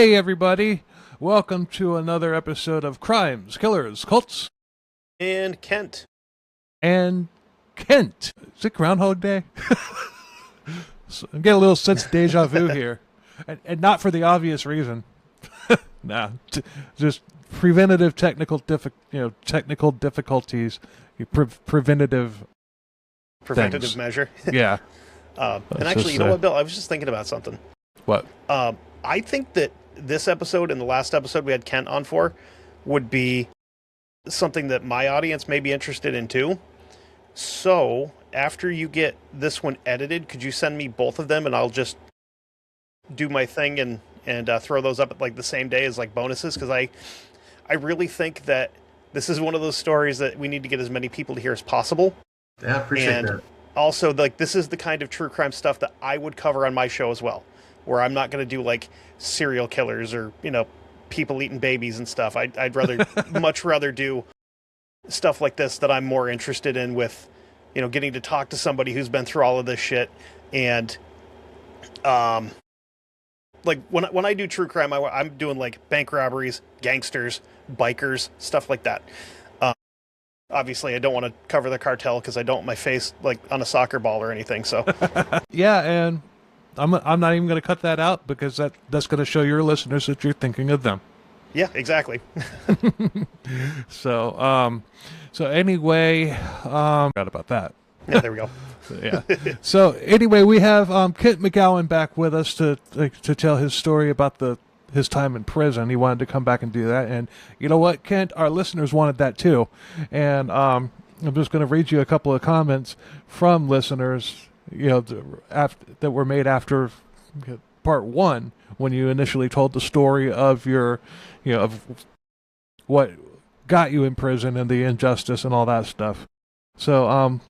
Hey everybody, welcome to another episode of Crimes, Killers, Cults, and Kent. And Kent. Is it Groundhog Day? So I'm getting a little sense of deja vu here, and not for the obvious reason. Nah, just preventative technical difficulties, preventative things. Measure. Yeah. And actually, you know what, Bill? I was just thinking about something. What? I think that this episode and the last episode we had Kent on for would be something that my audience may be interested in too. So, after you get this one edited, could you send me both of them and I'll just do my thing and throw those up at like the same day as like bonuses? Because I really think that this is one of those stories that we need to get as many people to hear as possible. Yeah, I appreciate that. Also, like, this is the kind of true crime stuff that I would cover on my show as well, where I'm not going to do like serial killers or, you know, people eating babies and stuff. I'd rather much rather do stuff like this that I'm more interested in, with, you know, getting to talk to somebody who's been through all of this shit. And like when I do true crime, I'm doing like bank robberies, gangsters, bikers, stuff like that. Obviously, I don't want to cover the cartel because I don't want my face like on a soccer ball or anything. So, yeah, and I'm not even going to cut that out because that's going to show your listeners that you're thinking of them. Yeah, exactly. So anyway, forgot about that. Yeah, there we go. Yeah. So anyway, we have Kent McGowen back with us to tell his story about his time in prison. He wanted to come back and do that, and you know what, Kent, our listeners wanted that too. And I'm just going to read you a couple of comments from listeners, you know, that were made after part one, when you initially told the story of your, you know, of what got you in prison and the injustice and all that stuff. So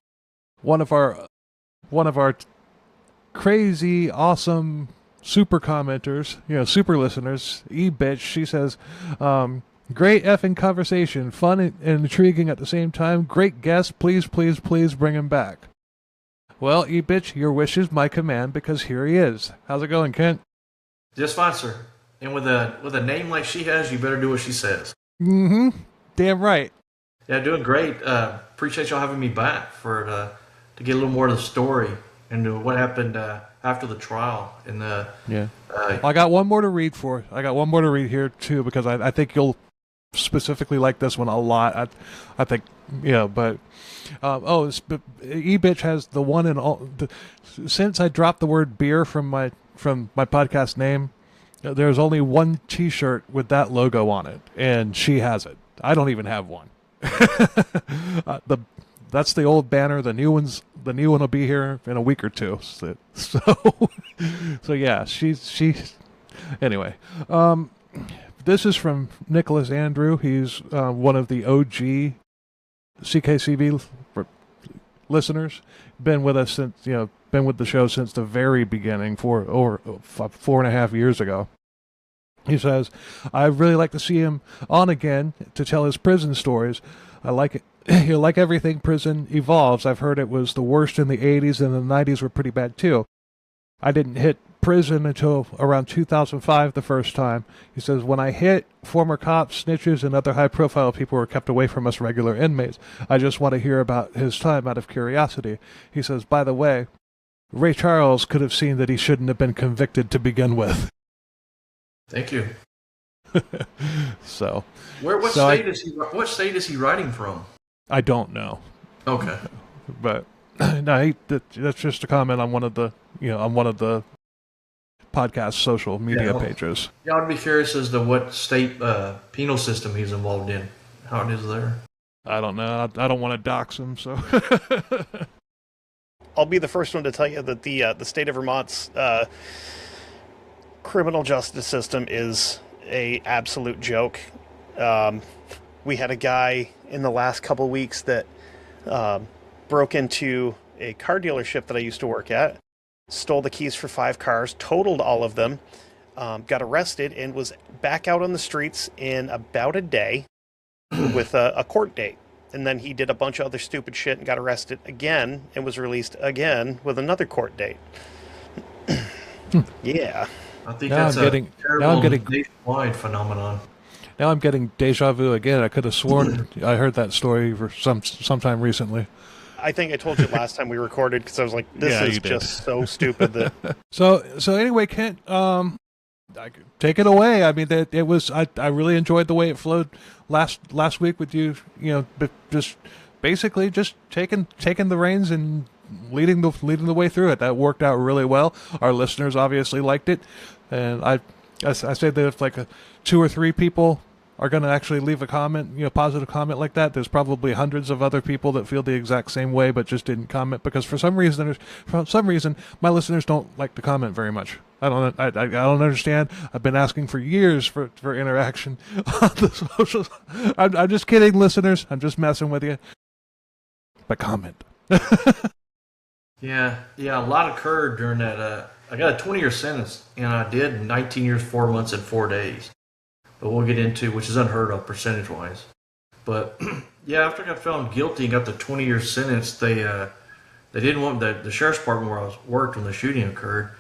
one of our crazy awesome super commenters, you know, super listeners, E-Bitch, she says, great effing conversation, fun and intriguing at the same time, great guest, please bring him back. Well, E-Bitch, your wish is my command, because here he is. How's it going, Kent? Just fine, sir. And with a name like she has, you better do what she says. Mm-hmm. Damn right. Yeah, doing great. Appreciate y'all having me back to get a little more of the story and what happened after the trial. And yeah, I got one more to read here too, because I think you'll specifically like this one a lot. I think, you know, but E-Bitch has the one and all. Since I dropped the word beer from my podcast name, there's only one T-shirt with that logo on it, and she has it. I don't even have one. That's the old banner. The new one will be here in a week or two. So yeah, she's anyway. This is from Nicholas Andrew. He's one of the OG CKCB listeners. Been with us since, you know, been with the show since the very beginning, for over 4.5 years ago. He says, I'd really like to see him on again to tell his prison stories. I like it. You know, like everything prison evolves. I've heard it was the worst in the 80s, and the 90s were pretty bad too. I didn't hit prison until around 2005 the first time. He says, when I hit, former cops, snitches, and other high-profile people were kept away from us regular inmates. I just want to hear about his time out of curiosity. He says, by the way, Ray Charles could have seen that he shouldn't have been convicted to begin with. Thank you. So, what state is he writing from? I don't know. Okay, but no, that's just a comment on one of the podcast social media pages. Yeah, I'd be curious as to what state penal system he's involved in. How it is there. I don't know. I don't want to dox him, so. I'll be the first one to tell you that the state of Vermont's criminal justice system is a absolute joke. We had a guy in the last couple weeks that broke into a car dealership that I used to work at, stole the keys for 5 cars, totaled all of them, got arrested, and was back out on the streets in about a day with a court date. And then he did a bunch of other stupid shit and got arrested again and was released again with another court date. Yeah. I think Now that's I'm getting a terrible now I'm getting nationwide phenomenon. now I'm getting deja vu again. I could have sworn I heard that story for sometime recently. I think I told you last time we recorded because I was like, this Yeah, is you did. just so stupid that So anyway, Kent, take it away. I mean, that it was. I really enjoyed the way it flowed last week with you. You know, but just basically just taking the reins and leading the way through it. That worked out really well. Our listeners obviously liked it, and I say that if like 2 or 3 people are going to actually leave a comment, positive comment like that, there's probably hundreds of other people that feel the exact same way but just didn't comment because for some reason my listeners don't like to comment very much. I don't understand. I've been asking for years for interaction on the socials. I'm just kidding, listeners. I'm just messing with you. But comment. Yeah, a lot occurred during that. I got a 20-year sentence, and I did 19 years, 4 months, and 4 days. But we'll get into, which is unheard of percentage-wise. But yeah, after I got found guilty and got the 20-year sentence, they didn't want the sheriff's department where I worked when the shooting occurred.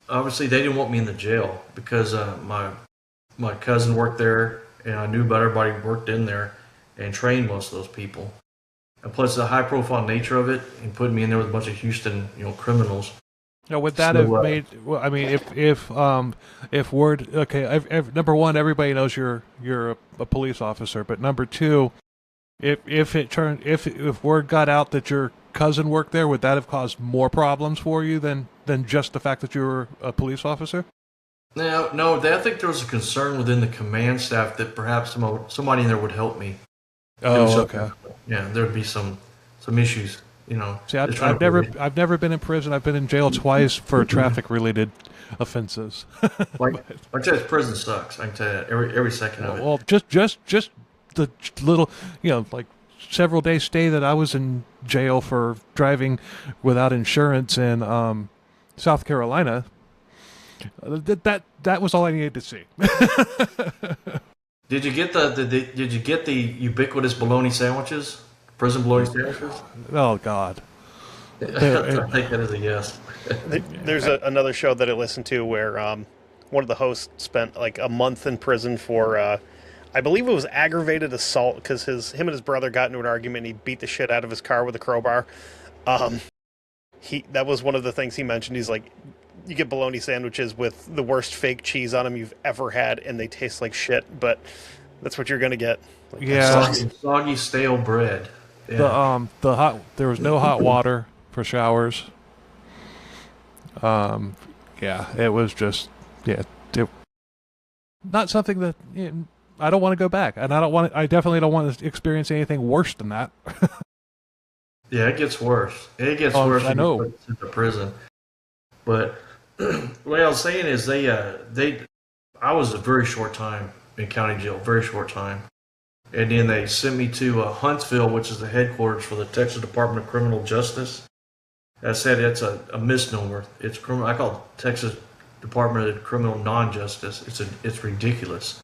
Obviously, they didn't want me in the jail because my cousin worked there, and I knew about everybody who worked in there and trained most of those people. And plus, the high-profile nature of it and putting me in there with a bunch of Houston, criminals. Now, would that have made? Well, I mean, if word, okay, number one, everybody knows you're a police officer, but number two, if word got out that your cousin worked there, would that have caused more problems for you than just the fact that you were a police officer? No, I think there was a concern within the command staff that perhaps somebody in there would help me. Oh, okay. Yeah, there'd be some issues. See, I've never been in prison. I've been in jail twice for traffic-related offenses. I tell you, prison sucks. I can tell you every second of it. Well, just the little, like several days stay that I was in jail for driving without insurance in South Carolina. That was all I needed to see. Did you get the ubiquitous bologna sandwiches? Prison bologna sandwiches? Oh God! I think that is a yes. there's another show that I listened to where one of the hosts spent like a month in prison for I believe it was aggravated assault because him and his brother got into an argument and he beat the shit out of his car with a crowbar. That was one of the things he mentioned. He's like, you get bologna sandwiches with the worst fake cheese on them you've ever had, and they taste like shit, but that's what you're going to get. Like, yeah. Soggy, stale bread. Yeah. There was no hot water for showers. Yeah, it was just, not something that, I don't want to go back, and I definitely don't want to experience anything worse than that. Yeah, it gets worse. It gets worse. I know. When you put into prison. But what I was saying is I was a very short time in county jail, very short time. And then they sent me to Huntsville, which is the headquarters for the Texas Department of Criminal Justice. I said it's a misnomer. It's criminal. I call it Texas Department of Criminal Non-Justice. It's ridiculous.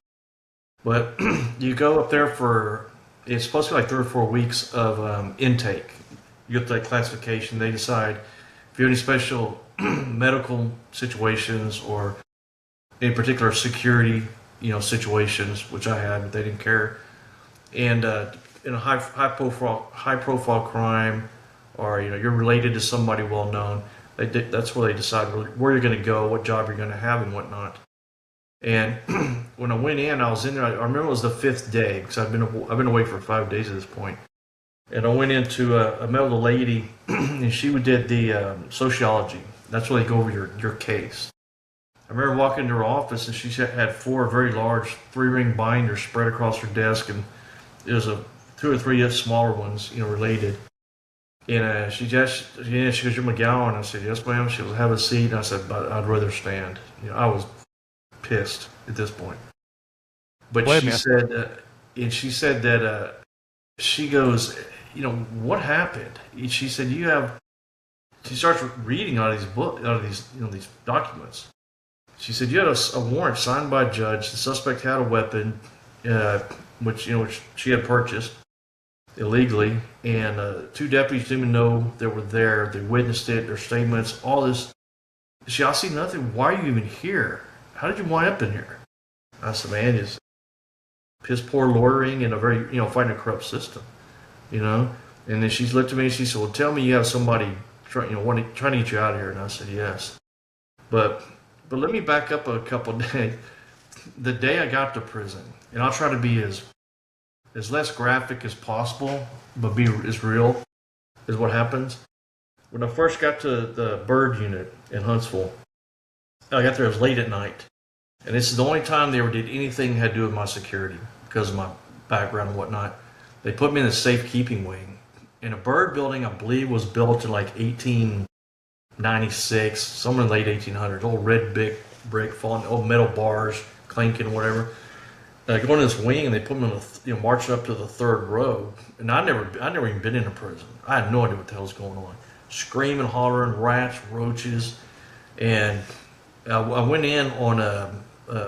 But you go up there it's supposed to be like 3 or 4 weeks of intake. You get that classification. They decide if you have any special medical situations or in particular security, situations, which I had, but they didn't care. And in a high profile crime, or you're related to somebody well known, that's where they decide where you're going to go, what job you're going to have, and whatnot. And when I went in, I was in there. I remember it was the 5th day because I've been away for 5 days at this point. And I went into I met with a lady, and she did the sociology. That's where they go over your case. I remember walking into her office, and she had 4 very large 3-ring binders spread across her desk, and it was 2 or 3 smaller ones, related. And she goes, "You're McGowen." I said, "Yes, ma'am." She goes, "Have a seat." And I said, "But I'd rather stand." I was pissed at this point. But she said that she goes, "What happened?" She said, she starts reading out of these books, out of these, these documents. She said, "You had a warrant signed by a judge. The suspect had a weapon, which she had purchased illegally, and 2 deputies didn't even know they were there. They witnessed it, their statements, all this." "I see nothing. Why are you even here?" how did you wind up in here? I said, man, just piss poor lawyering and a very, fighting a corrupt system, And then she looked at me and she said, well, tell me you have somebody trying to get you out of here. And I said, yes. But let me back up a couple of days. The day I got to prison, and I'll try to be as less graphic as possible, but be as real as what happens. When I first got to the bird unit in Huntsville, I got there, it was late at night. And this is the only time they ever did anything that had to do with my security because of my background and whatnot. They put me in the safekeeping wing. And a bird building, I believe, was built in like 1896, somewhere in the late 1800s. Old red brick falling, old metal bars, clanking, whatever. I go in this wing and they put me on marching up to the third row. And I never even been in a prison. I had no idea what the hell was going on. Screaming, hollering, rats, roaches. And I went in on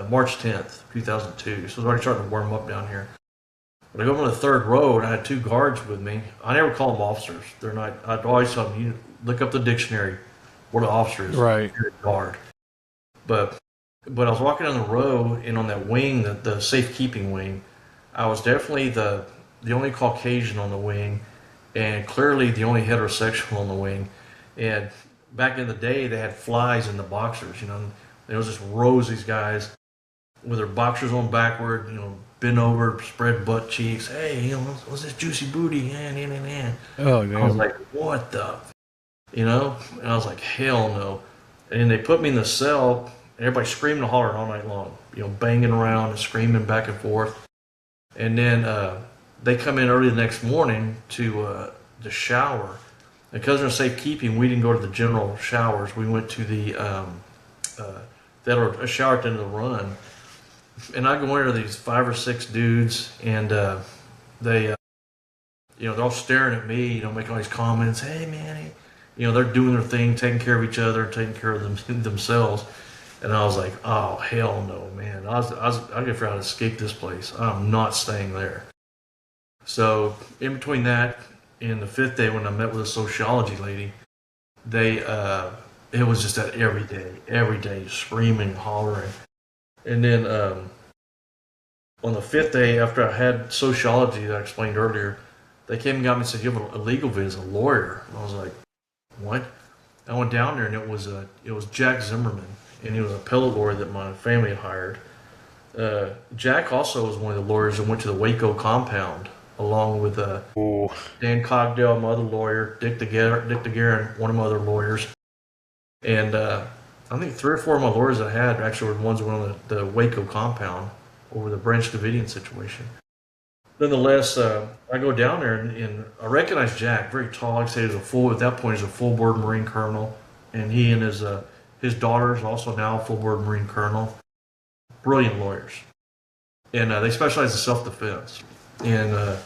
March 10th, 2002. So it was already starting to warm up down here. But I go on the third row and I had two guards with me. I never call them officers. They're not. I'd always tell them, you look up the dictionary. What an officer is. Right. You're a guard. But I was walking down the row and on that wing, the safekeeping wing, I was definitely the only Caucasian on the wing, and clearly the only heterosexual on the wing. And back in the day, they had flies in the boxers. There was just rows of these guys with their boxers on backward, bent over, spread butt cheeks. Hey, what's this juicy booty? Oh, damn. I was like, what the? And I was like, hell no. And then they put me in the cell, and everybody screaming and hollering all night long, banging around and screaming back and forth. And then they come in early the next morning to shower. And because they're safekeeping, we didn't go to the general showers. We went to the a shower at the end of the run. And I go into these 5 or 6 dudes, and they're all staring at me, making all these comments. Hey, man, they're doing their thing, taking care of each other, taking care of themselves. And I was like, oh, hell no, man. I gotta figure out how to escape this place. I'm not staying there. So in between that and the 5th day when I met with a sociology lady, it was just that every day, screaming, hollering. And then on the 5th day, after I had sociology that I explained earlier, they came and got me and said, you have a legal vid as a lawyer. And I was like, what? I went down there and it was Jack Zimmerman, and he was an appellate lawyer that my family had hired. Jack also was one of the lawyers that went to the Waco compound, along with Dan Cogdell, my other lawyer, Dick DeGuerin, one of my other lawyers. And I think 3 or 4 of my lawyers I had actually were the ones who went on the Waco compound over the Branch Davidian situation. Nonetheless, I go down there and I recognize Jack, very tall. Like I say, at that point, he's a full-board Marine colonel. And he and his daughter is also now a full-board Marine colonel. Brilliant lawyers. And they specialize in self-defense. And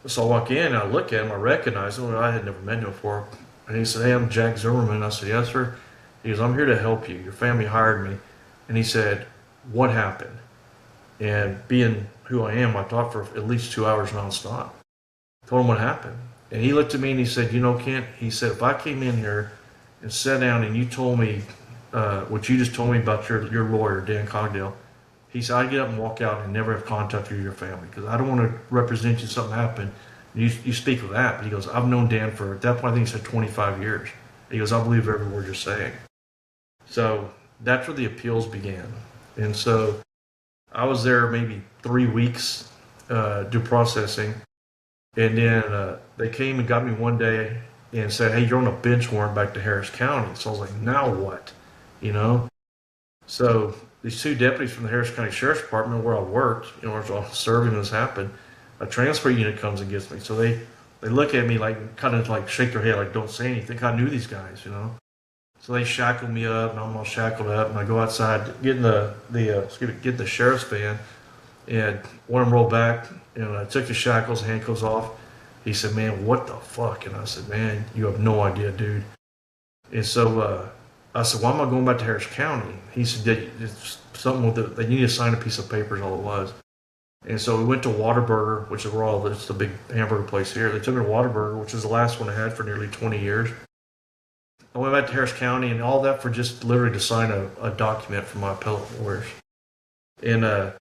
so I walk in and I look at him, I recognize him. I had never met him before. And he said, hey, I'm Jack Zimmerman. I said, yes, sir. He goes, I'm here to help you. Your family hired me. And he said, what happened? And being who I am, I talked for at least 2 hours nonstop. Told him what happened. And he looked at me and he said, Kent, he said, if I came in here and sat down and you told me what you just told me about your lawyer, Dan Cogdell, he said, I'd get up and walk out and never have contact with your family because I don't want to represent you something happened. You speak of that. But he goes, I've known Dan for, at that point, I think he said 25 years. He goes, I believe every word you're saying. So that's where the appeals began. And so I was there maybe 3 weeks due processing. And then they came and got me one day and said, hey, you're on a bench warrant back to Harris County. So I was like, now what? So these 2 deputies from the Harris County Sheriff's Department where I worked, where I was serving when this happened, a transfer unit comes and gets me. So they look at me like, kind of like shake their head, like don't say anything. I knew these guys, So they shackled me up, and I'm all shackled up, and I go outside, get in the sheriff's van, and one of them rolled back, and I took the shackles, handcuffs off. He said, man, what the fuck? And I said, man, you have no idea, dude. And so I said, why am I going back to Harris County? He said, it's something with they need to sign a piece of paper is all it was. And so we went to Whataburger, which is it's the big hamburger place here. They took me to Whataburger, which is the last one I had for nearly 20 years. I went back to Harris County and all that for just literally to sign a document for my appellate lawyers. And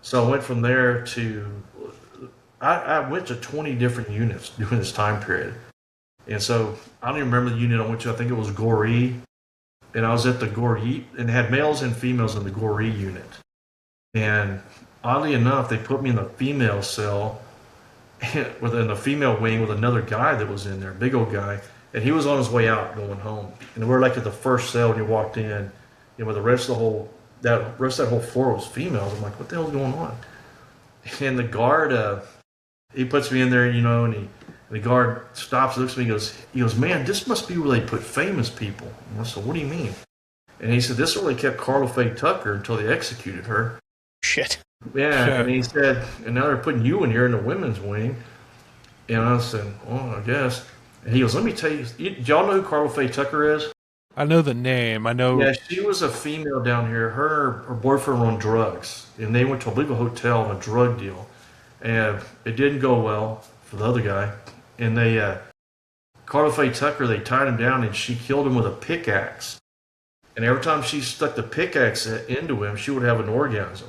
so I went from there to, I went to 20 different units during this time period. And so I don't even remember the unit I went to. I think it was Goree. And I was at the Goree, and they had males and females in the Goree unit. And oddly enough, they put me in the female cell within the female wing with another guy that was in there, big old guy. And he was on his way out going home. And we were like at the first cell when you walked in, you know, the rest of that whole floor was females. I'm like, what the hell's going on? And the guard, he puts me in there, you know, and the guard stops, looks at me, he goes, man, this must be where they put famous people. And I said, what do you mean? And he said, this is where they kept Carla Faye Tucker until they executed her. Shit. Yeah, and he said, and now they're putting you in here in the women's wing. And I said, well, I guess. And he goes, let me tell you, do y'all know who Carla Faye Tucker is? I know the name. I know. Yeah, she was a female down here. Her boyfriend were on drugs, and they went to, I believe, a hotel on a drug deal. And it didn't go well for the other guy. And Carla Faye Tucker, they tied him down, and she killed him with a pickaxe. And every time she stuck the pickaxe into him, she would have an orgasm,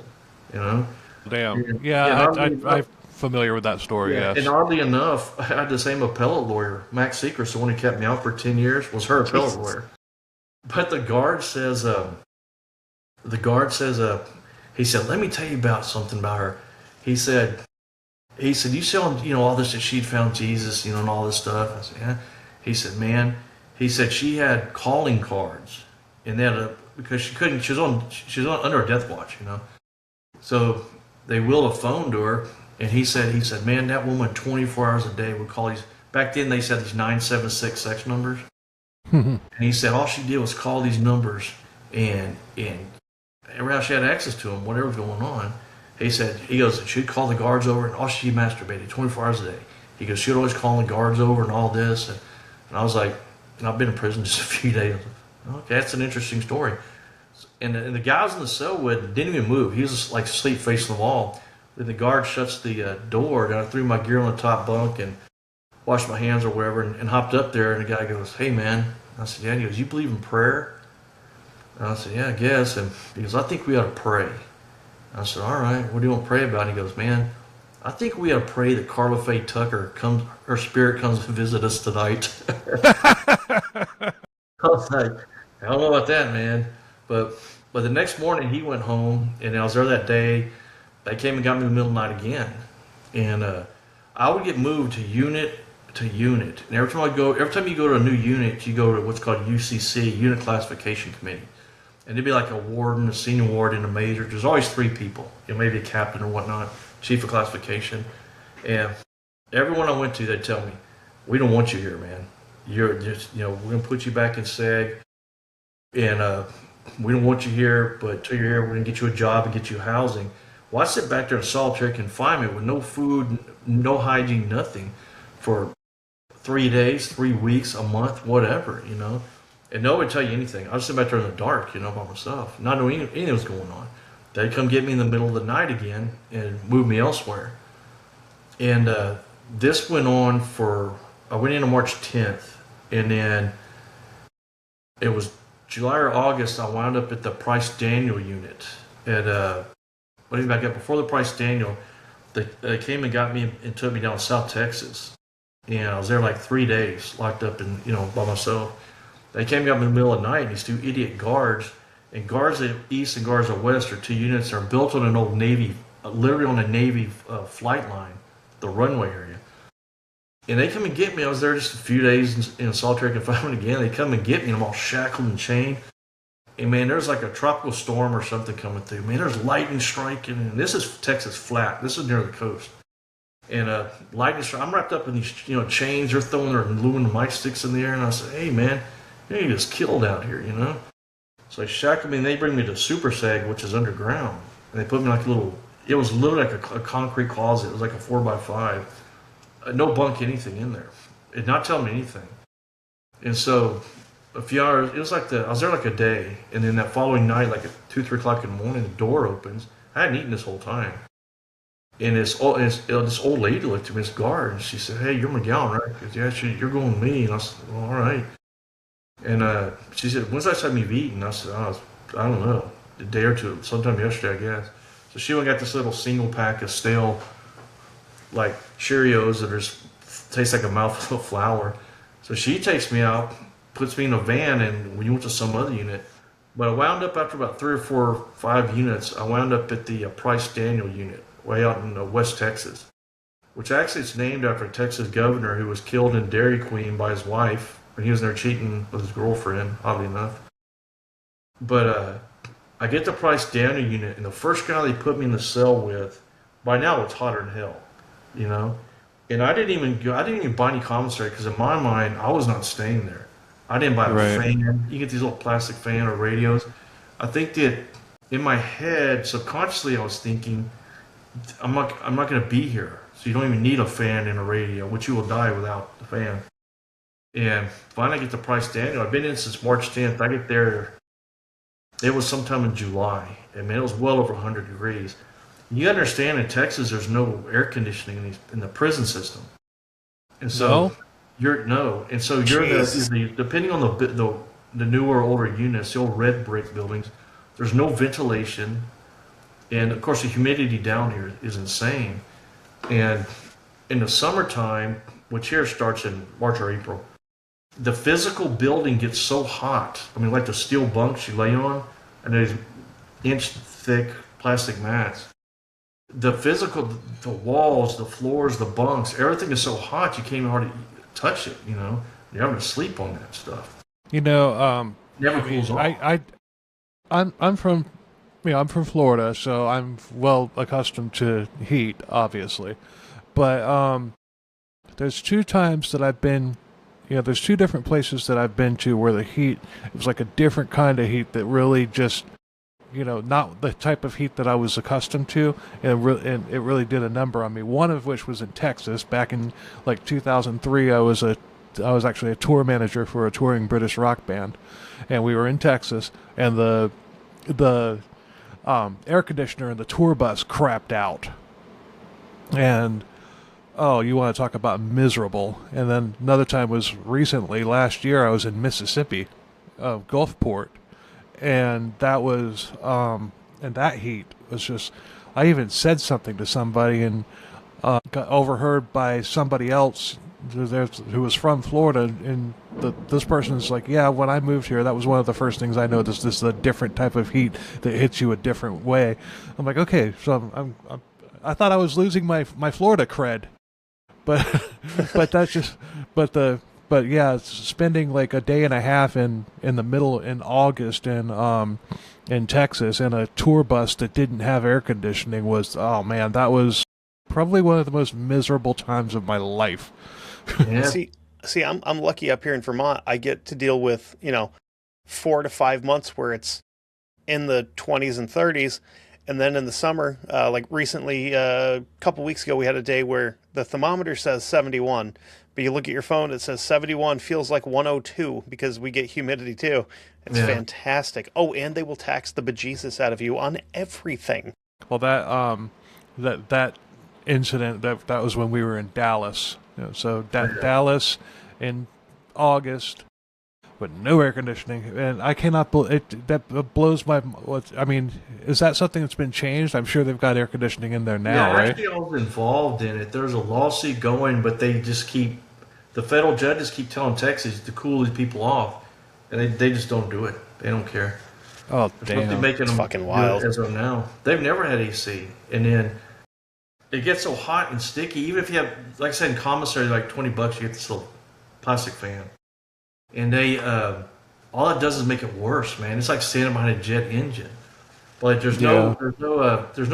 you know? Damn. Yeah, I'm familiar with that story, yeah. Yes. And oddly enough, I had the same appellate lawyer, Max Seacrest, the one who kept me out for 10 years, was her appellate lawyer. But the guard says, he said, let me tell you about something about her. He said, you saw, you know, all this that she'd found Jesus, you know, and all this stuff. I said, yeah. He said, man, she had calling cards, and then because she was under a death watch, you know. So they willed a phone to her, and he said, man, that woman 24 hours a day would call these. Back then they said these 976 sex numbers, and he said all she did was call these numbers, and every time she had access to them, whatever was going on. He goes, she'd call the guards over, and all she masturbated 24 hours a day. He goes, she'd always call the guards over and all this. And I was like, and I've been in prison just a few days. I was like, okay, that's an interesting story. And the guy I was in the cell with didn't even move. He was just like asleep facing the wall. Then the guard shuts the door, and I threw my gear on the top bunk and washed my hands or whatever, and hopped up there, and the guy goes, hey, man. I said, yeah. And he goes, you believe in prayer? And I said, yeah, I guess. And he goes, I think we ought to pray. I said, all right, what do you want to pray about? And he goes, man, I think we ought to pray that Carla Faye Tucker her spirit comes to visit us tonight. I was like, I don't know about that, man. But the next morning he went home, and I was there that day. They came and got me in the middle of the night again. And I would get moved to unit to unit. And every time you go to a new unit, you go to what's called UCC, Unit Classification Committee. And there'd be like a warden, a senior warden, and a major. There's always 3 people. You know, maybe a captain or whatnot, chief of classification. And everyone I went to, they'd tell me, we don't want you here, man. You're just, you know, we're going to put you back in SEG. And we don't want you here, but until you're here, we're going to get you a job and get you housing. Well, I sit back there in solitary confinement with no food, no hygiene, nothing for 3 days, 3 weeks, a month, whatever, you know. And nobody would tell you anything. I was sitting back there in the dark, you know, by myself, not knowing anything was going on. They'd come get me in the middle of the night again and move me elsewhere. And this went on I went in on March 10th, and then it was July or August, I wound up at the Price Daniel unit. Let me back up. Before the Price Daniel, they came and got me and took me down to South Texas. And I was there like 3 days, locked up and, you know, by myself. They came and got me in the middle of the night, and these 2 idiot guards, and guards at east and guards at west are 2 units that are built on an old Navy, literally on a Navy flight line, the runway area. And they come and get me. I was there just a few days in solitary confinement again. They come and get me, and I'm all shackled and chained. And man, there's like a tropical storm or something coming through. Man, there's lightning striking, and this is Texas flat. This is near the coast. And lightning strike. I'm wrapped up in these, you know, chains. They're throwing their aluminum mic sticks in the air, and I said, hey man, you just killed out here, you know. So they shackle me, and they bring me to Super Seg, which is underground. And they put me like it was literally like a concrete closet. It was like a 4x5. No bunk, anything in there. It not telling me anything. And so a few hours, it was like I was there like a day, and then that following night, like at 2, 3 o'clock in the morning, the door opens. I hadn't eaten this whole time. And this old lady looked at me, this guard, and she said, hey, you're McGowen, right? Because, yeah, you're going with me. And I said, well, all right. And she said, when's the last time you've eaten? I said, oh, I don't know, a day or two, sometime yesterday, I guess. So she went and got this little single pack of stale, like Cheerios that taste like a mouthful of flour. So she takes me out, puts me in a van, and we went to some other unit. But I wound up after about 3 or 4 or 5 units, I wound up at the Price Daniel unit, way out in West Texas, which actually is named after a Texas governor who was killed in Dairy Queen by his wife when he was there cheating with his girlfriend, oddly enough. But I get the Price Daniel unit, and the first guy they put me in the cell with, by now it's hotter than hell, you know. And I didn't even buy any commissary because in my mind I was not staying there. I didn't buy a fan. You get these little plastic fan or radios. I think that in my head, subconsciously, I was thinking, I'm not going to be here, so you don't even need a fan and a radio, which you will die without the fan. And finally, I get to Price Daniel. I've been in since March 10th. I get there. It was sometime in July, and man, it was well over 100 degrees. You understand, in Texas, there's no air conditioning in the prison system, and so you're depending on the newer, older units, the old red brick buildings. There's no ventilation, and of course, the humidity down here is insane. And in the summertime, which here starts in March or April, the physical building gets so hot. I mean, like the steel bunks you lay on, and there's inch-thick plastic mats. The walls, the floors, the bunks, everything is so hot you can't even hardly touch it. You know, you're having to sleep on that stuff. You know, never cools off. I'm from Florida, so I'm well accustomed to heat, obviously. But there's 2 times that I've been. There's 2 different places that I've been to where the heat, it was like a different kind of heat that really just, not the type of heat that I was accustomed to, and it really did a number on me. One of which was in Texas back in like 2003. I was actually a tour manager for a touring British rock band, and we were in Texas, and the air conditioner in the tour bus crapped out, and oh, you want to talk about miserable. And then another time was recently, last year, I was in Mississippi, Gulfport, and that was, and that heat was just, I even said something to somebody and got overheard by somebody else who was from Florida, and this person's like, yeah, when I moved here, that was one of the first things I noticed, this is a different type of heat that hits you a different way. I'm like, okay, so I thought I was losing my Florida cred. But that's just but yeah, spending like a day and a half in the middle in August in Texas in a tour bus that didn't have air conditioning was, oh man, that was probably one of the most miserable times of my life. Yeah. See, I'm lucky up here in Vermont. I get to deal with 4 to 5 months where it's in the 20s and 30s. And then in the summer, like recently, a couple weeks ago, we had a day where the thermometer says 71, but you look at your phone, it says 71, feels like 102 because we get humidity too. It's fantastic. Oh, and they will tax the bejesus out of you on everything. Well, that incident, that was when we were in Dallas. Dallas in August. With no air conditioning, and I cannot believe it. That blows my. I mean, is that something that's been changed? I'm sure they've got air conditioning in there now, right? Actually, I was involved in it. There's a lawsuit going, but the federal judges keep telling Texas to cool these people off, and they just don't do it. They don't care. Oh, damn! It's fucking wild. As of now, they've never had AC, and then it gets so hot and sticky. Even if you have, like I said, in commissary, like $20, you get this little plastic fan. And they, all it does is make it worse, man. It's like standing behind a jet engine. But there's no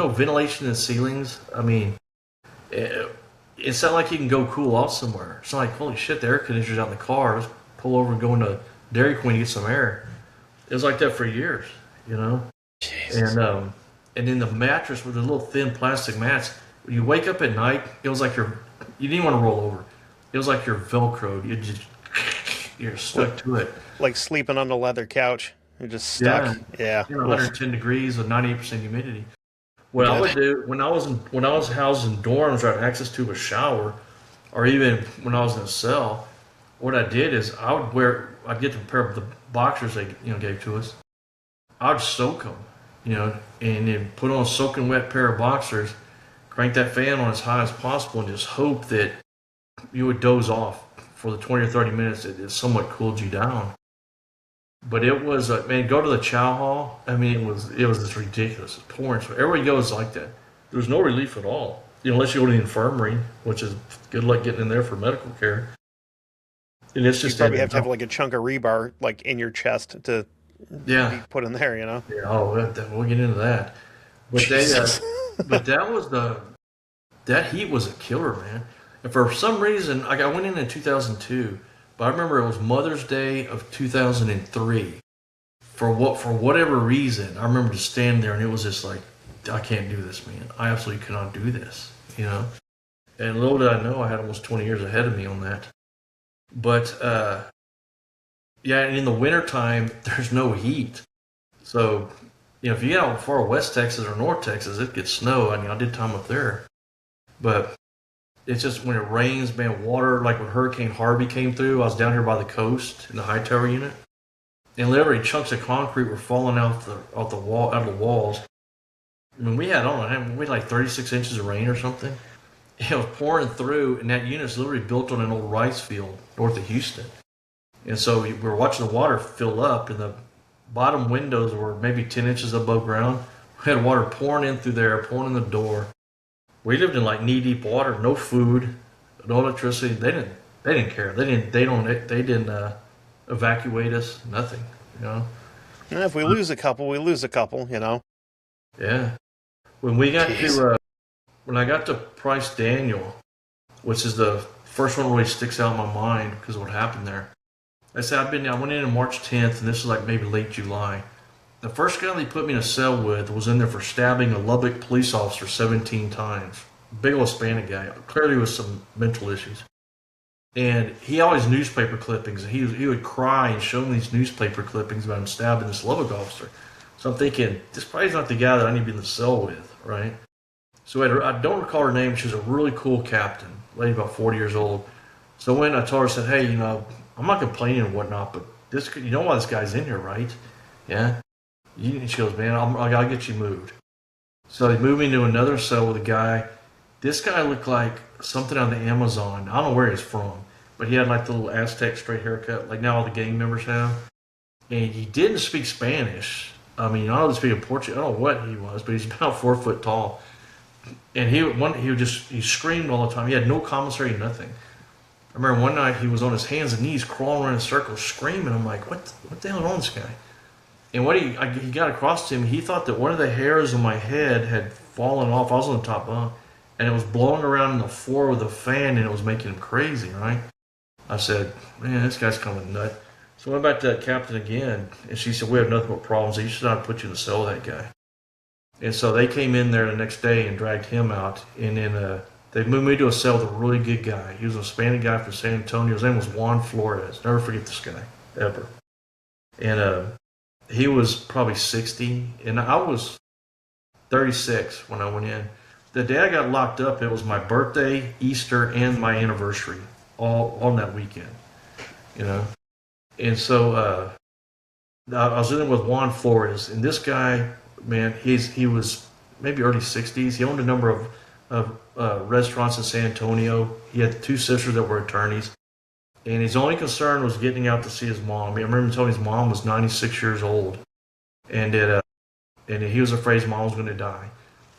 ventilation in the ceilings. I mean, it's not like you can go cool off somewhere. It's not like, holy shit, the air conditioner's out in the car. Let's pull over and go into Dairy Queen to get some air. It was like that for years, Jesus. And then the mattress with the little thin plastic mats. When you wake up at night, it was like you didn't want to roll over. It was like you're Velcroed. You're stuck to it. Like sleeping on a leather couch. You're just stuck. Yeah. 110 degrees with 98% humidity. What I would do when I was housed in dorms or had access to a shower, or even when I was in a cell, what I did is I'd get the pair of the boxers they gave to us. I'd soak them, and then put on a soaking wet pair of boxers, crank that fan on as high as possible, and just hope that you would doze off for the 20 or 30 minutes. It somewhat cooled you down. But it was, man, go to the chow hall. I mean, it was just ridiculous. It's pouring. So everywhere you go is like that. There's no relief at all, unless you go to the infirmary, which is good luck getting in there for medical care. And it's just you probably have to have like a chunk of rebar like in your chest to be put in there, Yeah. Oh, we'll get into that. But but that heat was a killer, man. And for some reason, I went in 2002, but I remember it was Mother's Day of 2003. For whatever reason, I remember just standing there, and it was just like, I can't do this, man. I absolutely cannot do this, And little did I know, I had almost 20 years ahead of me on that. But and in the wintertime, there's no heat. So, if you get out far West Texas or North Texas, it gets snow. I mean, I did time up there. But it's just when it rains, man, water, like when Hurricane Harvey came through, I was down here by the coast in the high tower unit. And literally chunks of concrete were falling out of the walls. I mean, we had like 36 inches of rain or something. It was pouring through, and that unit's literally built on an old rice field north of Houston. And so we were watching the water fill up, and the bottom windows were maybe 10 inches above ground. We had water pouring in through there, pouring in the door. We lived in like knee-deep water, no food, no electricity. They didn't care. They didn't evacuate us. Nothing. And if we lose a couple, we lose a couple. Yeah. When I got to Price Daniel, which is the first one that really sticks out in my mind because of what happened there. I went in on March 10th, and this is like maybe late July. The first guy they put me in a cell with was in there for stabbing a Lubbock police officer 17 times. Big old Hispanic guy, clearly with some mental issues. And he always newspaper clippings. He would cry and show me these newspaper clippings about him stabbing this Lubbock officer. So I'm thinking, this probably is not the guy that I need to be in the cell with, right? So I don't recall her name. She was a really cool captain, lady about 40 years old. So when I told her, I said, hey, I'm not complaining and whatnot, but you know why this guy's in here, right? Yeah. And she goes, man, I'll get you moved. So they moved me to another cell with a guy. This guy looked like something out of the Amazon. I don't know where he's from, but he had like the little Aztec straight haircut, like now all the gang members have. And he didn't speak Spanish. I mean, I don't speak Portuguese. I don't know what he was, but he's about 4 foot tall. And he screamed all the time. He had no commissary, nothing. I remember one night he was on his hands and knees crawling around in circles screaming. I'm like, what the hell is wrong with this guy? And what he got across to him, he thought that one of the hairs on my head had fallen off. I was on the top bunk, and it was blowing around in the floor with a fan, and it was making him crazy, right? I said, man, this guy's kind of a nut. So I went back to that captain again, and she said, we have nothing but problems. You should not put you in the cell with that guy. And so they came in there the next day and dragged him out, and then they moved me to a cell with a really good guy. He was a Hispanic guy from San Antonio. His name was Juan Flores. Never forget this guy, ever. And he was probably 60, and I was 36 when I went in. The day I got locked up, it was my birthday, Easter, and my anniversary, all on that weekend, And so I was in there with Juan Flores, and this guy, man, he was maybe early 60s. He owned a number of restaurants in San Antonio. He had 2 sisters that were attorneys. And his only concern was getting out to see his mom. I remember him telling his mom was 96 years old. And he was afraid his mom was going to die.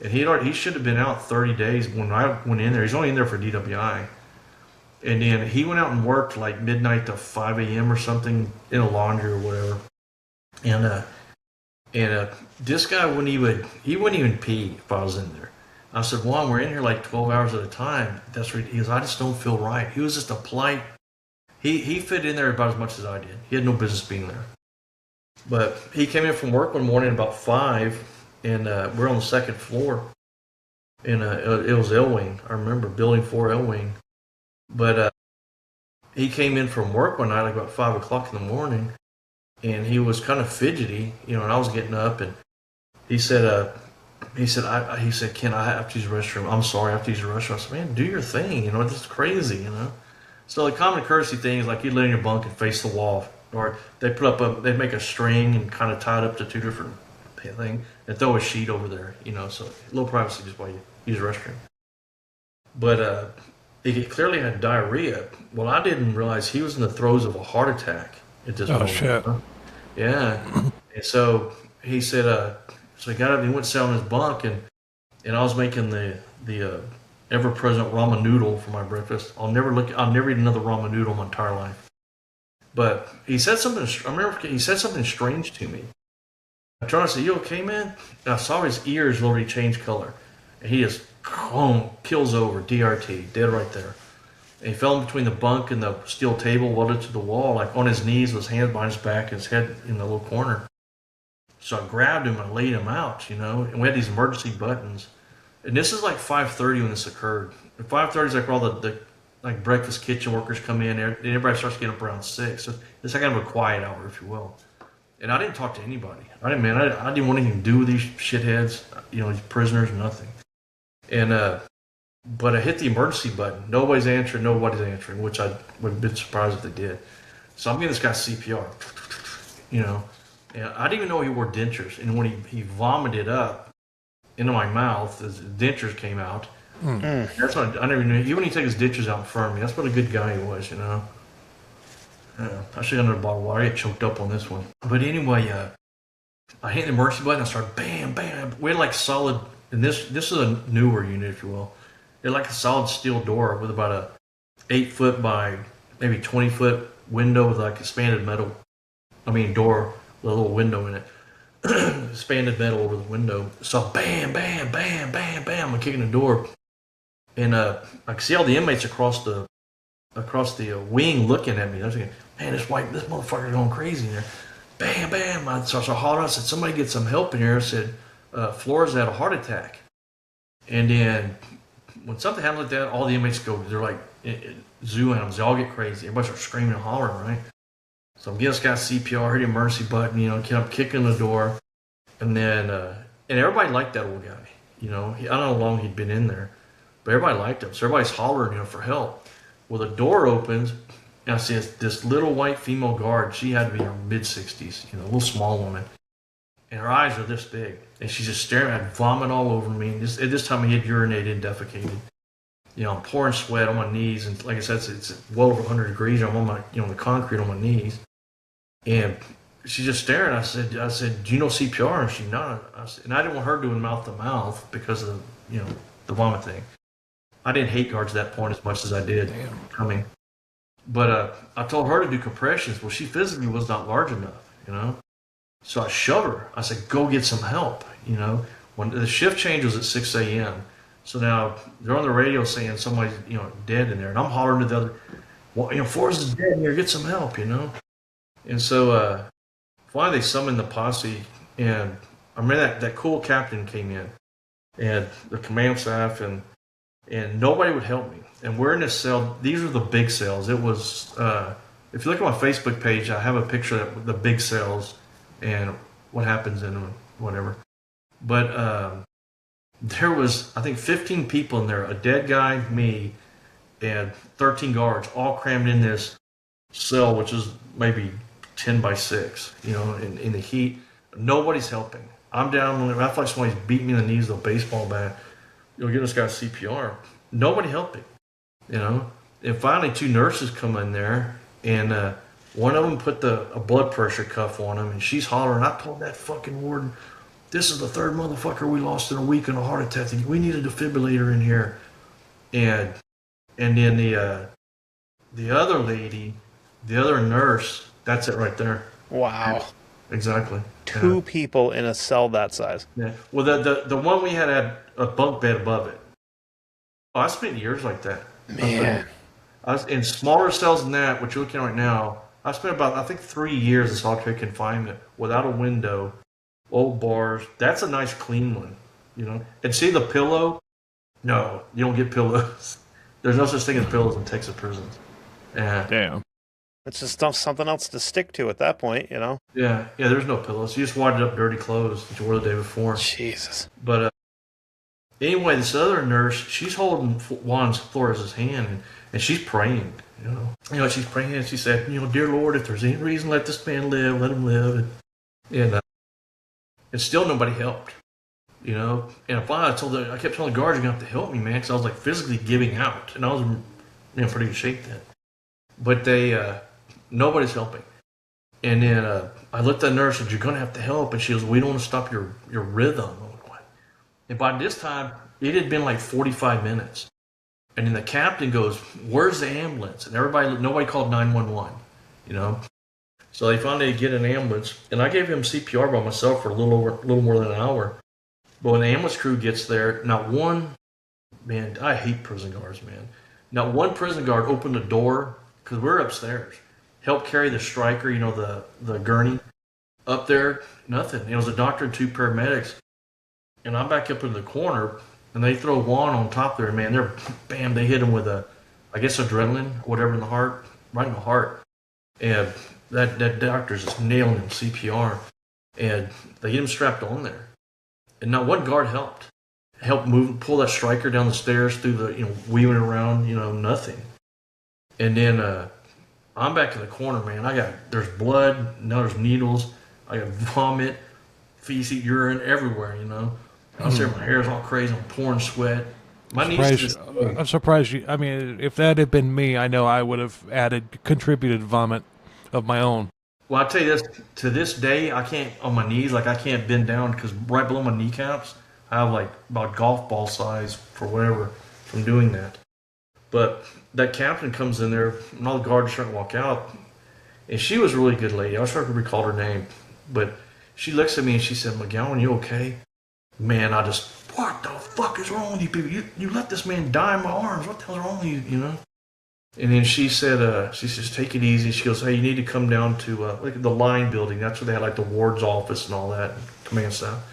And he should have been out 30 days when I went in there. He's only in there for DWI. And then he went out and worked like midnight to 5 a.m. or something in a laundry or whatever. And this guy wouldn't even pee if I was in there. I said, Juan, we're in here like 12 hours at a time. He goes, I just don't feel right. He was just a polite. He fit in there about as much as I did. He had no business being there. But he came in from work one morning about 5, and we're on the 2nd floor. And it was L Wing. I remember Building 4 L Wing. But he came in from work one night like about 5 o'clock in the morning, and he was kind of fidgety, and I was getting up, and he said, Ken, I have to use the restroom. I'm sorry, I have to use the restroom. I said, man, do your thing. This is crazy, So the common courtesy thing is like you lay in your bunk and face the wall, or they they make a string and kind of tie it up to two different things and throw a sheet over there, so a little privacy just while you use the restroom. But he clearly had diarrhea. Well, I didn't realize he was in the throes of a heart attack at this moment. Shit. Yeah. And so he said, so he got up and he went to sit on his bunk, and I was making the ever-present ramen noodle for my breakfast. I'll never eat another ramen noodle in my entire life. But he said something. I remember he said something strange to me. I turned and said, "You okay, man?" And I saw his ears literally change color, and he just kills over, DRT, dead right there. And he fell in between the bunk and the steel table, welded to the wall, like on his knees, with his hands behind his back, and his head in the little corner. So I grabbed him and I laid him out, and we had these emergency buttons. And this is like 5:30 when this occurred. At 5:30 is like where all the like breakfast kitchen workers come in, and everybody starts getting up around 6. So it's like kind of a quiet hour, if you will. And I didn't talk to anybody. I didn't want anything to do with these shitheads, these prisoners, nothing. And but I hit the emergency button. Nobody's answering, which I would have been surprised if they did. So I'm giving this guy CPR, And I didn't even know he wore dentures. And when he vomited up into my mouth, his dentures came out. That's what I never knew. Even when he took his dentures out in front of me, that's what a good guy he was, I should have another bottle of water. I get choked up on this one. But anyway, I hit the emergency button. I started bam, bam. We had like solid, and this is a newer unit, if you will. It had like a solid steel door with about a 8-foot by maybe 20-foot window with like expanded metal. Door with a little window in it. Expanded metal over the window. So bam, bam, bam, bam, bam. I'm kicking the door, and I could see all the inmates across the wing looking at me. I was thinking, man, this motherfucker's going crazy in there. Bam, bam. I hollered. I said, somebody get some help in here. I said, Flores had a heart attack. And then when something happens like that, all the inmates they're like zoo animals. They all get crazy. Everybody starts screaming and hollering, right? So I'm giving this guy CPR, hit the emergency button, I'm kicking the door. And then, and everybody liked that old guy. I don't know how long he'd been in there, but everybody liked him. So everybody's hollering, for help. Well, the door opens, and I see this little white female guard. She had to be in her mid-60s, a little small woman. And her eyes are this big. And she's just staring at me, vomit all over me. And at this time, he had urinated and defecated. I'm pouring sweat on my knees. And like I said, it's well over 100 degrees. I'm on my, the concrete on my knees. And she's just staring. I said, do you know CPR? And she nodded. And I didn't want her doing mouth-to-mouth because of, the vomit thing. I didn't hate guards at that point as much as I did coming. But I told her to do compressions. Well, she physically was not large enough, So I shoved her. I said, go get some help, When the shift change was at 6 a.m. So now they're on the radio saying somebody's, dead in there. And I'm hollering to the other, well, Forrest is dead in here. Get some help, And so finally they summoned the posse. And I remember that cool captain came in. And the command staff and nobody would help me. And we're in this cell. These are the big cells. It was, if you look at my Facebook page, I have a picture of the big cells and what happens in them, whatever. But there was, I think, 15 people in there, a dead guy, me, and 13 guards, all crammed in this cell, which is maybe 10 by 6, in the heat. Nobody's helping. I'm down. I feel like somebody's beating me in the knees with a baseball bat. Give this guy CPR. Nobody helping, And finally, 2 nurses come in there, and one of them put a blood pressure cuff on him, and she's hollering. I told that fucking warden, this is the 3rd motherfucker we lost in a week in a heart attack. We need a defibrillator in here. And then the other lady, the other nurse, that's it right there. Wow. Exactly. 2 people in a cell that size. Yeah. Well, the one we had a bunk bed above it. Oh, I spent years like that. Man. I was in smaller cells than that, which you're looking at right now. I spent about, I think, 3 years in solitary confinement without a window, old bars. That's a nice clean one, And see the pillow? No, you don't get pillows. There's no such thing as pillows in Texas prisons. Damn. It's just something else to stick to at that point, Yeah, there's no pillows. You just wadded up dirty clothes that you wore the day before. Jesus. But Anyway, this other nurse, she's holding Juan Flores' hand, and she's praying. She's praying, and she said, "Dear Lord, if there's any reason, let this man live. Let him live." And still nobody helped. And finally I kept telling the guards, "You're gonna have to help me, man," because I was like physically giving out, and I was in pretty good shape then. But nobody's helping. And then I looked at the nurse and said, "You're gonna have to help," and she goes, "We don't want to stop your rhythm." I'm like, what? And by this time, it had been like 45 minutes. And then the captain goes, "Where's the ambulance?" And nobody called 911. So they finally get an ambulance, and I gave him CPR by myself for a little more than an hour. But when the ambulance crew gets there, not one, man, I hate prison guards, man. Not one prison guard opened the door, because we're upstairs, helped carry the striker, the gurney, up there, nothing. It was a doctor and 2 paramedics. And I'm back up in the corner, and they throw Juan on top there, man. They hit him with I guess adrenaline, whatever, in the heart, right in the heart. And that doctor's just nailing him CPR. And they get him strapped on there. And not one guard helped pull that striker down the stairs through the, weaving around, nothing. And then I'm back in the corner, man. There's blood, now there's needles. I got vomit, feces, urine everywhere, I was there, my hair's all crazy, I'm pouring sweat. I'm surprised you. I mean, if that had been me, I know I would have contributed vomit of my own. Well, I tell you this, to this day, I can't, on my knees, I can't bend down because right below my kneecaps, I have about golf ball size for whatever from doing that. But that captain comes in there, and all the guards are starting to walk out, and she was a really good lady. I was trying to recall her name, but she looks at me and she said, "McGowen, you okay?" Man, what the fuck is wrong with you people? You let this man die in my arms. What the hell's wrong with you, And then she said, "Take it easy." She goes, "Hey, you need to come down to the line building. That's where they had the ward's office and all that, command staff."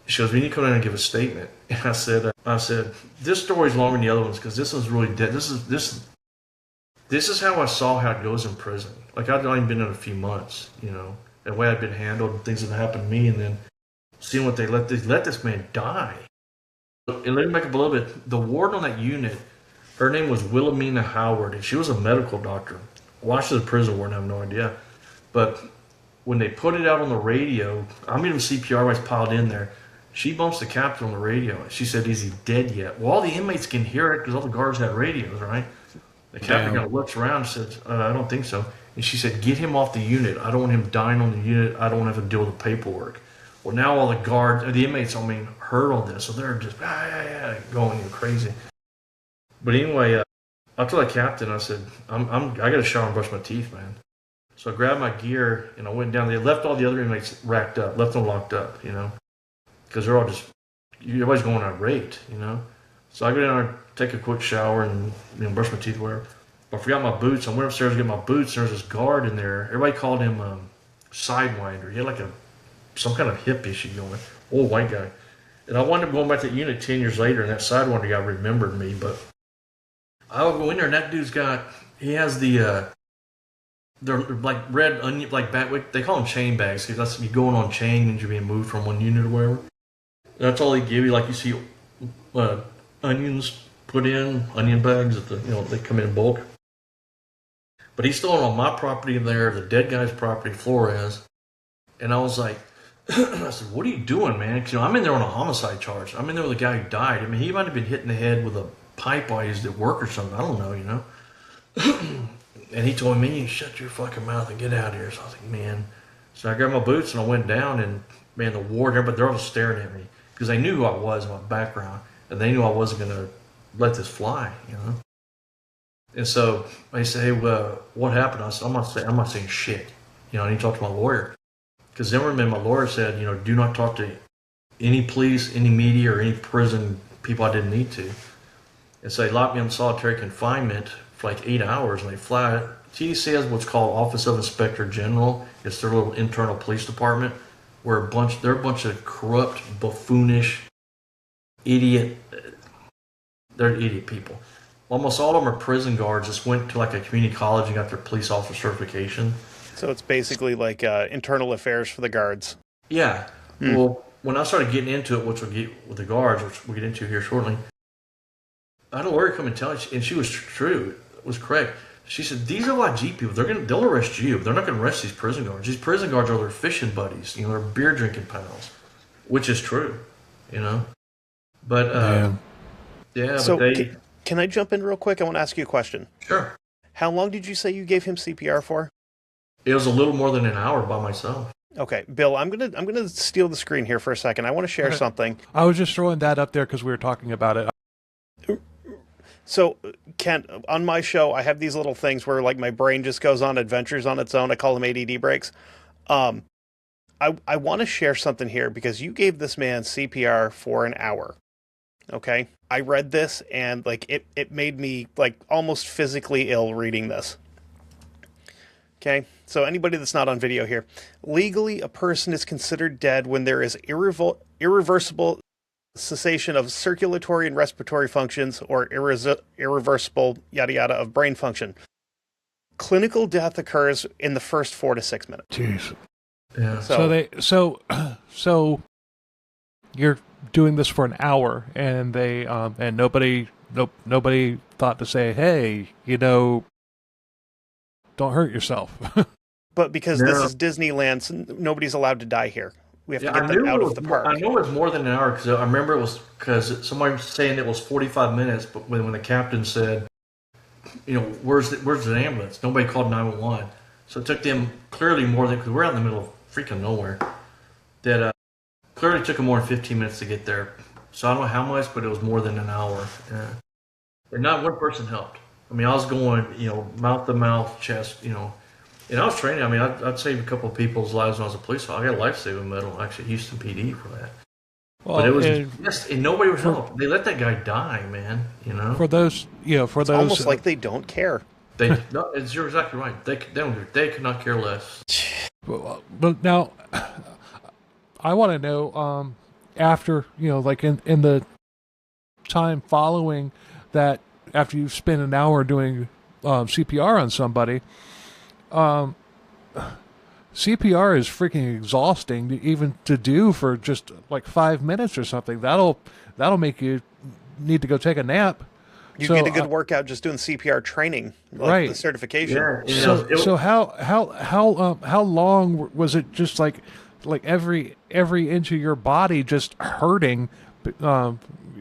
She goes, "We need to come down and give a statement." And I said, "This story's longer than the other ones because this one's really dead. This is how I saw how it goes in prison. I'd only been in a few months, the way I'd been handled and things that happened to me, and then seeing what they let this man die." And let me back up a little bit. The warden on that unit, her name was Wilhelmina Howard, and she was a medical doctor. Why she's a prison warden, I have no idea. But when they put it out on the radio, I'm in CPR when I was piled in there. She bumps the captain on the radio. She said, "Is he dead yet?" Well, all the inmates can hear it because all the guards had radios, right? The captain kind of looks around and says, "I don't think so." And she said, "Get him off the unit. I don't want him dying on the unit. I don't want to have to deal with the paperwork." Well, now all the inmates, heard all this, so they're just going crazy. But anyway, I told the captain, I said, I got to shower and brush my teeth, man. So I grabbed my gear and I went down. They left all the other inmates racked up, left them locked up, because they're all everybody's going irate, So I go down there, take a quick shower and brush my teeth, whatever. But I forgot my boots. I went upstairs to get my boots. There was this guard in there. Everybody called him Sidewinder. He had some kind of hip issue going. Old white guy. And I wound up going back to that unit 10 years later, and that Sidewinder guy remembered me. But I would go in there, and that dude's he has they're like red onion, they call them chain bags, because that's you going on chain and you're being moved from one unit or whatever. That's all they give you. You see onions put in, onion bags that they come in bulk. But he's still on my property there, the dead guy's property, Flores. And I was like, I said, "What are you doing, man?" Because I'm in there on a homicide charge. I'm in there with a guy who died. He might have been hit in the head with a pipe while he was at work or something. I don't know, And he told me, "Shut your fucking mouth and get out of here." So I was like, man. So I grabbed my boots and I went down, and man, the warden, everybody, they're all just staring at me because they knew who I was, my background, and they knew I wasn't going to let this fly, And so they say, "Hey, what happened?" I said, I'm not saying shit. I need to talk to my lawyer. Because Zimmerman, my lawyer, said, do not talk to any police, any media, or any prison people I didn't need to. And so they locked me in solitary confinement for 8 hours, and they fly. TDC has what's called Office of Inspector General. It's their little internal police department, where they're a bunch of corrupt, buffoonish, they're idiot people. Almost all of them are prison guards. Just went to a community college and got their police officer certification. So it's basically like internal affairs for the guards. Yeah. Well, when I started getting into it, which we'll get with the guards, which we'll get into here shortly, I had a lawyer come and tell me, and she was true, was correct. She said, these are YG people. They'll arrest you. They're not going to arrest these prison guards. These prison guards are their fishing buddies. They're beer drinking pals, which is true, But, yeah, so but they... Can I jump in real quick? I want to ask you a question. Sure. How long did you say you gave him CPR for? It was a little more than an hour by myself. Okay, Bill, I'm gonna steal the screen here for a second. I want to share something. I was just throwing that up there because we were talking about it. So, Kent, on my show, I have these little things where, like, my brain just goes on adventures on its own. I call them ADD breaks. I want to share something here because you gave this man CPR for an hour. Okay? I read this, and, like, it made me, like, almost physically ill reading this. Okay? So, anybody that's not on video here. Legally, a person is considered dead when there is irreversible cessation of circulatory and respiratory functions or irreversible yada yada of brain function. Clinical death occurs in the first 4 to 6 minutes. Jeez. Yeah. So you're doing this for an hour, and they and nobody thought to say, hey, don't hurt yourself. But because this is Disneyland, so nobody's allowed to die here. We have to get them out of the park. I know it was more than an hour because I remember it was because somebody was saying it was 45 minutes, but when the captain said, where's the ambulance? Nobody called 911. So it took them clearly more than, because we're out in the middle of freaking nowhere, that clearly took them more than 15 minutes to get there. So I don't know how much, but it was more than an hour. Yeah. And not one person helped. I mean, I was going, mouth to mouth, chest, And I was training. I mean, I'd saved a couple of people's lives when I was a police officer. I got a life-saving medal, actually, Houston PD for that. Well, but it was and nobody was helping. They let that guy die, man. For those, it's almost like they don't care. You're exactly right. They could not care less. But now, I want to know after like in the time following that, after you've spent an hour doing CPR on somebody. CPR is freaking exhausting even to do for just like 5 minutes or something. That'll make you need to go take a nap. You get a good workout just doing CPR training, like right? The certification. Yeah, so how long was it? Just like every inch of your body just hurting.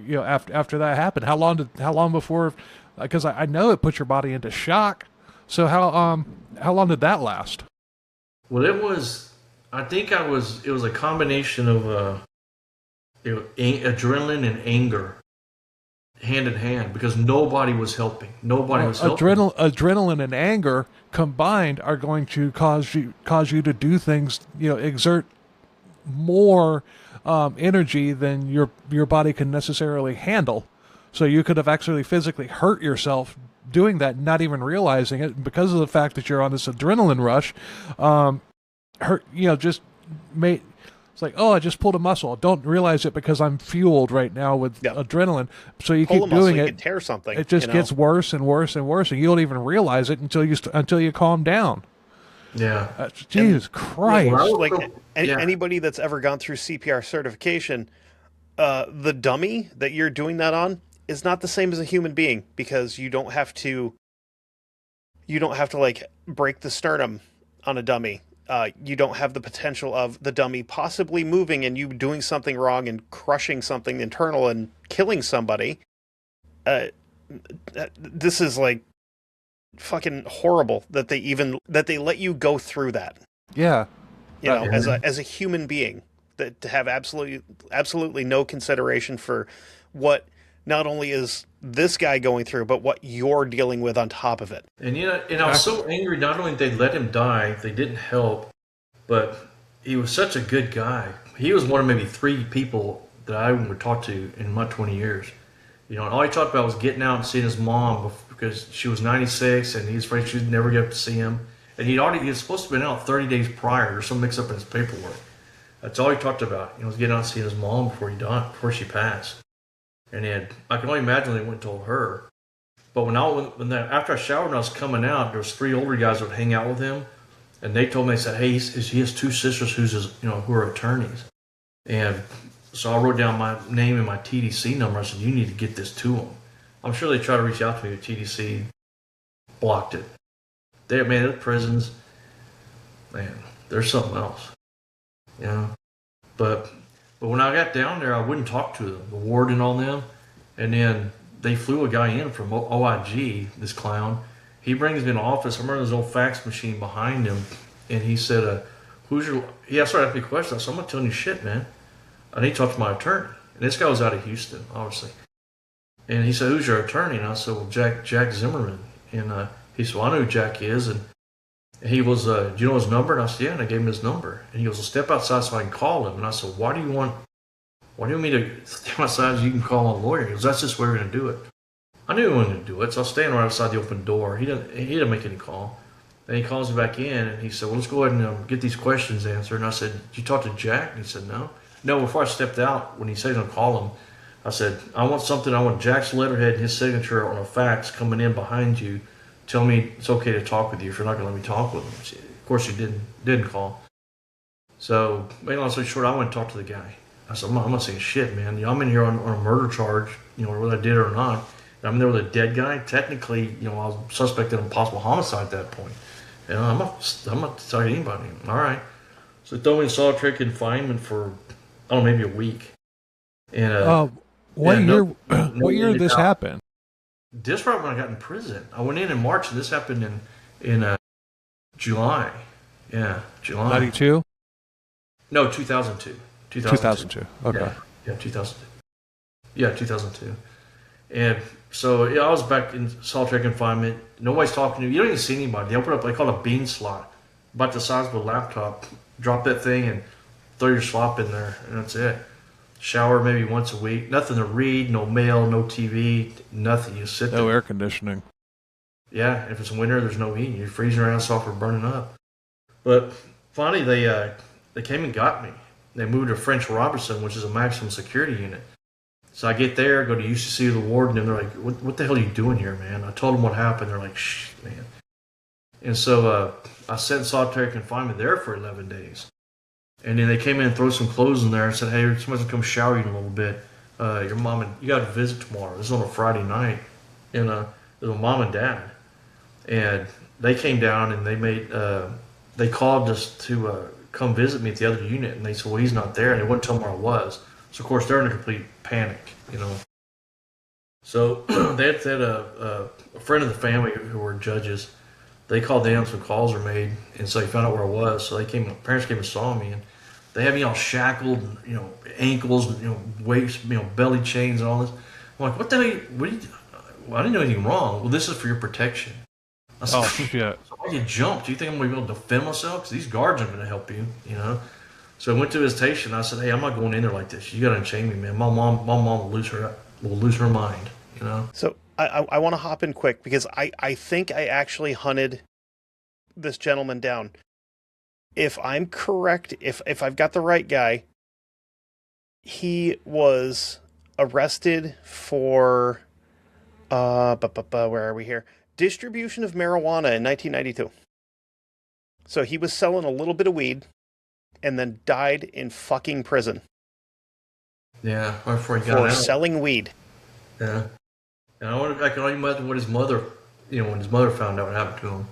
After that happened, how long before? Because I know it puts your body into shock. So how long did that last? Well, it was a combination of adrenaline and anger, hand in hand, because nobody was helping. Adrenaline and anger combined are going to cause you to do things, exert more energy than your body can necessarily handle. So you could have actually physically hurt yourself doing that, not even realizing it, because of the fact that you're on this adrenaline rush. It's like, oh, I just pulled a muscle. I don't realize it because I'm fueled right now with adrenaline. So you keep doing it. You tear something. It just gets worse and worse and worse, and you don't even realize it until you calm down. Yeah. Jesus Christ. Anybody that's ever gone through CPR certification, the dummy that you're doing that on is not the same as a human being, because you don't have to like break the sternum on a dummy. You don't have the potential of the dummy possibly moving and you doing something wrong and crushing something internal and killing somebody. This is like fucking horrible that they let you go through that. Yeah. As a human being, that to have absolutely no consideration for what not only is this guy going through, but what you're dealing with on top of it. And I was so angry. Not only did they let him die, they didn't help, but he was such a good guy. He was one of maybe 3 people that I would talk to in my 20 years. And all he talked about was getting out and seeing his mom, because she was 96 and he was afraid she'd never get up to see him. And he was supposed to have been out 30 days prior. There's some mix up in his paperwork. That's all he talked about. Was getting out and seeing his mom before she passed. And I can only imagine they went and told her. But after I showered and I was coming out, there was 3 older guys that would hang out with him, and they told me, they said, hey, he has 2 sisters who are attorneys. And so I wrote down my name and my TDC number. I said, you need to get this to them. I'm sure they tried to reach out to me, but TDC blocked it. Man, the prisons, man, there's something else. You know? But when I got down there, I wouldn't talk to them, the warden on them. And then they flew a guy in from OIG, this clown. He brings me in the office. I remember this old fax machine behind him. And he said, he started asking me questions. I said, I'm not telling you shit, man. I need to talk to my attorney. And this guy was out of Houston, obviously. And he said, who's your attorney? And I said, well, Jack Zimmerman. And he said, well, I know who Jack is. And he was, do you know his number? And I said, yeah. And I gave him his number. And he goes, well, step outside so I can call him. And I said, why do you want me to step outside so you can call a lawyer? He goes, that's just where we're going to do it. I knew he wasn't going to do it, so I was standing right outside the open door. He didn't make any call. Then he calls me back in, and he said, well, let's go ahead and get these questions answered. And I said, did you talk to Jack? And he said, no. No, before I stepped out, when he said he's going to call him, I said, I want Jack's letterhead and his signature on a fax coming in behind you. Tell me it's okay to talk with you if you're not going to let me talk with him. Of course, he didn't call. So, long story short, I went and talked to the guy. I said, I'm not saying shit, man. I'm in here on a murder charge, whether I did it or not. And I'm there with a dead guy. Technically, I was suspected in possible homicide at that point. I'm not telling anybody. All right. So they throw me in solitary confinement for, I don't know, maybe a week. And what year did this happen? This right when I got in prison. I went in March, and this happened in July. Yeah, July. 92? No, 2002. 2002. Okay. Yeah, 2002. Yeah, 2002. And so I was back in solitary confinement. Nobody's talking to you. You don't even see anybody. They open up, they call it a bean slot, about the size of a laptop. Drop that thing and throw your slop in there, and that's it. Shower maybe once a week. Nothing to read, no mail, no TV, nothing. You sit there. No air conditioning. Yeah, if it's winter, there's no heat. You're freezing your ass off or burning up. But finally, they came and got me. They moved to French Robertson, which is a maximum security unit. So I get there, go to UCC with the warden, and they're like, what the hell are you doing here, man? I told them what happened. They're like, shh, man. And so I sat in solitary confinement there for 11 days. And then they came in and threw some clothes in there and said, hey, somebody's going to come shower you in a little bit. Your mom, you got a visit tomorrow. This is on a Friday night. And it was a mom and dad. And they came down and they called us to come visit me at the other unit. And they said, well, he's not there. And they wouldn't tell them where I was. So, of course, they're in a complete panic, So they had a friend of the family who were judges. They called them, some calls were made, and so they found out where I was. So parents came and saw me, and they had me all shackled, ankles, weights, belly chains and all this. I'm like, what the hell? Well, I didn't do anything wrong. Well, this is for your protection. I said, shit. So why you jumped? Do you think I'm going to be able to defend myself? Because these guards aren't going to help you, So I went to visitation. I said, hey, I'm not going in there like this. You got to unchain me, man. My mom will lose her mind, So I want to hop in quick because I think I actually hunted this gentleman down. If I'm correct, if I've got the right guy, he was arrested for where are we here? Distribution of marijuana in 1992. So he was selling a little bit of weed and then died in fucking prison. Yeah, before he got out. For selling weed. Yeah. And I can only imagine what his mother, when his mother found out what happened to him.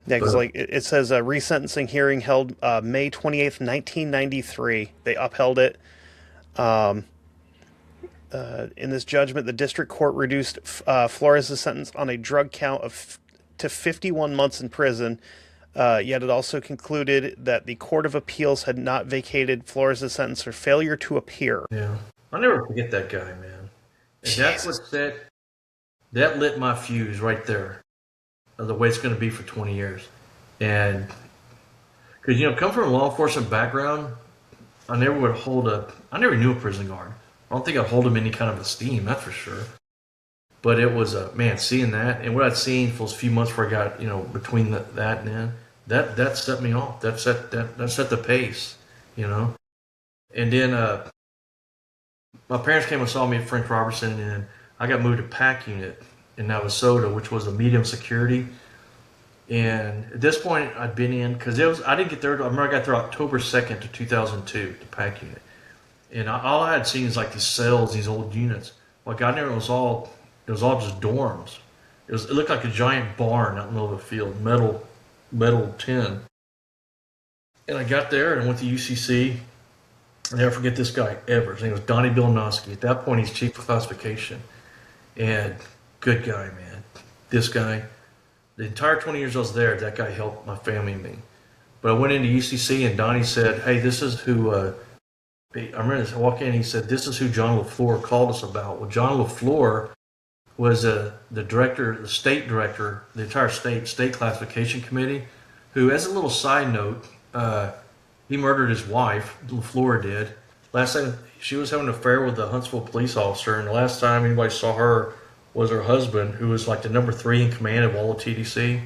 Yeah, because it says a resentencing hearing held May 28th, 1993. They upheld it. In this judgment, the district court reduced Flores' sentence on a drug count to 51 months in prison. Yet it also concluded that the Court of Appeals had not vacated Flores' sentence for failure to appear. Yeah. I'll never forget that guy, man. And that's what that lit my fuse right there of the way it's going to be for 20 years. And because, come from a law enforcement background, I never knew a prison guard. I don't think I'd hold him in any kind of esteem, that's for sure. But it was, seeing that, and what I'd seen for those few months where I got, between that and then, that set me off. That set the pace, And then my parents came and saw me at French Robertson, and I got moved to PAC unit in Navasota, which was a medium security. And at this point, I'd been in, because I didn't get there, I remember I got there October 2nd to 2002 to PAC unit. And all I had seen is like these cells, these old units. Well, I got in there, it was all just dorms. It looked like a giant barn out in the middle of the field, metal tin. And I got there and went to UCC. I'll never forget this guy ever. His name was Donnie Bilnowski. At that point, he's chief of classification. And good guy, man. This guy, the entire 20 years I was there, that guy helped my family and me. But I went into UCC and Donnie said, hey, this is who, I remember this, I walked in and he said, this is who John LaFleur called us about. Well, John LaFleur was the director, the state director, the entire state classification committee, who, as a little side note, he murdered his wife, LaFleur did. Last time, she was having an affair with a Huntsville police officer, and the last time anybody saw her was her husband, who was like the number 3 in command of all of TDC,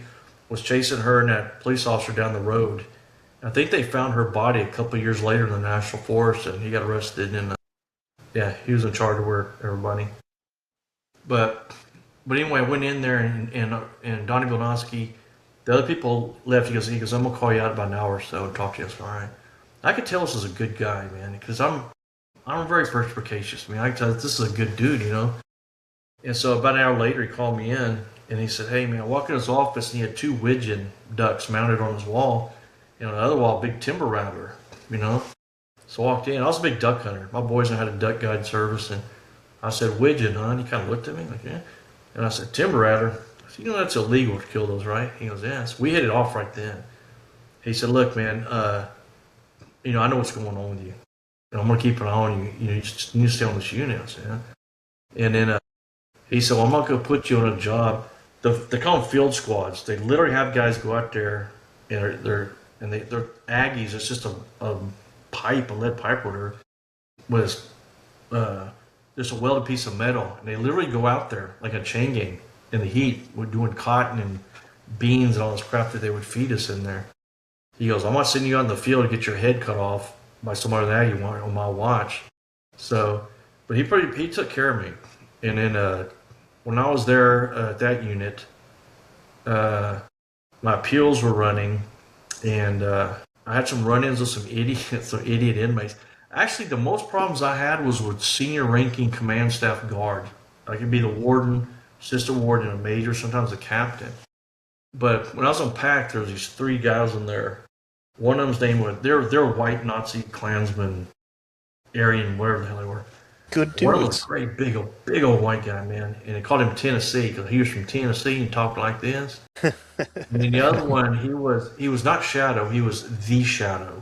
was chasing her and that police officer down the road. I think they found her body a couple of years later in the National Forest, and he got arrested. And he was in charge of everybody. But anyway, I went in there, and Donnie Bilnowski, the other people left. He goes, I'm gonna call you out about an hour or so and talk to you. I said, all right. I could tell this is a good guy, man, because I'm very perspicacious. I mean, I can tell this is a good dude, you know. And so about an hour later, he called me in, and he said, hey, man, I walked in his office, and he had 2 widgeon ducks mounted on his wall, and on the other wall, a big timber rattler, you know. So I walked in. I was a big duck hunter. My boys had a duck guide service, and I said, widgeon, huh? And he kind of looked at me like, yeah. And I said, timber rattler. I said, you know that's illegal to kill those, right? He goes, yes. We hit it off right then. He said, look, man, I know what's going on with you, and I'm going to keep an eye on you. You just need to stay on this unit. I said, yeah. And then he said, well, I'm not going to put you on a job. They call them field squads. They literally have guys go out there, and they're Aggies. It's just a lead pipe order with just a welded piece of metal, and they literally go out there like a chain gang in the heat. We're doing cotton and beans and all this crap that they would feed us in there. He goes, I'm not sending you out in the field to get your head cut off by somebody that you want on my watch. So, but he took care of me. And then when I was there at that unit, my appeals were running, and I had some run-ins with some idiot inmates. Actually, the most problems I had was with senior ranking command staff guard. I could be the warden, assistant warden, a major, sometimes a captain. But when I was on PAC, there was these 3 guys in there. One of them's name was, they're white Nazi Klansmen, Aryan, whatever the hell they were. Good dudes. One of them was a great big old white guy, man. And they called him Tennessee because he was from Tennessee and talked like this. And then the other one, he was not Shadow, he was the Shadow.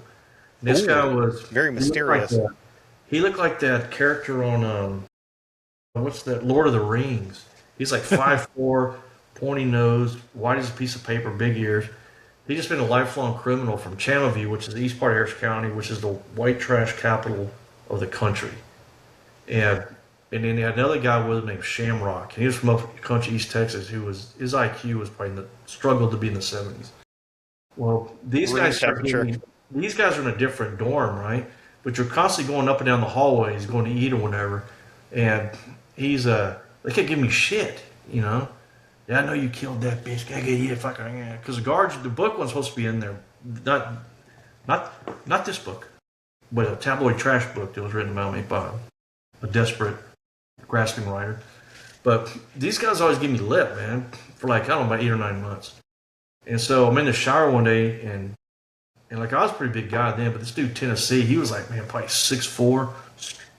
And this guy was very mysterious. He looked like that character on what's that, Lord of the Rings. He's like 5'4", pointy nose, white as a piece of paper, big ears. He's just been a lifelong criminal from Channelview, which is the east part of Harris County, which is the white trash capital of the country. And then he had another guy with him named Shamrock. And he was from up country East Texas, his IQ was probably struggled to be in the 70s. Well, these guys are in a different dorm, right? But you're constantly going up and down the hallways, going to eat or whatever. And they can't give me shit, you know. Yeah, I know you killed that bitch. Gotta get you fucking, because the book was supposed to be in there, not this book, but a tabloid trash book that was written about me by a desperate, grasping writer. But these guys always give me lip, man, for like, I don't know, about 8 or 9 months. And so I'm in the shower one day, and like, I was a pretty big guy then, but this dude Tennessee, he was like, man, probably 6'4",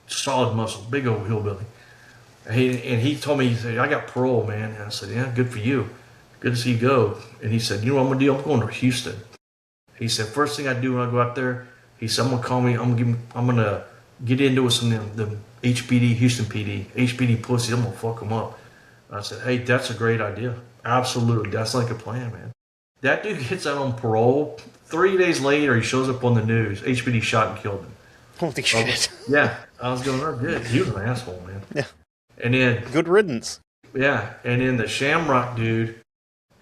solid muscle, big old hillbilly. And he told me, he said, I got parole, man. And I said, yeah, good for you. Good to see you go. And he said, you know what I'm going to do? I'm going to Houston. He said, first thing I do when I go out there, he said, I'm going to call me, I'm going to get into it with some of the HPD, Houston PD, HPD pussies. I'm going to fuck them up. And I said, hey, that's a great idea. Absolutely. That's like a plan, man. That dude gets out on parole. 3 days later, he shows up on the news. HPD shot and killed him. Holy shit. Yeah. I was going, oh, good. He was an asshole, man. Yeah. And then, good riddance. Yeah, and then the Shamrock dude,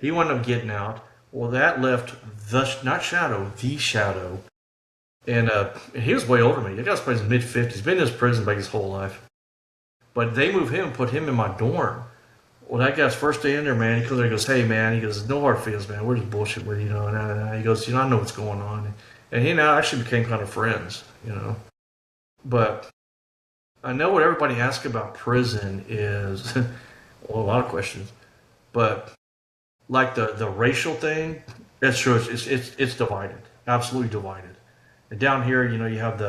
he wound up getting out. Well, that left the Shadow. And he was way older than me. That guy's probably in his mid-50s. Been in his prison like his whole life. But they moved him and put him in my dorm. Well, that guy's first day in there, man, he comes there and goes, hey, man, he goes, no hard feelings, man. We're just bullshit with you, you know. And he goes, you know, I know what's going on. And he and I actually became kind of friends, you know. But I know what everybody asks about prison is well, a lot of questions, but like the racial thing, that's true. It's divided, absolutely divided. And down here, you have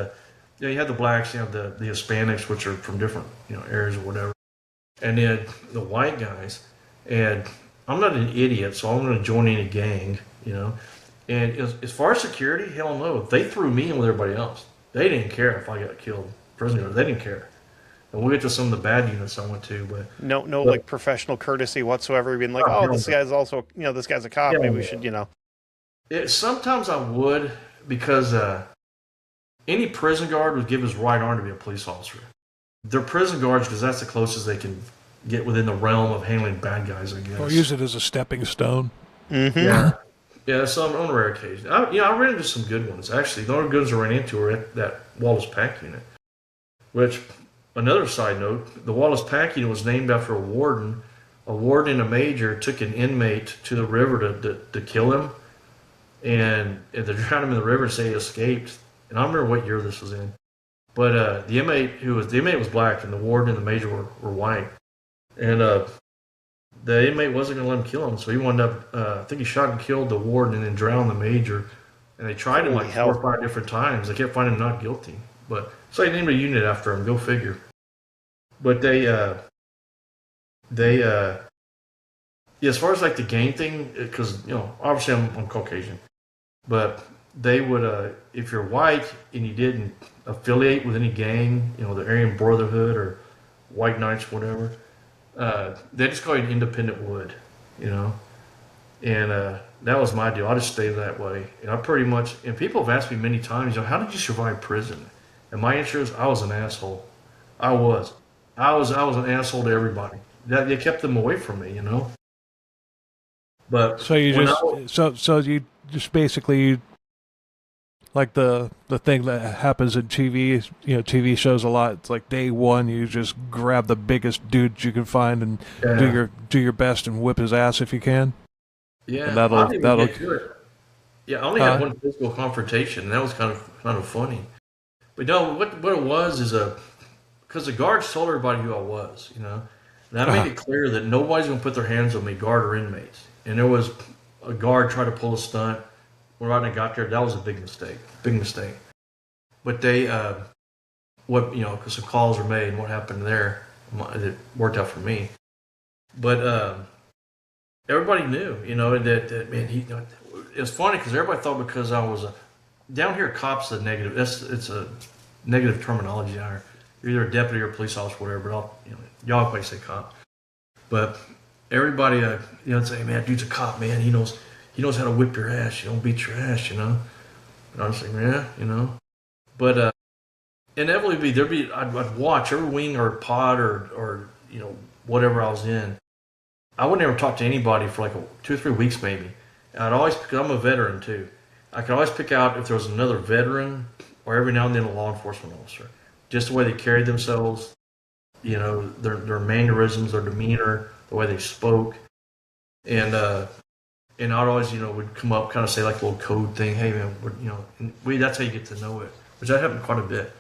you have the blacks, you have the Hispanics, which are from different areas or whatever, and then the white guys. And I'm not an idiot, so I'm going to join any gang. And as far as security, hell no, they threw me in with everybody else. They didn't care if I got killed, prison guard. They didn't care. And we'll get to some of the bad units I went to, but no, like professional courtesy whatsoever. Being like, this guy's also, this guy's a cop. Maybe we should, Sometimes I would, because any prison guard would give his right arm to be a police officer. They're prison guards because that's the closest they can get within the realm of handling bad guys, I guess. Or use it as a stepping stone. Mm-hmm. Yeah, some on rare occasion. I ran into some good ones, actually. The only good ones I ran into were at that Wallace Pack unit. Which, another side note, the Wallace Pack unit was named after a warden. A warden and a major took an inmate to the river to kill him. And they drowned him in the river and say he escaped. And I don't remember what year this was in. But the inmate was black, and the warden and the major were white. And the inmate wasn't going to let him kill him, so he wound up, I think he shot and killed the warden and then drowned the major. And they tried him 4 or 5 different times. They kept finding him not guilty. But so they named a unit after him, go figure. But as far as like the gang thing, because, obviously I'm Caucasian, but they would, if you're white and you didn't affiliate with any gang, the Aryan Brotherhood or White Knights, whatever, they just call you an independent wood, and that was my deal. I just stayed that way, and I pretty much. And people have asked me many times, how did you survive prison? And my answer is, I was an asshole. I was an asshole to everybody. They kept them away from me, But so you you just basically. Like the thing that happens in TV, TV shows a lot. It's like day one, you just grab the biggest dude you can find and do your best and whip his ass if you can. Yeah, and that'll. Yeah, I only had one physical confrontation, and that was kind of funny. But no, what it was is because the guards told everybody who I was, and I made it clear that nobody's gonna put their hands on me, guard or inmates. And there was a guard try to pull a stunt. When I got there, that was a big mistake. But they, because some calls were made and what happened there, it worked out for me. But everybody knew, that man, it's funny because everybody thought because I was down here, cops a negative. It's a negative terminology down here. You're either a deputy or a police officer, whatever. But y'all probably say cop. But everybody, say, man, dude's a cop, man. He knows how to whip your ass, beat your ass, And I was like, yeah, But inevitably, I'd watch every wing or pod or whatever I was in. I would never talk to anybody for like 2 or 3 weeks maybe. I'd always, because I'm a veteran too, I could always pick out if there was another veteran or every now and then a law enforcement officer. Just the way they carried themselves, their mannerisms, their demeanor, the way they spoke. And I'd always, would come up, kind of say like a little code thing. Hey, man, that's how you get to know it, which that happened quite a bit.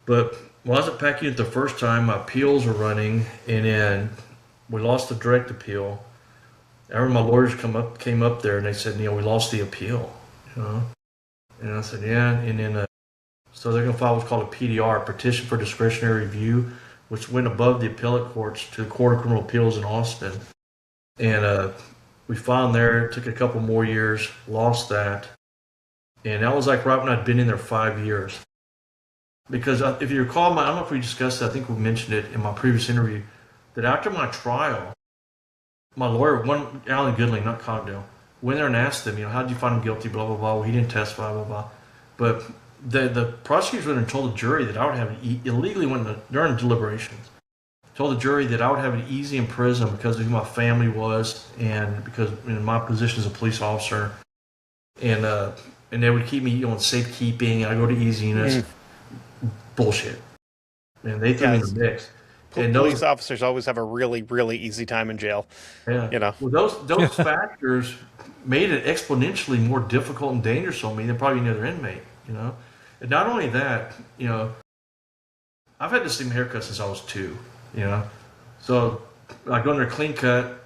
But when I was at Pack Unit the first time, my appeals were running, and then we lost the direct appeal. I remember my lawyers came up there, and they said, we lost the appeal, And I said, yeah. And then, so they're going to file what's called a PDR, Petition for Discretionary Review, which went above the appellate courts to the Court of Criminal Appeals in Austin. And, we filed there, it took a couple more years, lost that. And that was like right when I'd been in there 5 years. Because if you recall, I don't know if we discussed that, I think we mentioned it in my previous interview, that after my trial, my lawyer, Alan Goodling, not Cogdell, went there and asked them, how did you find him guilty, blah, blah, blah. Well, he didn't testify, blah, blah. But the prosecutors went and told the jury that I would have illegally during deliberations. Told the jury that I would have it easy in prison because of who my family was and because in my position as a police officer, and they would keep me on safekeeping and I go to easy units. Bullshit. Man, they threw me in the mix. And police officers always have a really, really easy time in jail. Yeah. Well, those factors made it exponentially more difficult and dangerous on me than probably any other inmate. And not only that, I've had the same haircut since I was 2, you know. So I go under a clean cut,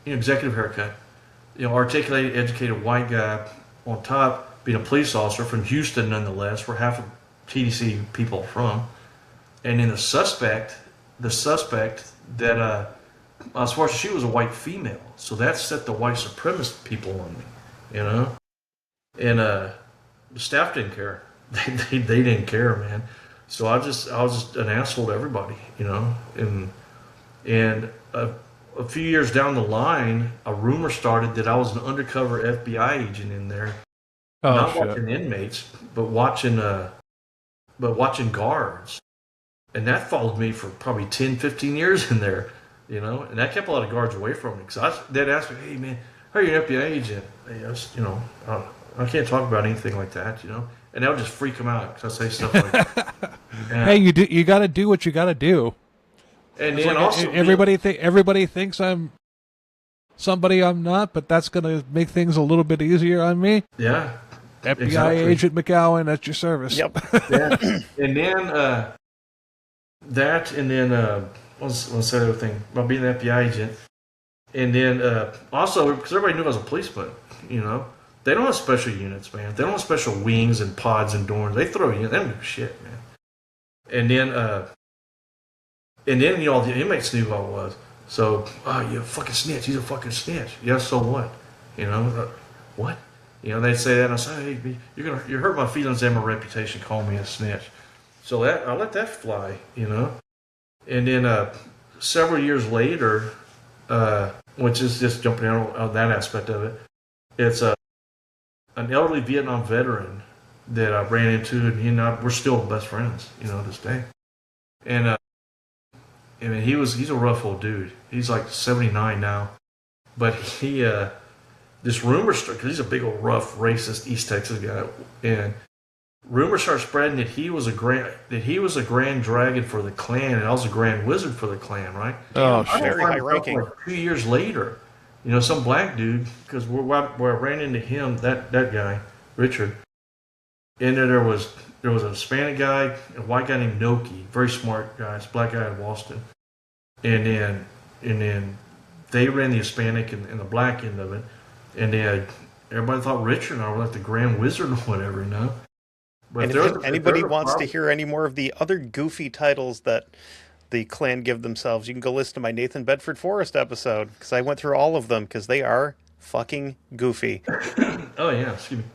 executive haircut, articulated, educated white guy on top, being a police officer from Houston nonetheless, where half of TDC people are from. And then the suspect that, as far as she was a white female, so that set the white supremacist people on me, you know. And the staff didn't care. They didn't care, man. So I was just an asshole to everybody, you know. And a few years down the line, a rumor started that I was an undercover FBI agent in there, not watching inmates, but watching guards. And that followed me for probably 10, 15 years in there, you know. And that kept a lot of guards away from me because they'd ask me, "Hey, man, how are you an FBI agent?" I can't talk about anything like that, you know. And that would just freak them out because I say stuff like that. Hey, you got to do what you got to do. And it's then like also everybody thinks I'm somebody I'm not, but that's going to make things a little bit easier on me. Yeah. FBI agent McGowen at your service. Yep. Yeah. And then what's the other thing about being an FBI agent? And then also because everybody knew I was a policeman, you know. They don't have special units, man. They don't have special wings and pods and dorms. They throw you in. They don't give a shit, man. And then all the inmates knew who I was. So, you're a fucking snitch. He's a fucking snitch. Yeah, so what? You know, what? You know, they'd say that, and I say, hey, you hurt my feelings and my reputation. Call me a snitch. So I let that fly, you know. And then several years later, which is just jumping out on that aspect of it, it's an elderly Vietnam veteran that I ran into, and he and I, we're still best friends, you know, to this day. And I mean, he's a rough old dude. He's like 79 now, but he this rumor started because he's a big old rough racist East Texas guy, and rumors start spreading that he was a grand dragon for the Klan, and I was a grand wizard for the Klan, right? Oh, shit. Very high ranking. Like 2 years later, you know, some black dude, because where I ran into him, that guy, Richard, and then there was a Hispanic guy, a white guy named Noki, very smart guy, it's a black guy in Boston, and then they ran the Hispanic and the black end of it, and then everybody thought Richard and I were like the Grand Wizard or whatever, you know. But and if anybody wants to hear any more of the other goofy titles that the Klan give themselves, you can go listen to my Nathan Bedford Forrest episode, because I went through all of them, because they are fucking goofy. Oh yeah, excuse me.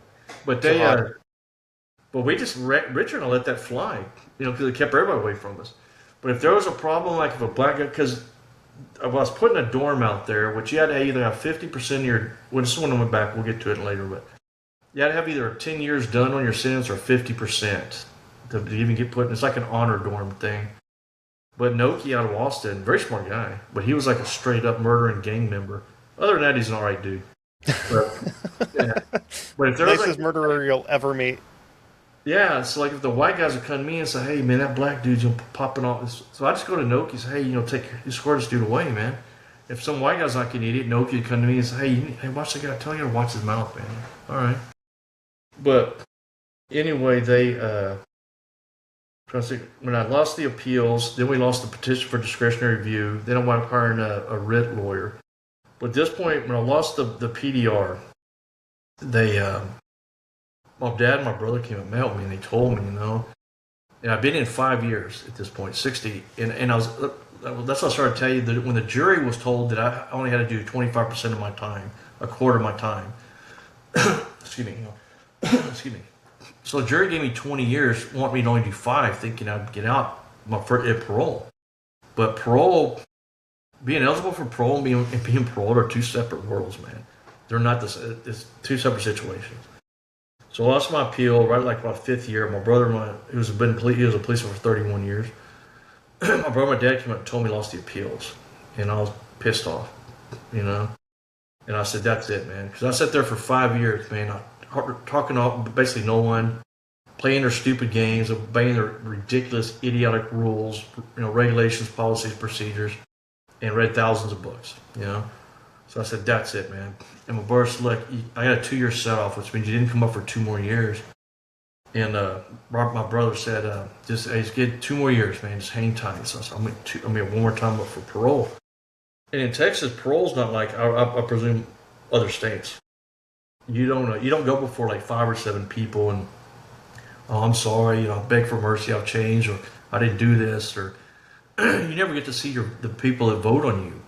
But but we just Richard and I let that fly, you know, because it kept everybody away from us. But if there was a problem, like if a black guy, because I was putting a dorm out there, which you had to either have 50% of your, when someone went back, we'll get to it later, but you had to have either 10 years done on your sentence or 50% to even get put in. It's like an honor dorm thing. But Noki out of Austin, very smart guy, but he was like a straight up murdering gang member. Other than that, he's an alright dude. But, yeah. But if there was nicest murderer you'll ever meet. Yeah, so like if the white guys would come to me and say, "Hey man, that black dude's popping off," so I just go to Noki and say, "Hey, you know, escort this dude away, man." If some white guy's like an idiot, Noki would come to me and say, "Hey, watch the guy. Tell you to watch his mouth, man." All right. But anyway, when I lost the appeals, then we lost the petition for discretionary review. Then I wound up hiring a writ lawyer. But at this point, when I lost the PDR, my dad and my brother came and met me, and they told me, you know, and I've been in 5 years at this point, 60, and I was, that's what I started to tell you, that when the jury was told that I only had to do 25% of my time, a quarter of my time, excuse me, excuse me. So the jury gave me 20 years, want me to only do 5, thinking I'd get out at parole. But parole, being eligible for parole and being paroled are two separate worlds, man. They're not it's two separate situations. So I lost my appeal right like my 5th year. My brother, he was a policeman for 31 years. My brother and my dad came up and told me I lost the appeals. And I was pissed off, you know. And I said, that's it, man. Because I sat there for 5 years, man, talking to basically no one, playing their stupid games, obeying their ridiculous, idiotic rules, you know, regulations, policies, procedures, and read thousands of books, you know. So I said, that's it, man. And my brother said, look, I got a 2-year set off, which means you didn't come up for 2 more years. And my brother said, just get 2 more years, man. Just hang tight. So I said, I'm going one more time up for parole. And in Texas, parole's not like I presume other states. You don't go before like 5 or 7 people and, oh, I'm sorry, I beg for mercy, I've changed, or I didn't do this, or you never get to see the people that vote on you.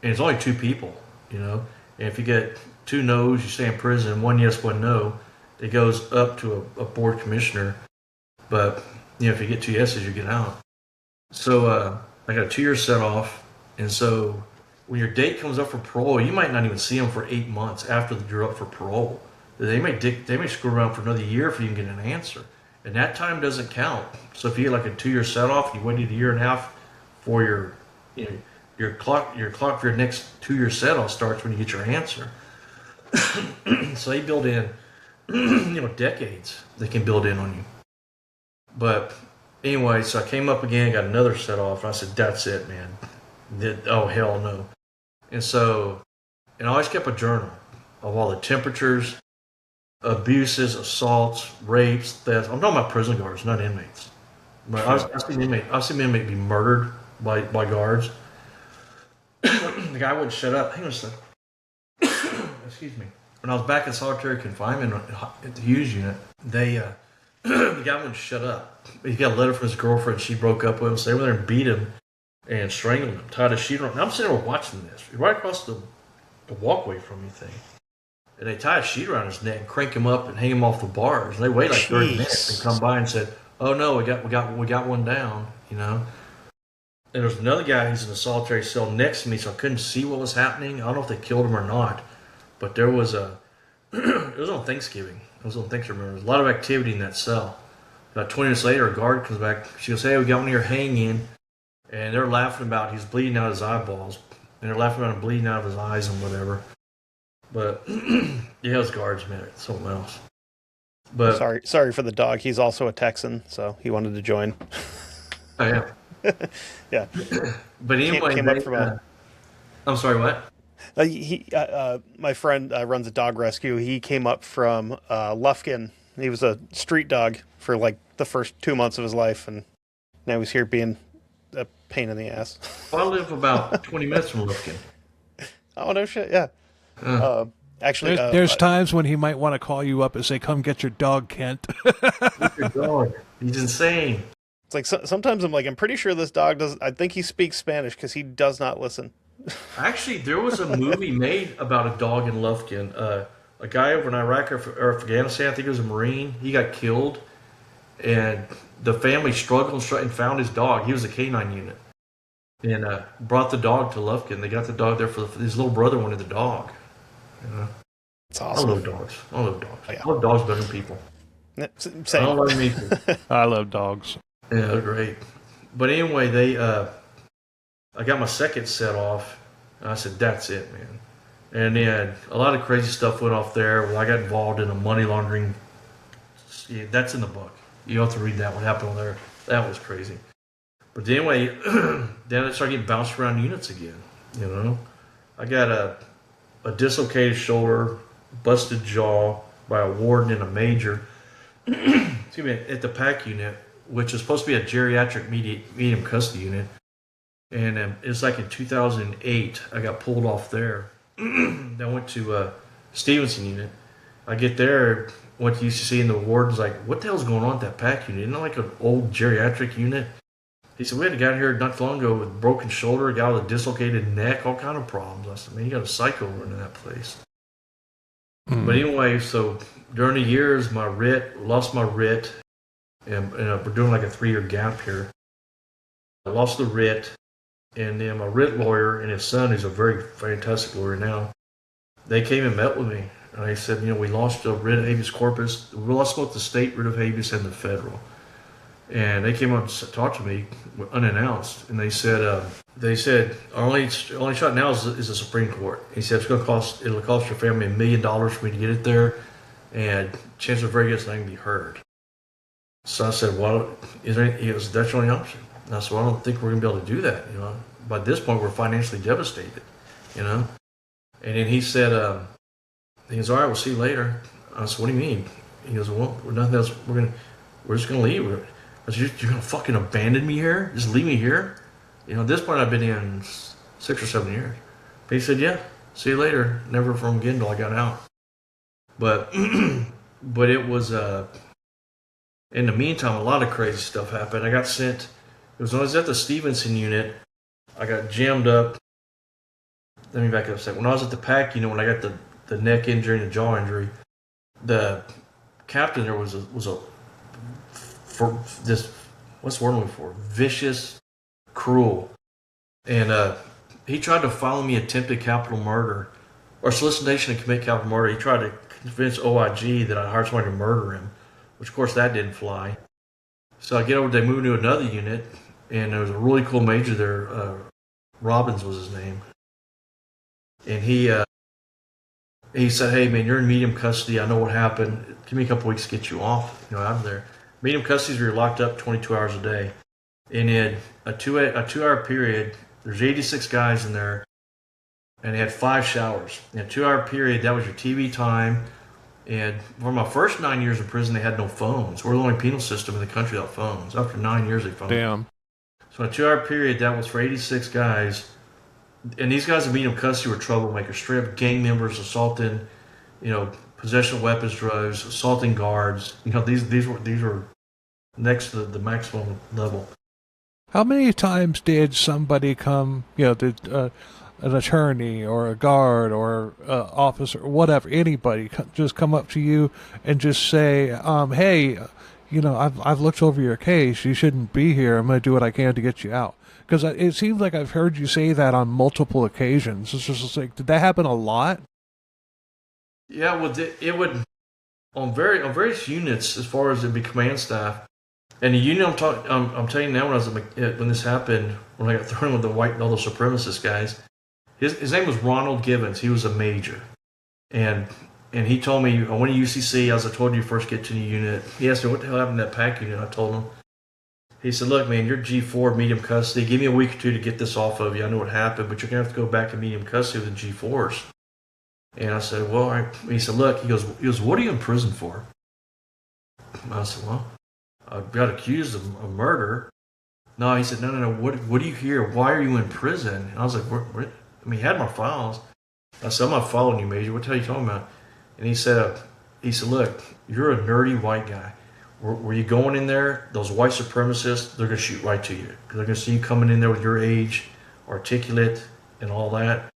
And it's only 2 people, And if you get 2 no's, you stay in prison, and 1 yes, 1 no. It goes up to a board commissioner. But, if you get 2 yeses, you get out. So I got a 2-year set off. And so when your date comes up for parole, you might not even see them for 8 months after you're up for parole. They may screw around for another year if you can get an answer. And that time doesn't count. So if you get like a 2-year set off, you waited a year and a half for your clock for your next 2-year set off starts when you get your answer. So they build in decades they can build in on you. But anyway, so I came up again, got another set off, and I said, that's it, man. Oh, hell no. And I always kept a journal of all the temperatures, abuses, assaults, rapes, thefts. I'm talking about prison guards, not inmates. But I've seen an inmate be murdered by guards. The guy wouldn't shut up. Hang on a second. Excuse me. When I was back in solitary confinement at the Hughes unit, the guy wouldn't shut up. He got a letter from his girlfriend. She broke up with him. So they went there and beat him and strangled him, tied a sheet around. And I'm sitting there watching this, right across the walkway from me thing. And they tie a sheet around his neck, crank him up, and hang him off the bars. And they wait like 30 minutes and come by and said, "Oh no, we got one down," And there's another guy who's in a solitary cell next to me, so I couldn't see what was happening. I don't know if they killed him or not, but there was it was on Thanksgiving. It was on Thanksgiving. There was a lot of activity in that cell. About 20 minutes later, a guard comes back. She goes, "Hey, we got one here hanging," and they're laughing about he's bleeding out his eyeballs, and they're laughing about him bleeding out of his eyes and whatever. But yeah, his guards, man, it's something else. But sorry for the dog. He's also a Texan, so he wanted to join. Oh yeah. Yeah. But anyway, came up from I'm sorry, what? My friend runs a dog rescue. He came up from Lufkin. He was a street dog for like the first 2 months of his life, and now he's here being a pain in the ass. Well, I live about 20 minutes from Lufkin. Oh, no shit, yeah. Actually, there's times when he might want to call you up and say, "Come get your dog, Kent." Get your dog. He's insane. It's like sometimes I'm pretty sure this dog does. I think he speaks Spanish because he does not listen. Actually, there was a movie made about a dog in Lufkin. A guy over in Iraq or Afghanistan, I think it was a Marine, he got killed, and the family struggled and found his dog. He was a canine unit, and brought the dog to Lufkin. They got the dog there his little brother wanted the dog. It's awesome. I love dogs. Oh, yeah. I love dogs better than people. Same. I don't love them either. I love dogs. Yeah, they're great. But anyway, I got my second set off, and I said, that's it, man. And then a lot of crazy stuff went off there. Well, I got involved in a money laundering. Yeah, that's in the book. You have to read that. What happened there? That was crazy. But anyway, then I started getting bounced around units again. I got a dislocated shoulder, busted jaw by a warden and a major. Excuse me, at the PAC unit, which is supposed to be a geriatric medium custody unit. And it's like in 2008, I got pulled off there. Then I went to Stevenson unit. I get there, went to UCC, and the warden's like, "What the hell's going on at that PAC unit? Isn't it like an old geriatric unit?" He said, "We had a guy here not long ago with a broken shoulder, a guy with a dislocated neck, all kind of problems." I said, "Man, you got a psycho running that place." Mm-hmm. But anyway, so during the years, lost my writ, and we're doing like a 3-year gap here. I lost the writ, and then my writ lawyer and his son, who's a very fantastic lawyer now, they came and met with me. And they said, we lost a writ of habeas corpus. We lost both the state writ of habeas and the federal. And they came up and talked to me unannounced, and they said, our only shot now is the Supreme Court. He said it'll cost your family $1 million for me to get it there, and chances are very good it's not going to be heard. So I said, "Well, is there any?" He goes, "That's your only option." And I said, "Well, I don't think we're going to be able to do that. By this point, we're financially devastated. And then he said, he goes, "All right, we'll see you later." I said, "What do you mean?" He goes, well, nothing else. We're just gonna leave. I said, you're gonna fucking abandon me here? Just leave me here? At this point, I've been in 6 or 7 years. But he said, yeah, see you later. Never from again till I got out. But but it was in the meantime, a lot of crazy stuff happened. I got sent. It was when I was at the Stevenson unit. I got jammed up. Let me back up a second. When I was at the PAC unit, when I got the neck injury and the jaw injury, the captain there was a for this, what's the word I'm looking for? Vicious, cruel, and he tried to file me attempted capital murder or solicitation to commit capital murder. He tried to convince OIG that I hired somebody to murder him, which of course that didn't fly. So I get over. They moved to another unit, and there was a really cool major there. Robbins was his name, and he said, "Hey man, you're in medium custody. I know what happened. Give me a couple weeks to get you off, out of there." Medium custody is where you're locked up 22 hours a day, and in a 2-hour period, there's 86 guys in there, and they had 5 showers. In a 2-hour period, that was your TV time. And for my first 9 years in prison, they had no phones. We're the only penal system in the country without phones. After 9 years, they found. Damn. So in a 2-hour period, that was for 86 guys. And these guys in medium custody were troublemakers, straight up gang members, assaulting, possession of weapons, drugs, assaulting guards. These were next to the maximum level. How many times did somebody come, an attorney or a guard or officer, whatever, anybody just come up to you and just say, hey, I've looked over your case. You shouldn't be here. I'm going to do what I can to get you out. Because it seems like I've heard you say that on multiple occasions. It's just like, did that happen a lot? Yeah, well, it would on various units as far as the command staff. And the unit I'm telling you now, when this happened, when I got thrown with all the supremacist guys, his name was Ronald Gibbons. He was a major, and he told me, I went to UCC, as I told you, first get to the unit. He asked me, what the hell happened to that PAC unit? I told him. He said, look, man, you're G4, medium custody. Give me a week or two to get this off of you. I know what happened, but you're going to have to go back to medium custody with the G4s. And I said, well, all right. He said, look, he goes, what are you in prison for? I said, well, I got accused of murder. No, he said, no. What do you hear? Why are you in prison? And I was like, he had my files. I said, I'm not following you, Major. What the hell are you talking about? And he said, look, you're a nerdy white guy. Were you going in there? Those white supremacists, they're going to shoot right to you. Because they're going to see you coming in there with your age, articulate, and all that.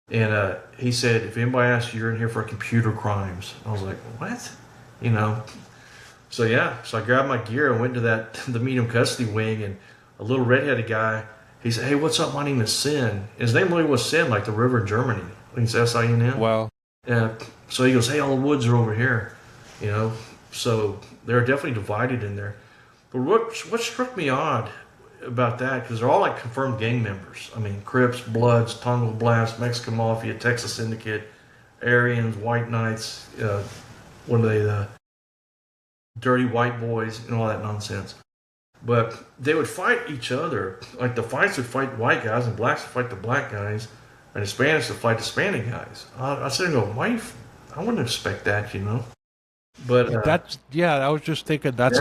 And he said, if anybody asks you, you're in here for computer crimes. I was like, what? So yeah, so I grabbed my gear and went to the medium custody wing, and a little redheaded guy, he said, hey, what's up? My name is Sin. His name really was Sin, like the river in Germany. I think it's S-I-N-N. Wow. So he goes, hey, all the woods are over here, So they're definitely divided in there. But what struck me odd about that, because they're all like confirmed gang members. I mean, Crips, Bloods, Tonga Blast, Mexican Mafia, Texas Syndicate, Aryans, White Knights, what are they, the Dirty White Boys, and all that nonsense. But they would fight each other. Like the fights would fight white guys, and blacks would fight the black guys, and Hispanics would fight the Hispanic guys. I said, I wouldn't expect that, But I was just thinking that's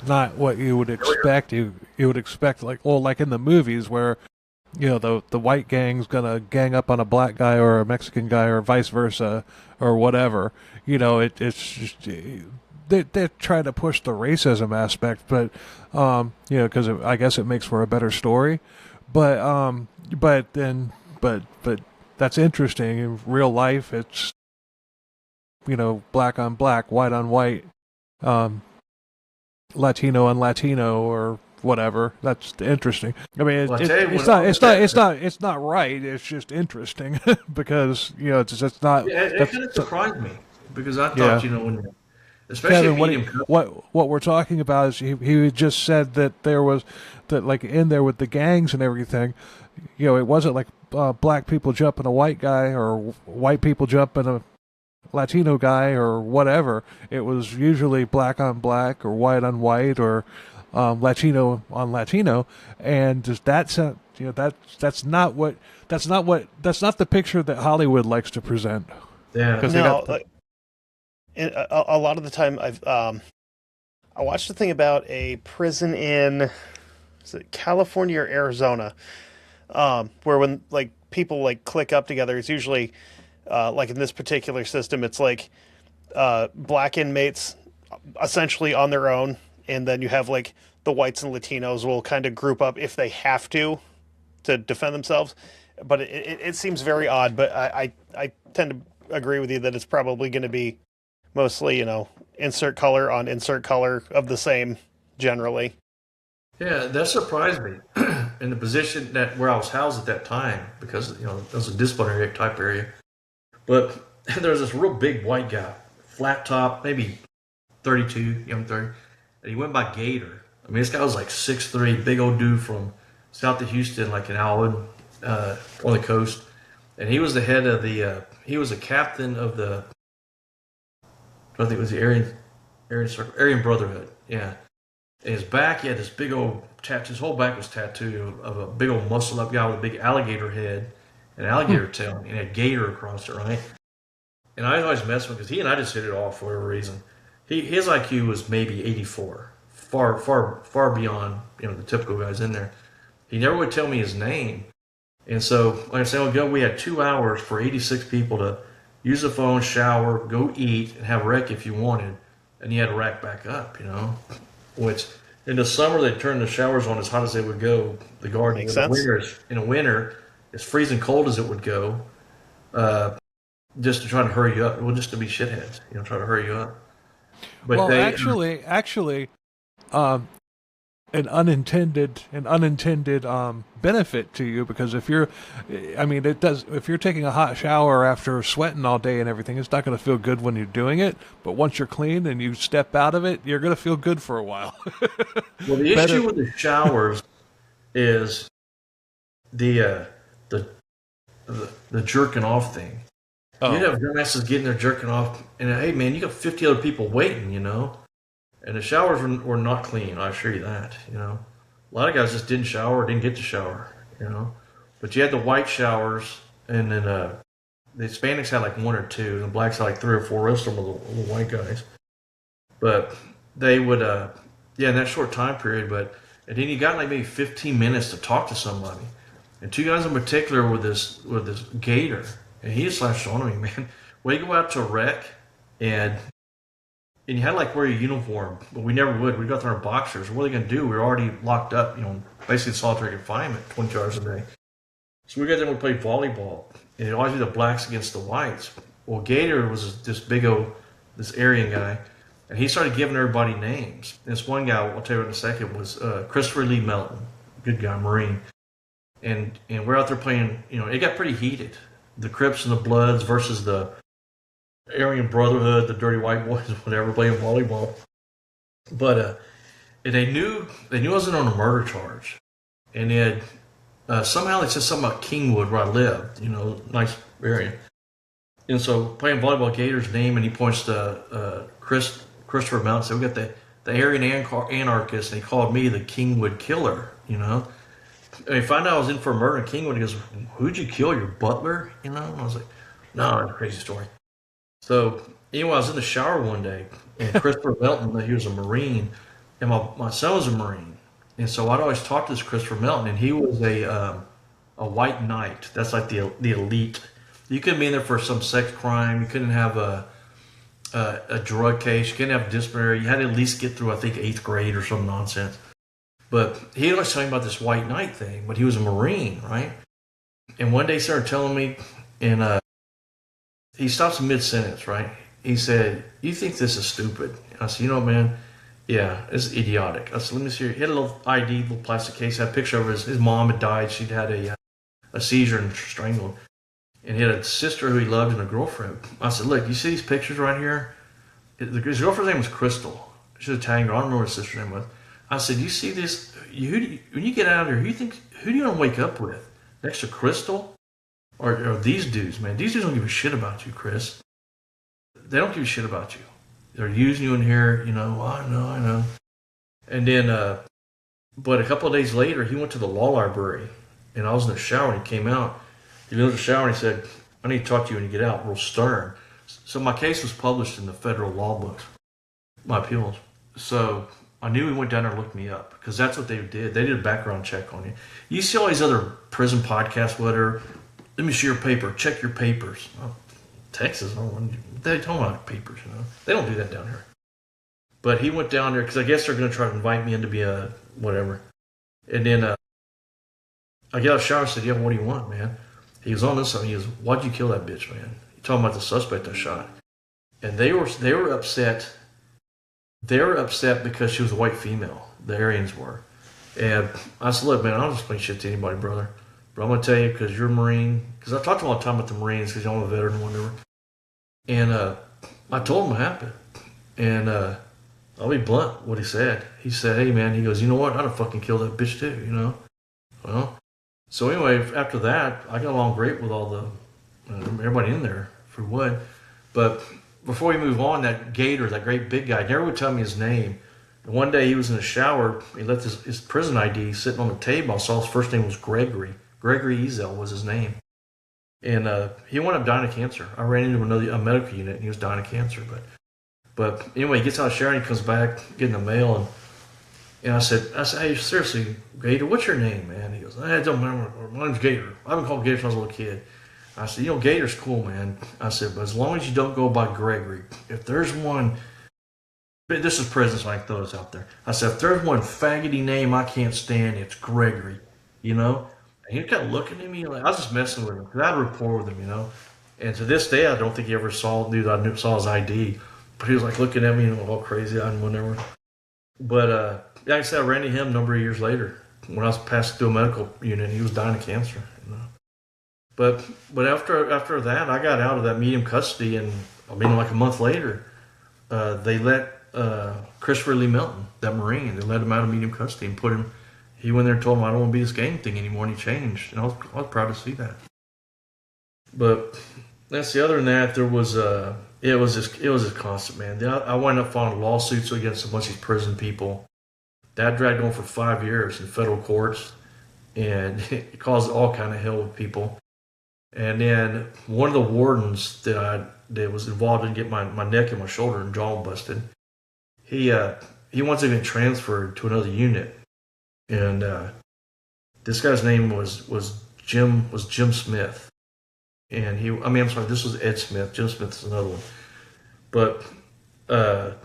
not what you would expect. You would expect like in the movies where the white gang's gonna gang up on a black guy or a Mexican guy or vice versa or whatever. It's just they're trying to push the racism aspect, but because I guess it makes for a better story. But that's interesting. In real life, it's black on black, white on white, Latino on Latino, or whatever. That's interesting. I mean, it's not right. It's just interesting because it's not. It kind of surprised me because I thought when, especially Kevin, what we're talking about is he just said that there was that like in there with the gangs and everything. It wasn't like black people jumping a white guy or white people jumping a Latino guy or whatever. It was usually black on black or white on white or Latino on Latino, and that's that's not the picture that Hollywood likes to present. Yeah, And a lot of the time, I watched a thing about a prison in, is it California or Arizona, where when like people like click up together, it's usually like in this particular system, it's like black inmates essentially on their own, and then you have like the whites and Latinos will kind of group up if they have to defend themselves. But it seems very odd. But I tend to agree with you that it's probably going to be mostly, insert color on insert color of the same generally. Yeah, that surprised me in the position that where I was housed at that time because it was a disciplinary type area. But there was this real big white guy, flat top, maybe 32, young 30, and he went by Gator. I mean, this guy was like 6'3", big old dude from south of Houston, like in Allen, on the coast. And he was the head of he was a captain of I think it was the Aryan Brotherhood. Yeah. And his back, he had this big old tattoo. His whole back was tattooed of a big old muscle up guy with a big alligator head and alligator tail, and a gator across it, right? And I always messed with him because he and I just hit it off for whatever reason. His IQ was maybe 84, far beyond the typical guys in there. He never would tell me his name, and so like I said, we had 2 hours for 86 people to use the phone, shower, go eat, and have rec if you wanted, and you had to rack back up, Which in the summer they turned the showers on as hot as they would go. The garden Makes sense. In the winter, as freezing cold as it would go. Just to try to hurry you up. Well, just to be shitheads, try to hurry you up. But well, actually, an unintended benefit to you, because if you're taking a hot shower after sweating all day and everything, it's not going to feel good when you're doing it. But once you're clean and you step out of it, you're going to feel good for a while. Well, the issue with the showers is the jerking off thing. Oh. You have dumbasses getting there jerking off, and hey man, you got 50 other people waiting, and the showers were not clean. I assure you that. A lot of guys just didn't shower, or didn't get to shower, But you had the white showers, and then the Hispanics had like 1 or 2, and the blacks had like 3 or 4. The rest of them were the white guys. But they would, in that short time period. And then you got like maybe 15 minutes to talk to somebody, and 2 guys in particular with this gator. And he just slashed on me, man. We go out to a wreck, and you had to like wear a uniform, but we never would. We got there in boxers. What are they going to do? We were already locked up, basically solitary confinement, 20 hours a day. So we got there and we played volleyball, and it always be the blacks against the whites. Well, Gator was this big old, this Aryan guy, and he started giving everybody names. And this one guy, I'll tell you in a second, was Christopher Lee Melton, good guy, Marine. And we're out there playing, it got pretty heated. The Crips and the Bloods versus the Aryan Brotherhood, the Dirty White Boys, whatever, playing volleyball. But and they knew I wasn't on a murder charge, and they had somehow they said something about Kingwood where I lived, nice area. And so playing volleyball, Gator's name, and he points to Christopher Mount. So we got the Aryan anarchist, and he called me the Kingwood killer, And he found out I was in for a murder in Kingwood. He goes, "Who'd you kill? Your butler?" And I was like, "No, that's a crazy story." So anyway, I was in the shower one day, and Christopher Melton, he was a Marine, and my son was a Marine, and so I'd always talk to this Christopher Melton, and he was a white knight. That's like the elite. You couldn't be in there for some sex crime. You couldn't have a drug case. You couldn't have disciplinary. You had to at least get through, I think, 8th grade or some nonsense. But he always telling me about this white knight thing, but he was a Marine, right? And one day he started telling me, and he stops mid-sentence, right? He said, "You think this is stupid?" I said, "Man, yeah, it's idiotic." I said, "Let me see." He had a little ID, little plastic case, had a picture of his mom had died. She'd had a seizure and strangled. And he had a sister who he loved and a girlfriend. I said, "Look, you see these pictures right here?" His girlfriend's name was Crystal. She's Italian girl. I don't remember what his sister's name was. I said, "You see this? When you get out of here, who do you want to wake up with? Next to Crystal? Or these dudes, man? These dudes don't give a shit about you, Chris. They don't give a shit about you. They're using you in here, I know. And then, but a couple of days later, he went to the law library, and I was in the shower, and he came out. He went to the shower, and he said, "I need to talk to you when you get out," real stern. So my case was published in the federal law books, my appeals. So I knew he went down there and looked me up because that's what they did. They did a background check on you. You see all these other prison podcasts, whatever. Let me see your paper. Check your papers. Oh, Texas, they don't have papers, you know. They don't do that down here. But he went down there because I guess they're going to try to invite me in to be a whatever. And then I got out of the shower and said, yeah, what do you want, man? He was on this side. He goes, why'd you kill that bitch, man? He talking about the suspect I shot. And they were upset. They were upset because she was a white female. The Aryans were. And I said, look, man, I don't explain shit to anybody, brother. But I'm going to tell you because you're a Marine. Because I talked to him all the time about the Marines because I'm a veteran or whatever. And I told him what happened. And I'll be blunt what he said. He said, hey, man, he goes, you know what? I'd have fucking killed that bitch too, you know? Well, so anyway, after that, I got along great with all the everybody in there, for what. But before we move on, that Gator, that great big guy, never would tell me his name. And one day he was in the shower. He left his prison ID sitting on the table. I saw his first name was Gregory. Gregory Ezel was his name. And he wound up dying of cancer. I ran into a medical unit, and he was dying of cancer. But anyway, he gets out of the shower, and he comes back, getting the mail, and I said, hey, seriously, Gator, what's your name, man? He goes, it don't matter. My name's Gator. I've been called Gator since I was a little kid. I said, Gator's cool, man. I said, but as long as you don't go by Gregory, if there's one, this is prison, so I can throw this out there. I said, if there's one faggoty name I can't stand, it's Gregory, you know? And he kept looking at me like, I was just messing with him, because I had a rapport with him, you know? And to this day, I don't think he ever saw his ID. But he was like looking at me and all crazy eyed and whatever. But like I said, I ran into him a number of years later when I was passing through a medical unit. He was dying of cancer. You know? But after that, I got out of that medium custody, and like a month later, they let Christopher Lee Melton, that Marine, they let him out of medium custody and put him. He went there and told him, I don't want to be this gang thing anymore, and he changed. And I was proud to see that. But that's the other than that. There was it was just constant, man. I wound up filing lawsuits against a bunch of these prison people. That dragged on for 5 years in federal courts, and it caused all kind of hell with people. And then one of the wardens that was involved in getting my neck and my shoulder and jaw busted, he wants to get transferred to another unit, and this guy's name was Jim Smith. And I'm sorry, this was Ed Smith. Jim Smith is another one. But let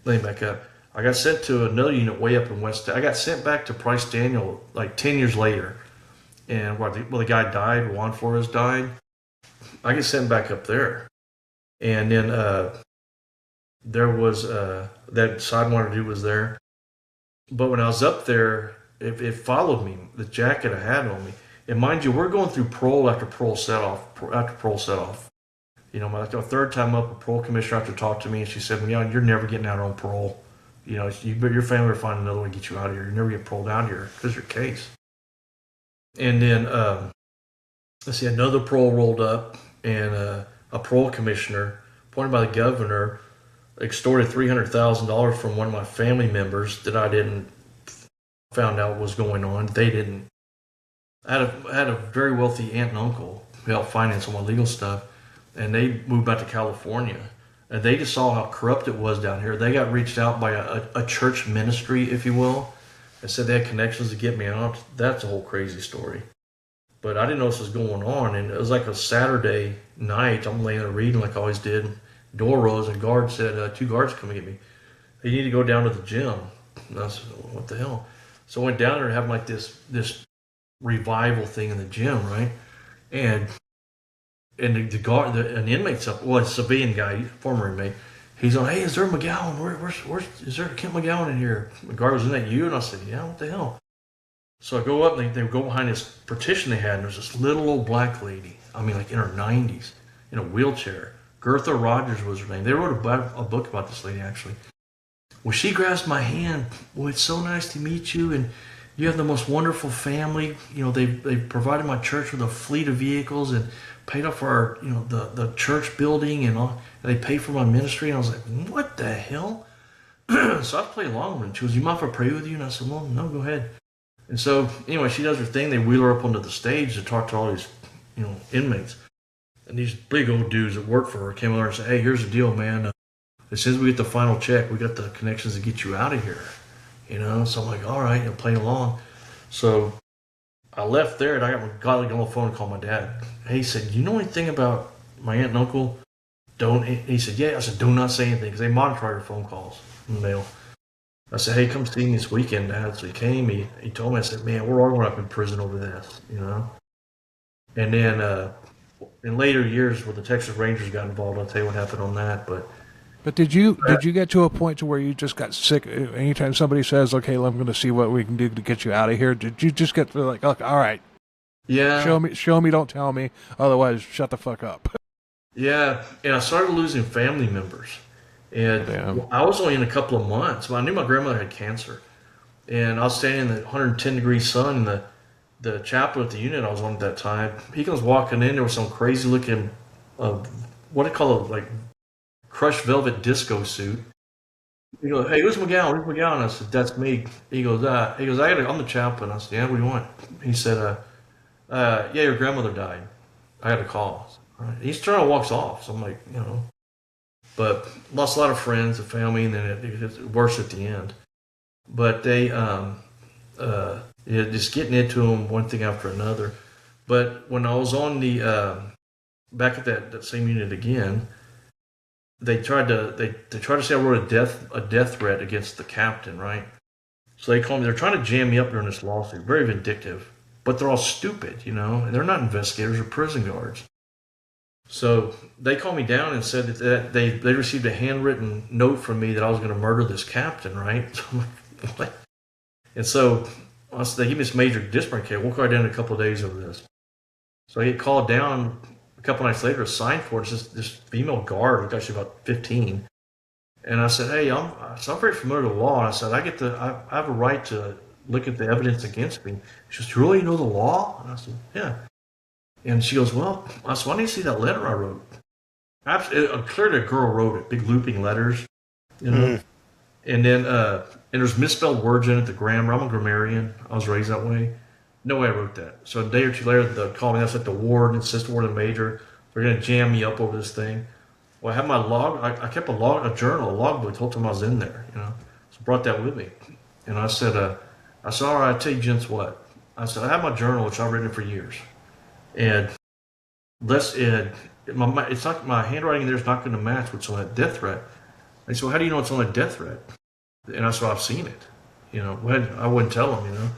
me back up. I got sent to another unit way up in West. I got sent back to Price Daniel like 10 years later. And the guy died, Juan Flores died. I get sent back up there. And then there was that Sidewinder dude was there. But when I was up there, it followed me, the jacket I had on me. And mind you, we're going through parole after parole set off. You know, my third time up, a parole commissioner after talked to me, and she said, "You're never getting out on parole. You know, your family will find another way to get you out of here. You never get paroled out here because your case." And then, let's see, another parole rolled up, and a parole commissioner, appointed by the governor, extorted $300,000 from one of my family members that I didn't found out what was going on. They didn't. I had a very wealthy aunt and uncle who helped finance all my legal stuff, and they moved back to California. And they just saw how corrupt it was down here. They got reached out by a church ministry, if you will, and said they had connections to get me out. That's a whole crazy story. But I didn't know this was going on, and it was like a Saturday night. I'm laying there reading like I always did. Door rose, and guard said, 2 guards come and get me. They need to go down to the gym. And I said, what the hell? So I went down there and having like this revival thing in the gym, right? And the guard, an inmate's up, a civilian guy, former inmate, he's on, hey, is there a McGowen? Where's is there a Kent McGowen in here? The guard was, isn't that you? And I said, yeah, what the hell? So I go up, and they go behind this partition they had, and there's this little old black lady, like in her 90s, in a wheelchair. Gertha Rogers was her name. They wrote a book about this lady, actually. Well, she grabs my hand. Well, it's so nice to meet you, and you have the most wonderful family. They provided my church with a fleet of vehicles and paid off our, the church building and all. And they paid for my ministry. And I was like, what the hell? So I played along with her. She goes, you mind if I pray with you? And I said, well, no, go ahead. And so, anyway, she does her thing. They wheel her up onto the stage to talk to all these, inmates. And these big old dudes that work for her came over and said, "Hey, here's the deal, man. As soon as we get the final check, we got the connections to get you out of here." So I'm like, all right, and playing along. So I left there, and I got on the phone and called my dad. He said, "You know anything about my aunt and uncle?" Don't. He said, "Yeah." I said, "Do not say anything," because they monitor your phone calls in the mail. I said, "Hey, come see me this weekend, Dad." So he came. He told me. I said, "Man, we're all going up in prison over this," And then in later years, when the Texas Rangers got involved, I'll tell you what happened on that. But did you get to a point to where you just got sick? Anytime somebody says, "Okay, I'm going to see what we can do to get you out of here," did you just get to like, "Okay, all right, yeah, show me, don't tell me, otherwise shut the fuck up"? yeah. And I started losing family members, and Damn. I was only in a couple of months. But I knew my grandmother had cancer, and I was standing in the 110-degree sun, and the chaplain at the unit I was on at that time, he comes walking in there with some crazy looking, what do you call it, like crushed velvet disco suit. He goes, "Hey, who's McGowen? Who's McGowen?" I said, "That's me." He goes, I'm the chaplain." I said, "Yeah, what do you want?" He said, "Yeah, your grandmother died. I had a call." All right. He's trying to walks off. So I'm like, but lost a lot of friends and family, and then it gets worse at the end. But they, just getting into them one thing after another. But when I was on the back at that same unit again, they tried to say I wrote a death threat against the captain, right? So they called me. They're trying to jam me up during this lawsuit. Very vindictive, but they're all stupid, and they're not investigators or prison guards. So they called me down and said that they received a handwritten note from me that I was going to murder this captain, right? So I'm like, what? And so they gave me this major discipline case. We'll go down in a couple of days over this. So I get called down a couple nights later, assigned for it. It's this female guard, who's actually about 15. And I said, "Hey, I'm very familiar with the law." And I said, I have a right to look at the evidence against me. She goes, "You really know the law?" And I said, "Yeah." And she goes, "Well," I said, "Why didn't you see that letter I wrote?" Clearly a girl wrote it, big looping letters, And then, and there's misspelled words in it, the grammar. I'm a grammarian. I was raised that way. No way I wrote that. So a day or two later, they called me. That's like the warden, assistant warden, major. They're going to jam me up over this thing. Well, I have my log. I kept a journal, a logbook, the whole time I was in there, So I brought that with me. And I said, "All right, I'll tell you gents what." I said, "I have my journal, which I've written for years. And it's not, my handwriting in there is not going to match what's on that death threat." They said, "Well, how do you know it's on a death threat?" And I said, "I've seen it." I wouldn't tell them,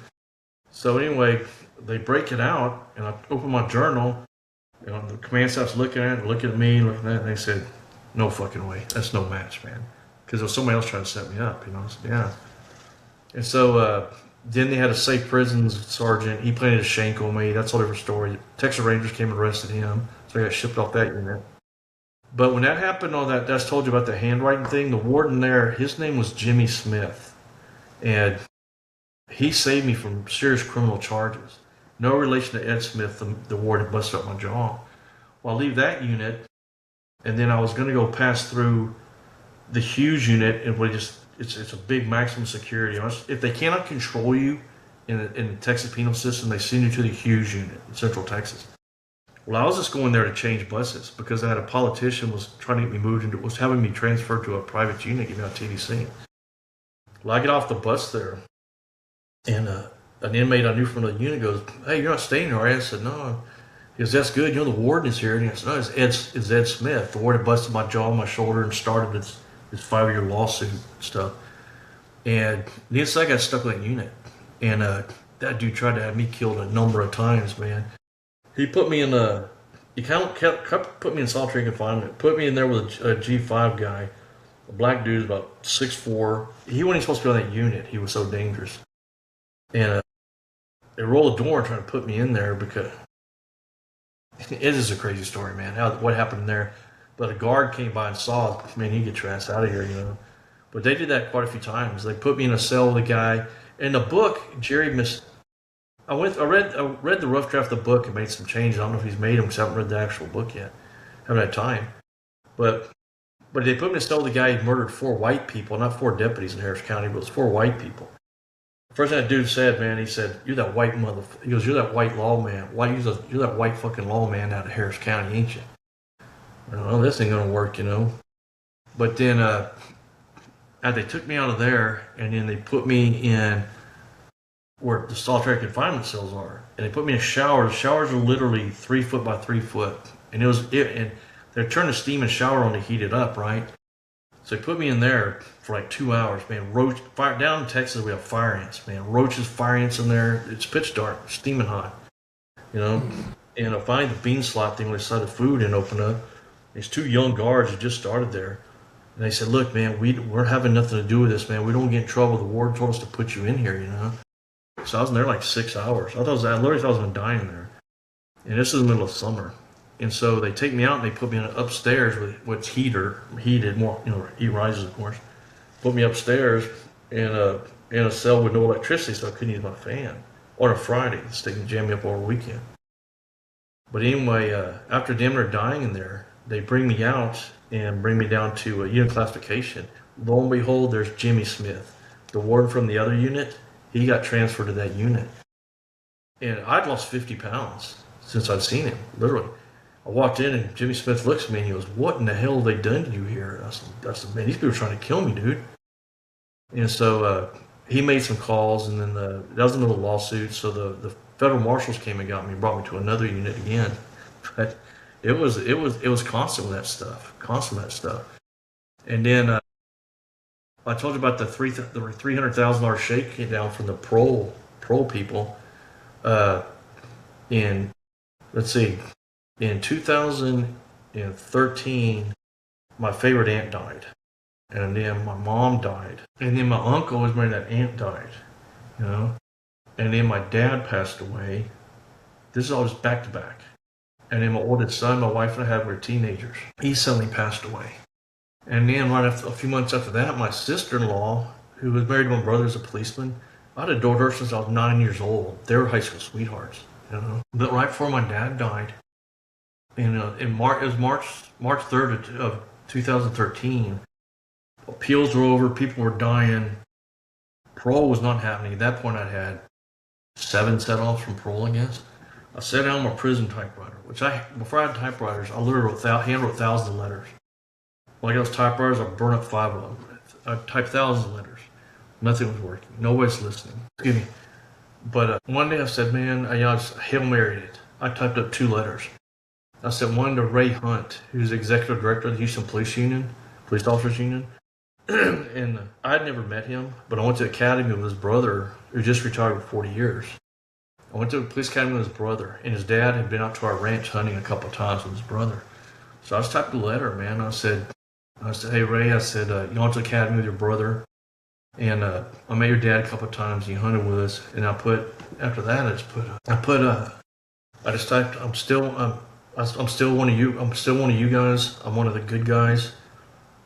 So anyway, they break it out, and I open my journal. The command staff's looking at it, looking at me, looking at it, and they said, "No fucking way. That's no match, man." Because there was somebody else trying to set me up, I said, "Yeah." And so then they had a safe prisons sergeant. He planted a shank on me. That's a whole different story. Texas Rangers came and arrested him, so I got shipped off that unit. But when that happened, that's told you about the handwriting thing. The warden there, his name was Jimmy Smith, and he saved me from serious criminal charges. No relation to Ed Smith, the warden that busted up my jaw. Well, I leave that unit, and then I was going to go pass through the Hughes unit, and it's a big maximum security. If they cannot control you in the Texas penal system, they send you to the Hughes unit in Central Texas. Well, I was just going there to change buses because I had a politician was trying to get me was having me transferred to a private unit, get me on TDC. Well, I get off the bus there, and an inmate I knew from the unit goes, "Hey, you're not staying here, are you?" I said, "No." He goes, "That's good. The warden is here." And I said, "No, it's Ed Smith. The warden busted my jaw and my shoulder and started this 5-year lawsuit stuff." And the inside got stuck with that unit. And that dude tried to have me killed a number of times, man. He put me in he kind of kept put me in solitary confinement. Put me in there with a G5 guy, a black dude about 6'4". He wasn't supposed to be on that unit. He was so dangerous. And they rolled the door and tried to put me in there because it is a crazy story, man. What happened there? But a guard came by and saw, "Man, you get your ass out of here, But they did that quite a few times. They put me in a cell with a guy. In the book, Jerry I read the rough draft of the book and made some changes. I don't know if he's made them because I haven't read the actual book yet. I haven't had time. But they put me in a cell with a guy who murdered 4 white people, not 4 deputies in Harris County, but it was 4 white people. First thing that dude said, man, he said, "You're that white motherfucker." He goes, "You're that white lawman. You're that white fucking lawman out of Harris County, ain't you?" Oh, this ain't gonna work, you know. But then they took me out of there, and then they put me in where the solitary confinement cells are, and they put me in a shower. The showers are literally 3 foot by 3 foot, and and they're turning the steam and shower on to heat it up, right? So they put me in there for like 2 hours, man. Down in Texas, we have fire ants, man. Roaches, fire ants in there. It's pitch dark, steaming hot, you know. And finally, the bean slot thing, when they started food and opened up, these 2 young guards had just started there. And they said, look, man, we're having nothing to do with this, man. We don't get in trouble. The warden told us to put you in here, you know. So I was in there like 6 hours. I literally thought I was going to die in there. And this is the middle of summer. And so they take me out and they put me in upstairs with what's heated, more, you know, heat rises, of course. Put me upstairs in a cell with no electricity, so I couldn't use my fan. On a Friday, they can jam me up over the weekend. But anyway, after them are dying in there, they bring me out and bring me down to a unit classification. Lo and behold, there's Jimmy Smith, the warden from the other unit. He got transferred to that unit. And I'd lost 50 pounds since I'd seen him, literally. I walked in and Jimmy Smith looks at me and he goes, what in the hell have they done to you here? I said, man, these people are trying to kill me, dude. And so he made some calls, and then that was another lawsuit. So the federal marshals came and got me, brought me to another unit again. But it was constant with that stuff, And then I told you about the $300,000 shake came down from the parole people. In 2013, my favorite aunt died, and then my mom died, and then my uncle was married, that aunt died, you know, and then my dad passed away. This is all just back to back. And then my oldest son, my wife and I were teenagers. He suddenly passed away. And then a few months after that, my sister-in-law, who was married to my brother as a policeman, I'd adored her since I was 9 years old. They were high school sweethearts, you know. But right before my dad died, it was March 3rd of 2013. Appeals were over. People were dying. Parole was not happening. At that point, I'd had 7 set-offs from parole, I guess. I sat down on my prison typewriter, before I had typewriters, I literally handwrote thousands of letters. When I got those typewriters, I burned up 5 of them. I typed thousands of letters. Nothing was working. Nobody's listening. Excuse me. But one day I said, man, I just Hail Married it. I typed up 2 letters. I sent one to Ray Hunt, who's the executive director of the Houston Police Officers Union. And I'd never met him, but I went to the academy with his brother, who just retired for 40 years. I went to the police academy with his brother, and his dad had been out to our ranch hunting a couple of times with his brother. So I just typed a letter, man. I said, hey, Ray, you went to the academy with your brother, and I met your dad a couple of times, and he hunted with us. And after that, I just typed, I'm still one of you. I'm still one of you guys. I'm one of the good guys.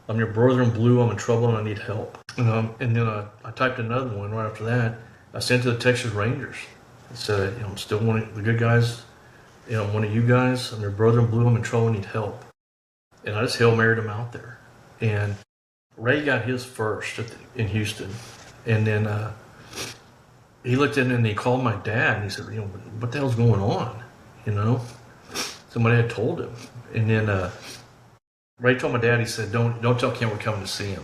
I'm your brother in blue. I'm in trouble and I need help. And then I typed another one right after that. I sent to the Texas Rangers. I said, I'm still one of the good guys. I'm one of you guys. I'm your brother in blue. I'm in trouble and need help. And I just Hail Married him out there. And Ray got his first in Houston. And then he looked in and he called my dad and he said, what the hell's going on? Somebody had told him. And then Ray told my dad, he said, don't tell Ken we're coming to see him.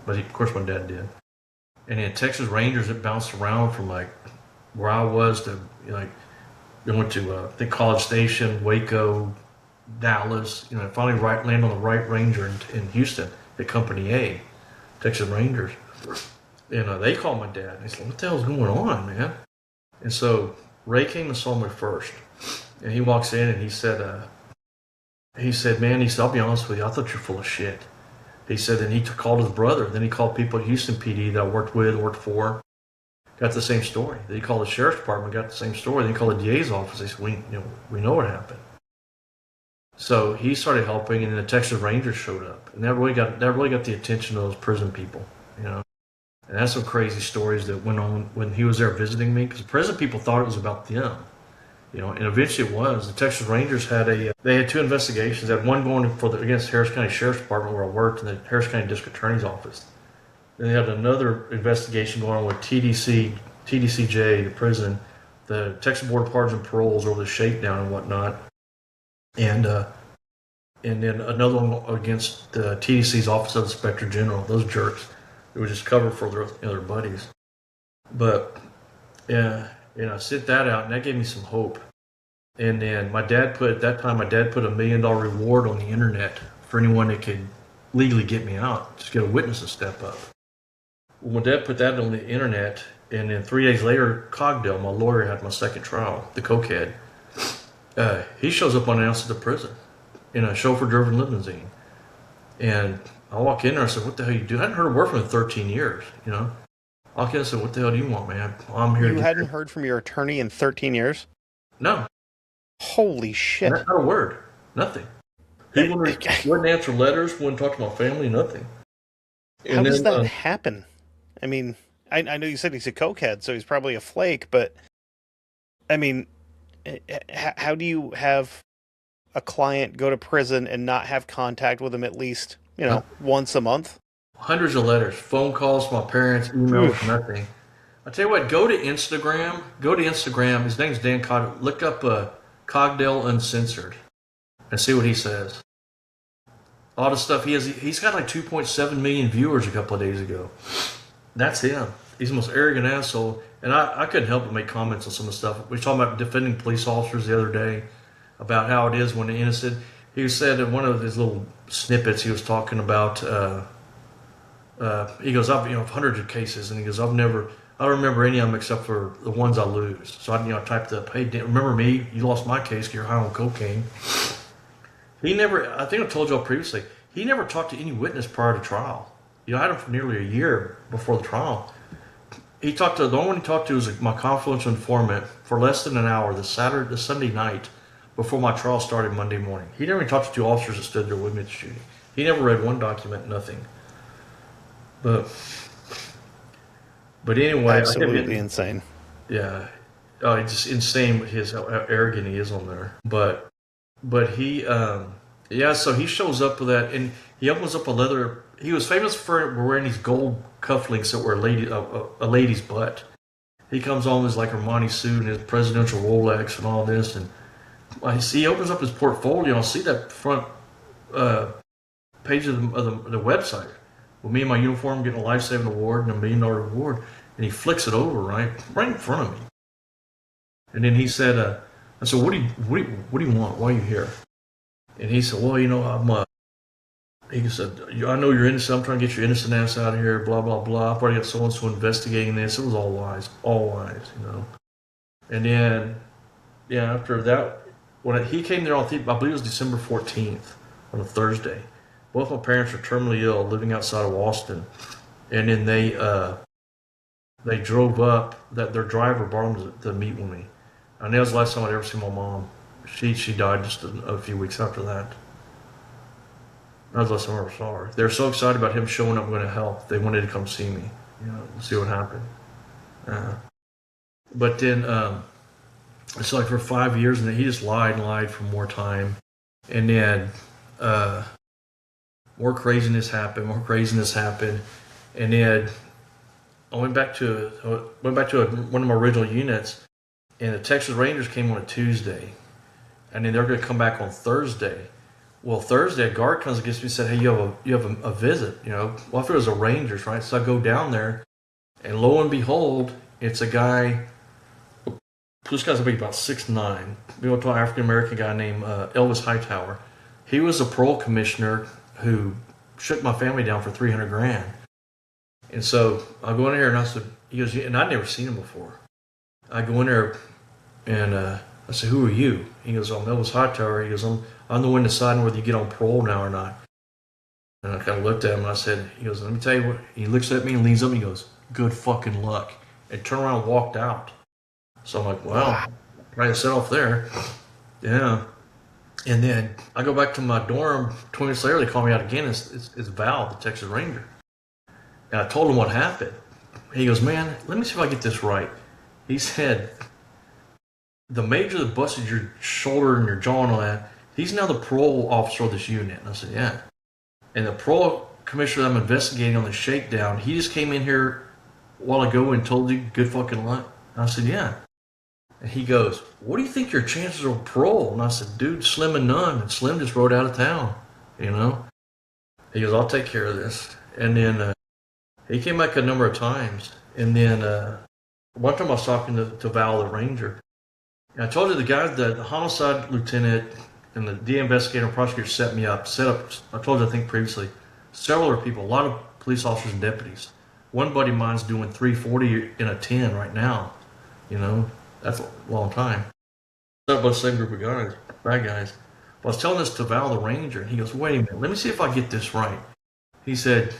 But of course my dad did. And then Texas Rangers, it bounced around from like where I was to they went to I think College Station, Waco, Dallas. Finally landed on the right ranger in Houston at Company A, Texas Rangers. And they called my dad. And he said, what the hell's going on, man? And so Ray came and saw me first. And he walks in and he said, man, I'll be honest with you, I thought you're full of shit. He said, and he called his brother. Then he called people at Houston PD that I worked for. Got the same story. Then he called the sheriff's department, got the same story. Then he called the DA's office. They said, we know what happened. So he started helping, and then the Texas Rangers showed up. And that really got the attention of those prison people, And that's some crazy stories that went on when he was there visiting me, because the prison people thought it was about them. And eventually it was. The Texas Rangers had 2 investigations. They had one going against Harris County Sheriff's Department where I worked, and the Harris County District Attorney's Office. Then they had another investigation going on with TDCJ, the prison, the Texas Board of Pardons and Paroles over the shakedown and whatnot. And and then another one against the TDC's Office of Inspector General. Those jerks. It was just cover for their buddies. But yeah, I sent that out, and that gave me some hope. And then my dad put a $1 million reward on the internet for anyone that could legally get me out, just get a witness to step up. Well, my dad put that on the internet, and then 3 days later, Cogdell, my lawyer, had my second trial, the cokehead. He shows up unannounced at the prison in a chauffeur-driven limousine. And I walk in there, I said, what the hell you do? I hadn't heard a word from him in 13 years, I walk in and said, what the hell do you want, man? I'm here. You hadn't heard from your attorney in 13 years? No. Holy shit. Not a word. Nothing. He wouldn't answer letters, wouldn't talk to my family, nothing. How does that happen? I mean, I know you said he's a cokehead, so he's probably a flake, but I mean, how do you have a client go to prison and not have contact with him at least, once a month? Hundreds of letters, phone calls from my parents, emails, nothing. I tell you what, go to Instagram. His name's Dan Cogdell. Look up Cogdell Uncensored and see what he says. All the stuff he's got like 2.7 million viewers a couple of days ago. That's him. He's the most arrogant asshole. And I couldn't help but make comments on some of the stuff. We were talking about defending police officers the other day, about how it is when they're innocent. He said in one of his little snippets, he was talking about, he goes, I've hundreds of cases, and he goes, I don't remember any of them except for the ones I lose. So I typed up, hey, remember me? You lost my case because you're high on cocaine. He never, I think I told y'all previously, he never talked to any witness prior to trial. I had him for nearly a year before the trial. The only one he talked to was my confidential informant for less than an hour the Sunday night before my trial started Monday morning. He never even talked to two officers that stood there with me at the shooting. He never read one document, nothing. But anyway, absolutely insane. Yeah, it's just insane how arrogant he is on there. But he, so he shows up with that, and he opens up a leather. He was famous for wearing these gold cufflinks that were a lady's butt. He comes on with like Armani suit and his presidential Rolex and all this, and he opens up his portfolio. And I'll see that front page of the website with me in my uniform getting a life-saving award and $1 million reward, and he flicks it over right in front of me. And then he said, I said, what do you want? Why are you here? And he said, well, he said, I know you're innocent. I'm trying to get your innocent ass out of here, blah, blah, blah. I've already got so-and-so investigating this. It was all lies. And then, after that, when he came there I believe it was December 14th, on a Thursday. Both my parents were terminally ill, living outside of Austin. And then they drove up, their driver brought them to meet with me. And that was the last time I'd ever seen my mom. She died just a few weeks after that. That was the last time I ever saw her. They were so excited about him showing up going to help. They wanted to come see me, see what happened. But then, it's like for 5 years, and then he just lied for more time. And then more craziness happened. And then I went back to one of my original units, and the Texas Rangers came on a Tuesday, and then they're going to come back on Thursday. Well, Thursday, a guard comes against me and said, hey, you have a visit, Well, I thought it was the Rangers, right? So I go down there, and lo and behold, it's a guy, this guy's about 6'9". We went to an African-American guy named Elvis Hightower. He was a parole commissioner who shook my family down for $300,000. And so I go in there, and he goes, and I'd never seen him before. I go in there, and I said, who are you? He goes, I'm Elvis Hightower. He goes, I'm the one deciding whether you get on parole now or not. And I kind of looked at him, and I said, he goes, let me tell you what. He looks at me and leans up, and he goes, good fucking luck. And turned around and walked out. So I'm like, well, right to set off there. Yeah. And then I go back to my dorm. 20 minutes later, they call me out again. It's Val, the Texas Ranger. And I told him what happened. He goes, man, let me see if I get this right. He said, the major that busted your shoulder and your jaw and all that, he's now the parole officer of this unit. And I said, yeah. And the parole commissioner that I'm investigating on the shakedown, he just came in here a while ago and told you good fucking luck. And I said, yeah. And he goes, what do you think your chances of parole? And I said, dude, slim and none. And Slim just rode out of town, you know? He goes, I'll take care of this. And then he came back a number of times. And then one time I was talking to Val, the ranger. And I told you the homicide lieutenant and the DA investigator and prosecutor set up, I told you I think previously, several other people, a lot of police officers and deputies. One buddy of mine's doing 340 in a 10 right now. You know, that's a long time. Set up by the same group of guys, bad guys. But I was telling this to Val, the ranger, and he goes, wait a minute, let me see if I get this right. He said,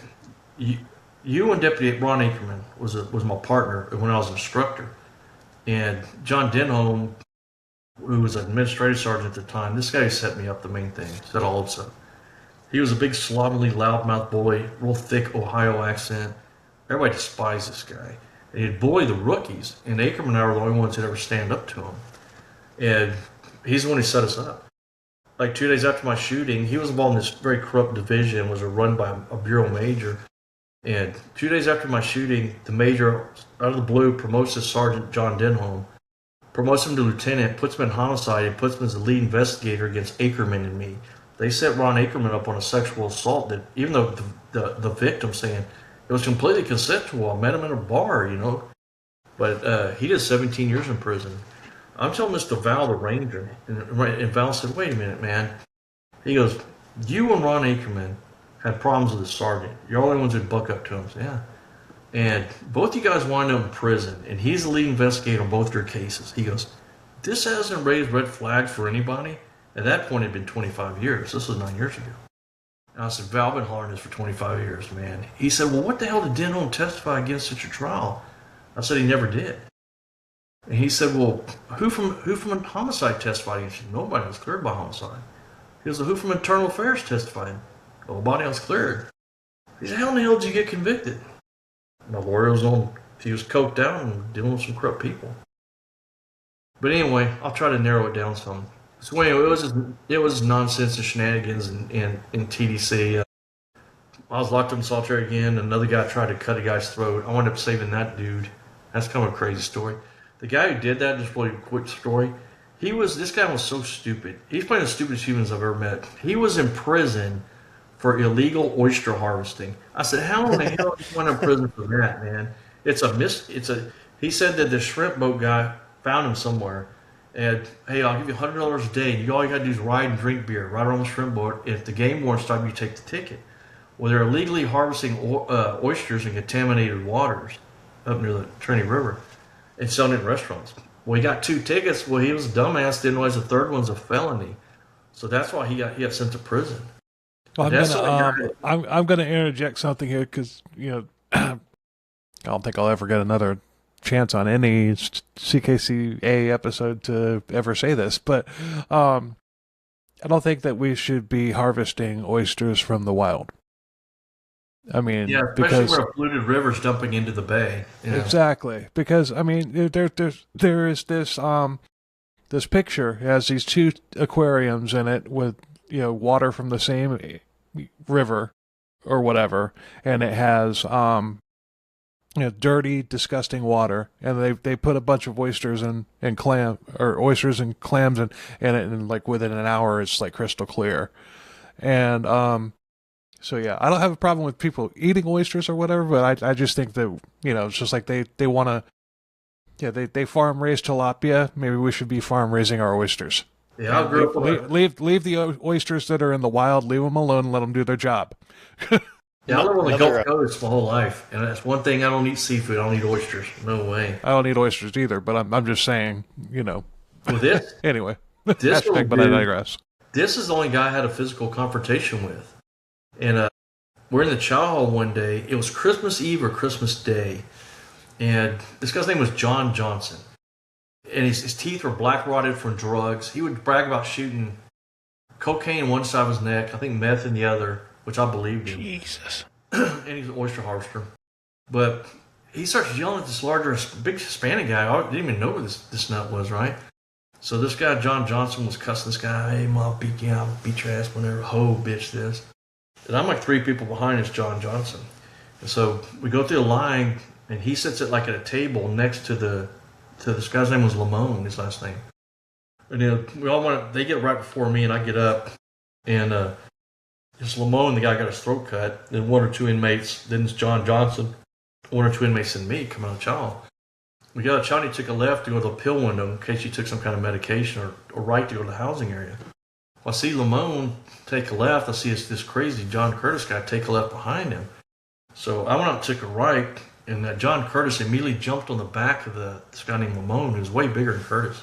you and Deputy Ron Ackerman was my partner when I was an instructor. And John Denholm, who was an administrative sergeant at the time, this guy set me up the main thing, said all of stuff. He was a big, slovenly, loudmouth boy, real thick Ohio accent. Everybody despised this guy. And he'd bully the rookies, and Ackerman and I were the only ones that ever stand up to him. And he's the one who set us up. Like 2 days after my shooting, he was involved in this very corrupt division, was run by a bureau major. And 2 days after my shooting, the major, out of the blue, promotes this Sergeant John Denholm, promotes him to lieutenant, puts him in homicide, and puts him as the lead investigator against Ackerman and me. They set Ron Ackerman up on a sexual assault that, even though the victim saying it was completely consensual, I met him in a bar, you know. But he did 17 years in prison. I'm telling this to Val, the ranger, and Val said, wait a minute, man. He goes, you and Ron Ackerman had problems with the sergeant. You're the only ones who'd buck up to him. Yeah. And both you guys wind up in prison, and he's the lead investigator on both your cases. He goes, this hasn't raised red flags for anybody. At that point, it had been 25 years. This was 9 years ago. And I said, Val, I've been hollering this for 25 years, man. He said, well, what the hell did Denholm testify against at your trial? I said, he never did. And he said, well, who from homicide testified against you? Nobody was cleared by homicide. He goes, well, who from internal affairs testified? Nobody was cleared. He said, how in the hell did you get convicted? My lawyer was he was coked out and dealing with some corrupt people. But anyway, I'll try to narrow it down some. So anyway, it was nonsense and shenanigans in TDC. I was locked up in solitary again. Another guy tried to cut a guy's throat. I wound up saving that dude. That's kind of a crazy story. The guy who did that, just really quick story, this guy was so stupid. He's probably the stupidest humans I've ever met. He was in prison for illegal oyster harvesting. I said, how in the hell did you wind up in prison for that, man? He said that the shrimp boat guy found him somewhere. And, hey, I'll give you $100 a day, and all you got to do is ride and drink beer right around the shrimp boat. If the game warrants stop, you take the ticket. Well, they're illegally harvesting oysters in contaminated waters up near the Trinity River and selling it in restaurants. Well, he got 2 tickets. Well, he was a dumbass, didn't realize the third one's a felony. So that's why he got sent to prison. Well, I'm gonna interject something here because I don't think I'll ever get another chance on any CKCA episode to ever say this, but I don't think that we should be harvesting oysters from the wild. I mean, yeah, especially where a polluted river's dumping into the bay. You know? Exactly, because I mean, there is this picture. It has these 2 aquariums in it with water from the same river or whatever, and it has dirty, disgusting water, and they put a bunch of oysters and clams in it, and like within an hour it's like crystal clear. And so yeah, I don't have a problem with people eating oysters or whatever, but I just think that it's just like they want to, they farm raise tilapia. Maybe we should be farm raising our oysters. Yeah, I grew up leave the oysters that are in the wild, leave them alone, and let them do their job. Yeah, I live on the Gulf Coast my whole life, and that's one thing. I don't eat seafood. I don't eat oysters. No way. I don't eat oysters either, but I'm just saying, Well, this anyway. This but I digress. This is the only guy I had a physical confrontation with, and we're in the chow hall one day. It was Christmas Eve or Christmas Day, and this guy's name was John Johnson, and his teeth were black rotted from drugs. He would brag about shooting cocaine on one side of his neck, I think meth in the other, which I believed in. Jesus. And he's an oyster harvester. But he starts yelling at this larger, big Hispanic guy. I didn't even know who this nut was, right? So this guy, John Johnson, was cussing this guy. Hey, Ma, beat you out, beat your ass whenever, ho, bitch, this. And I'm like 3 people behind this John Johnson. And so we go through the line, and he sits at a table next to the to this guy's name was Lamone, his last name. And then they get right before me, and I get up, and it's Lamone, the guy got his throat cut, then one or two inmates, then it's John Johnson, one or two inmates and me come out of chow. We got out of chow, and he took a left to go to the pill window in case he took some kind of medication, or right to go to the housing area. Well, I see Lamone take a left. I see this crazy John Curtis guy take a left behind him. So I went out and took a right, and that John Curtis immediately jumped on the back of this guy named Lamone, who's way bigger than Curtis.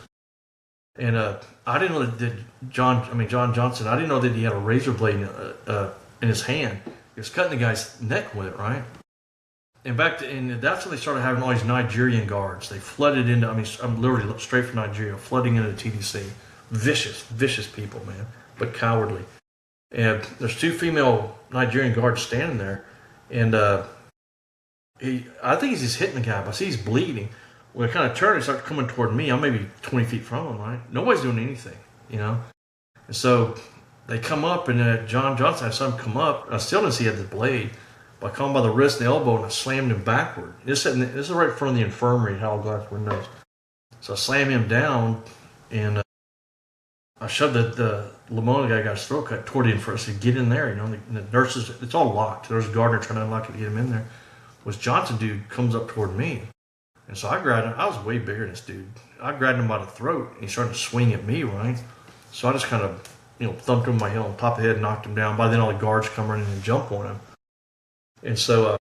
And I didn't know that John Johnson, I didn't know that he had a razor blade in his hand. He was cutting the guy's neck with it, right? And that's when they started having all these Nigerian guards. They flooded into, I'm literally straight from Nigeria, flooding into the TDC. Vicious people, man, but cowardly. And there's two female Nigerian guards standing there, and I think he's just hitting the guy, but I see he's bleeding. When I kind of turn, he starts coming toward me. I'm maybe 20 feet from him, right? Nobody's doing anything, And so they come up, and John Johnson, I saw him come up. I still didn't see he had the blade, but I caught him by the wrist and the elbow, and I slammed him backward. This is right in front of the infirmary, hall glass windows. So I slammed him down, and I shoved the Lamone guy got his throat cut toward the infirmary. I said, get in there, The nurses, it's all locked. There's a gardener trying to unlock it to get him in there. Was Johnson dude comes up toward me. And so I grabbed him. I was way bigger than this dude. I grabbed him by the throat, and he started to swing at me, right? So I just kind of, thumped him with my heel on top of the head and knocked him down. By then, all the guards come running and jump on him. And so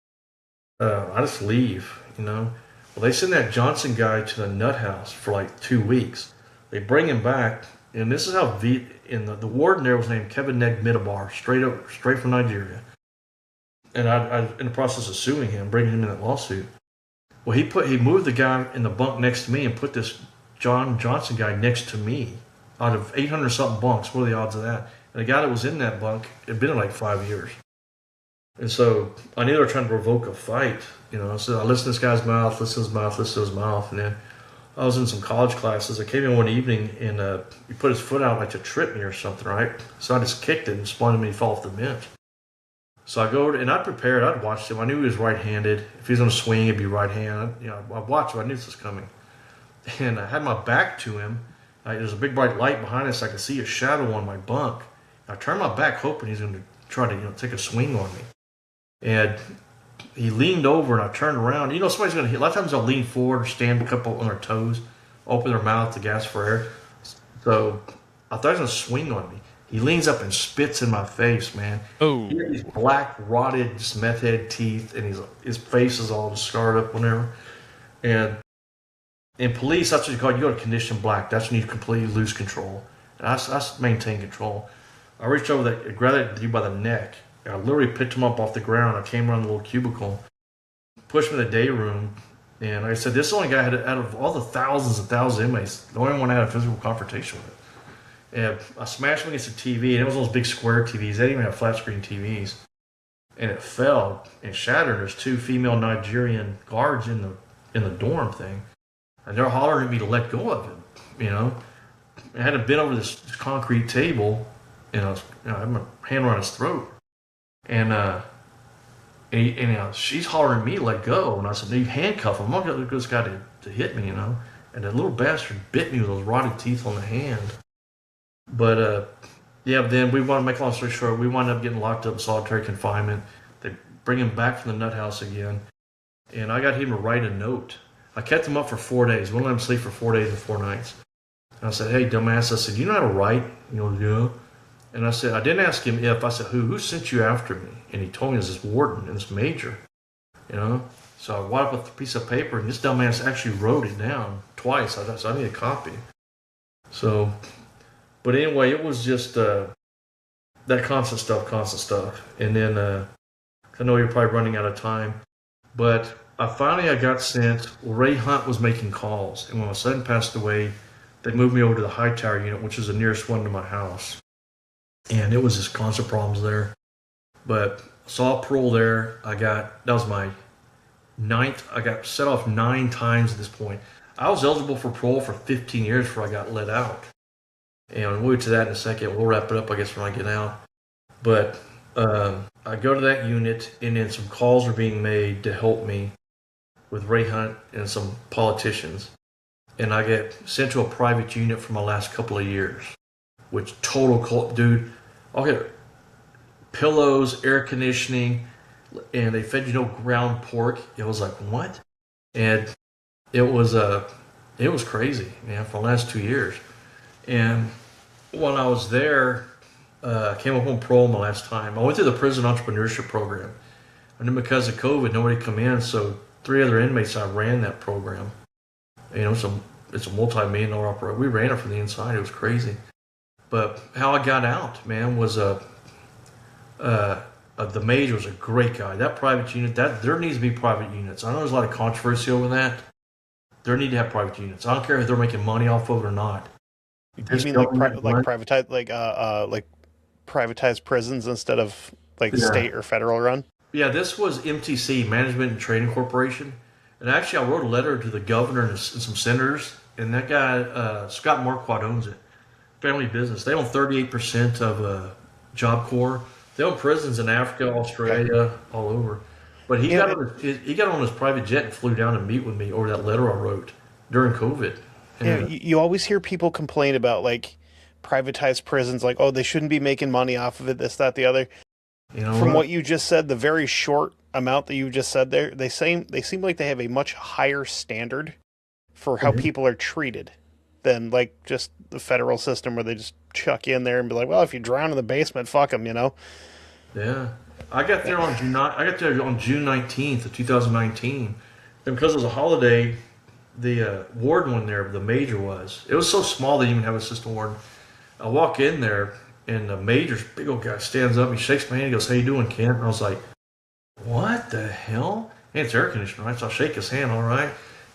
I just leave, Well, they send that Johnson guy to the nut house for like 2 weeks. They bring him back, and this is how the warden there was named Kevin Neg Midabar, straight from Nigeria. And I in the process of suing him, bringing him in that lawsuit. Well, he moved the guy in the bunk next to me and put this John Johnson guy next to me. Out of 800-something bunks, what are the odds of that? And the guy that was in that bunk had been in like 5 years. And so I knew they were trying to provoke a fight, So I listened to this guy's mouth, listen to his mouth. And then I was in some college classes. I came in one evening, and he put his foot out like to trip me or something, right? So I just kicked it and spun him, and he fell off the bench. So I go, and I'd prepared. I'd watched him. I knew he was right-handed. If he was going to swing, it'd be right-handed. I watched him. I knew this was coming. And I had my back to him. There's a big bright light behind us. I could see a shadow on my bunk. I turned my back, hoping he's going to try to, take a swing on me. And he leaned over, and I turned around. Somebody's going to hit. A lot of times they'll lean forward or stand a couple on their toes, open their mouth to gasp for air. So I thought he was going to swing on me. He leans up and spits in my face, man. Oh. He had these black, rotted, just meth head teeth, and his face is all just scarred up whenever. And in police, that's what you call it. You go to condition black. That's when you completely lose control. And I maintain control. I reached over there, grabbed that dude by the neck. I literally picked him up off the ground. I came around the little cubicle, pushed him in the day room, and like I said, this is the only guy out of all the thousands and thousands of inmates, the only one I had a physical confrontation with. And I smashed him against the TV, and it was those big square TVs. They didn't even have flat screen TVs. And it fell and shattered. There's two female Nigerian guards in the dorm thing. And they're hollering at me to let go of him, I had him bent over this concrete table, and I had my hand around his throat. And she's hollering at me to let go. And I said, you handcuff him. I'm not going to get this guy to hit me, And the little bastard bit me with those rotted teeth on the hand. But, then we want to make a long story short, we wound up getting locked up in solitary confinement. They bring him back from the nut house again. And I got him to write a note. I kept him up for 4 days. Wouldn't let him sleep for 4 days and 4 nights. And I said, hey, dumbass, I said, you know how to write? Yeah. And I said, I didn't ask him if. I said, who sent you after me? And he told me it was this warden and this major, So I wiped up a piece of paper, and this dumbass actually wrote it down twice. So I need a copy. So... But anyway, it was just that constant stuff. And then I know you're probably running out of time, but I got sent. Ray Hunt was making calls, and when my son passed away, they moved me over to the high tower unit, which is the nearest one to my house. And it was just constant problems there. But saw parole there. That was my 9th. I got set off 9 times at this point. I was eligible for parole for 15 years before I got let out. And we'll get to that in a second. We'll wrap it up, I guess, when I get out. But I go to that unit, and then some calls are being made to help me with Ray Hunt and some politicians. and I get sent to a private unit for my last couple of years, which dude, I'll get pillows, air conditioning, and they fed you no ground pork. It was like, what? And it was crazy, man, for the last 2 years. And when I was there, I came up on parole my last time. I went through the prison entrepreneurship program. And then because of COVID, nobody come in, so 3 other inmates, I ran that program. You know, it's a multi-million dollar operation. We ran it from the inside. It was crazy. But how I got out, man, was the major was a great guy. That private unit, there needs to be private units. I know there's a lot of controversy over that. There need to have private units. I don't care if they're making money off of it or not. You mean like privatized prisons instead of like state or federal run? Yeah, this was MTC, Management and Trading Corporation. And actually, I wrote a letter to the governor and some senators. And that guy, Scott Marquardt, owns it. Family business. They own 38% of Job Corps. They own prisons in Africa, Australia, all over. But he got on his private jet and flew down to meet with me over that letter I wrote during COVID. And you always hear people complain about like privatized prisons, like, oh, they shouldn't be making money off of it, this, that, the other. You know, from what you just said, the very short amount that you just said there, they seem like they have a much higher standard for how people are treated than like just the federal system where they just chuck you in there and be like, well, if you drown in the basement, fuck them, you know? Yeah. I got there on June 19th of 2019. And because it was a holiday, the warden one there, the major it was so small they didn't even have a assistant warden. I walk in there, and the major's big old guy stands up, he shakes my hand, he goes, how you doing, Kent? And I was like, what the hell? Hey, it's air conditioning, right? So I shake his hand, all right?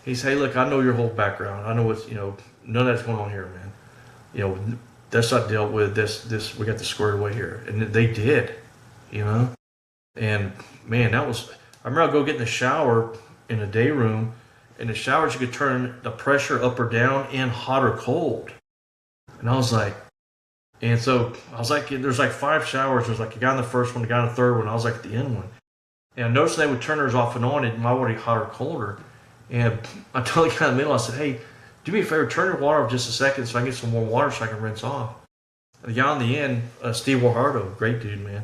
He said, hey, look, I know your whole background. I know what's, none of that's going on here, man. That's not dealt with. This we got this squared away here. And they did, And, man, I remember I'd go get in the shower in the day room. In the showers, you could turn the pressure up or down and hot or cold. And I was like, there's like 5 showers. There's like a guy in the first one, a guy in the third one. I was like at the end one. And I noticed they would turn theirs off and on, and my water hot or colder. And I told the guy in the middle, I said, hey, do me a favor, turn your water off just a second so I can get some more water so I can rinse off. And the guy on the end, Steve Wahardo, great dude, man.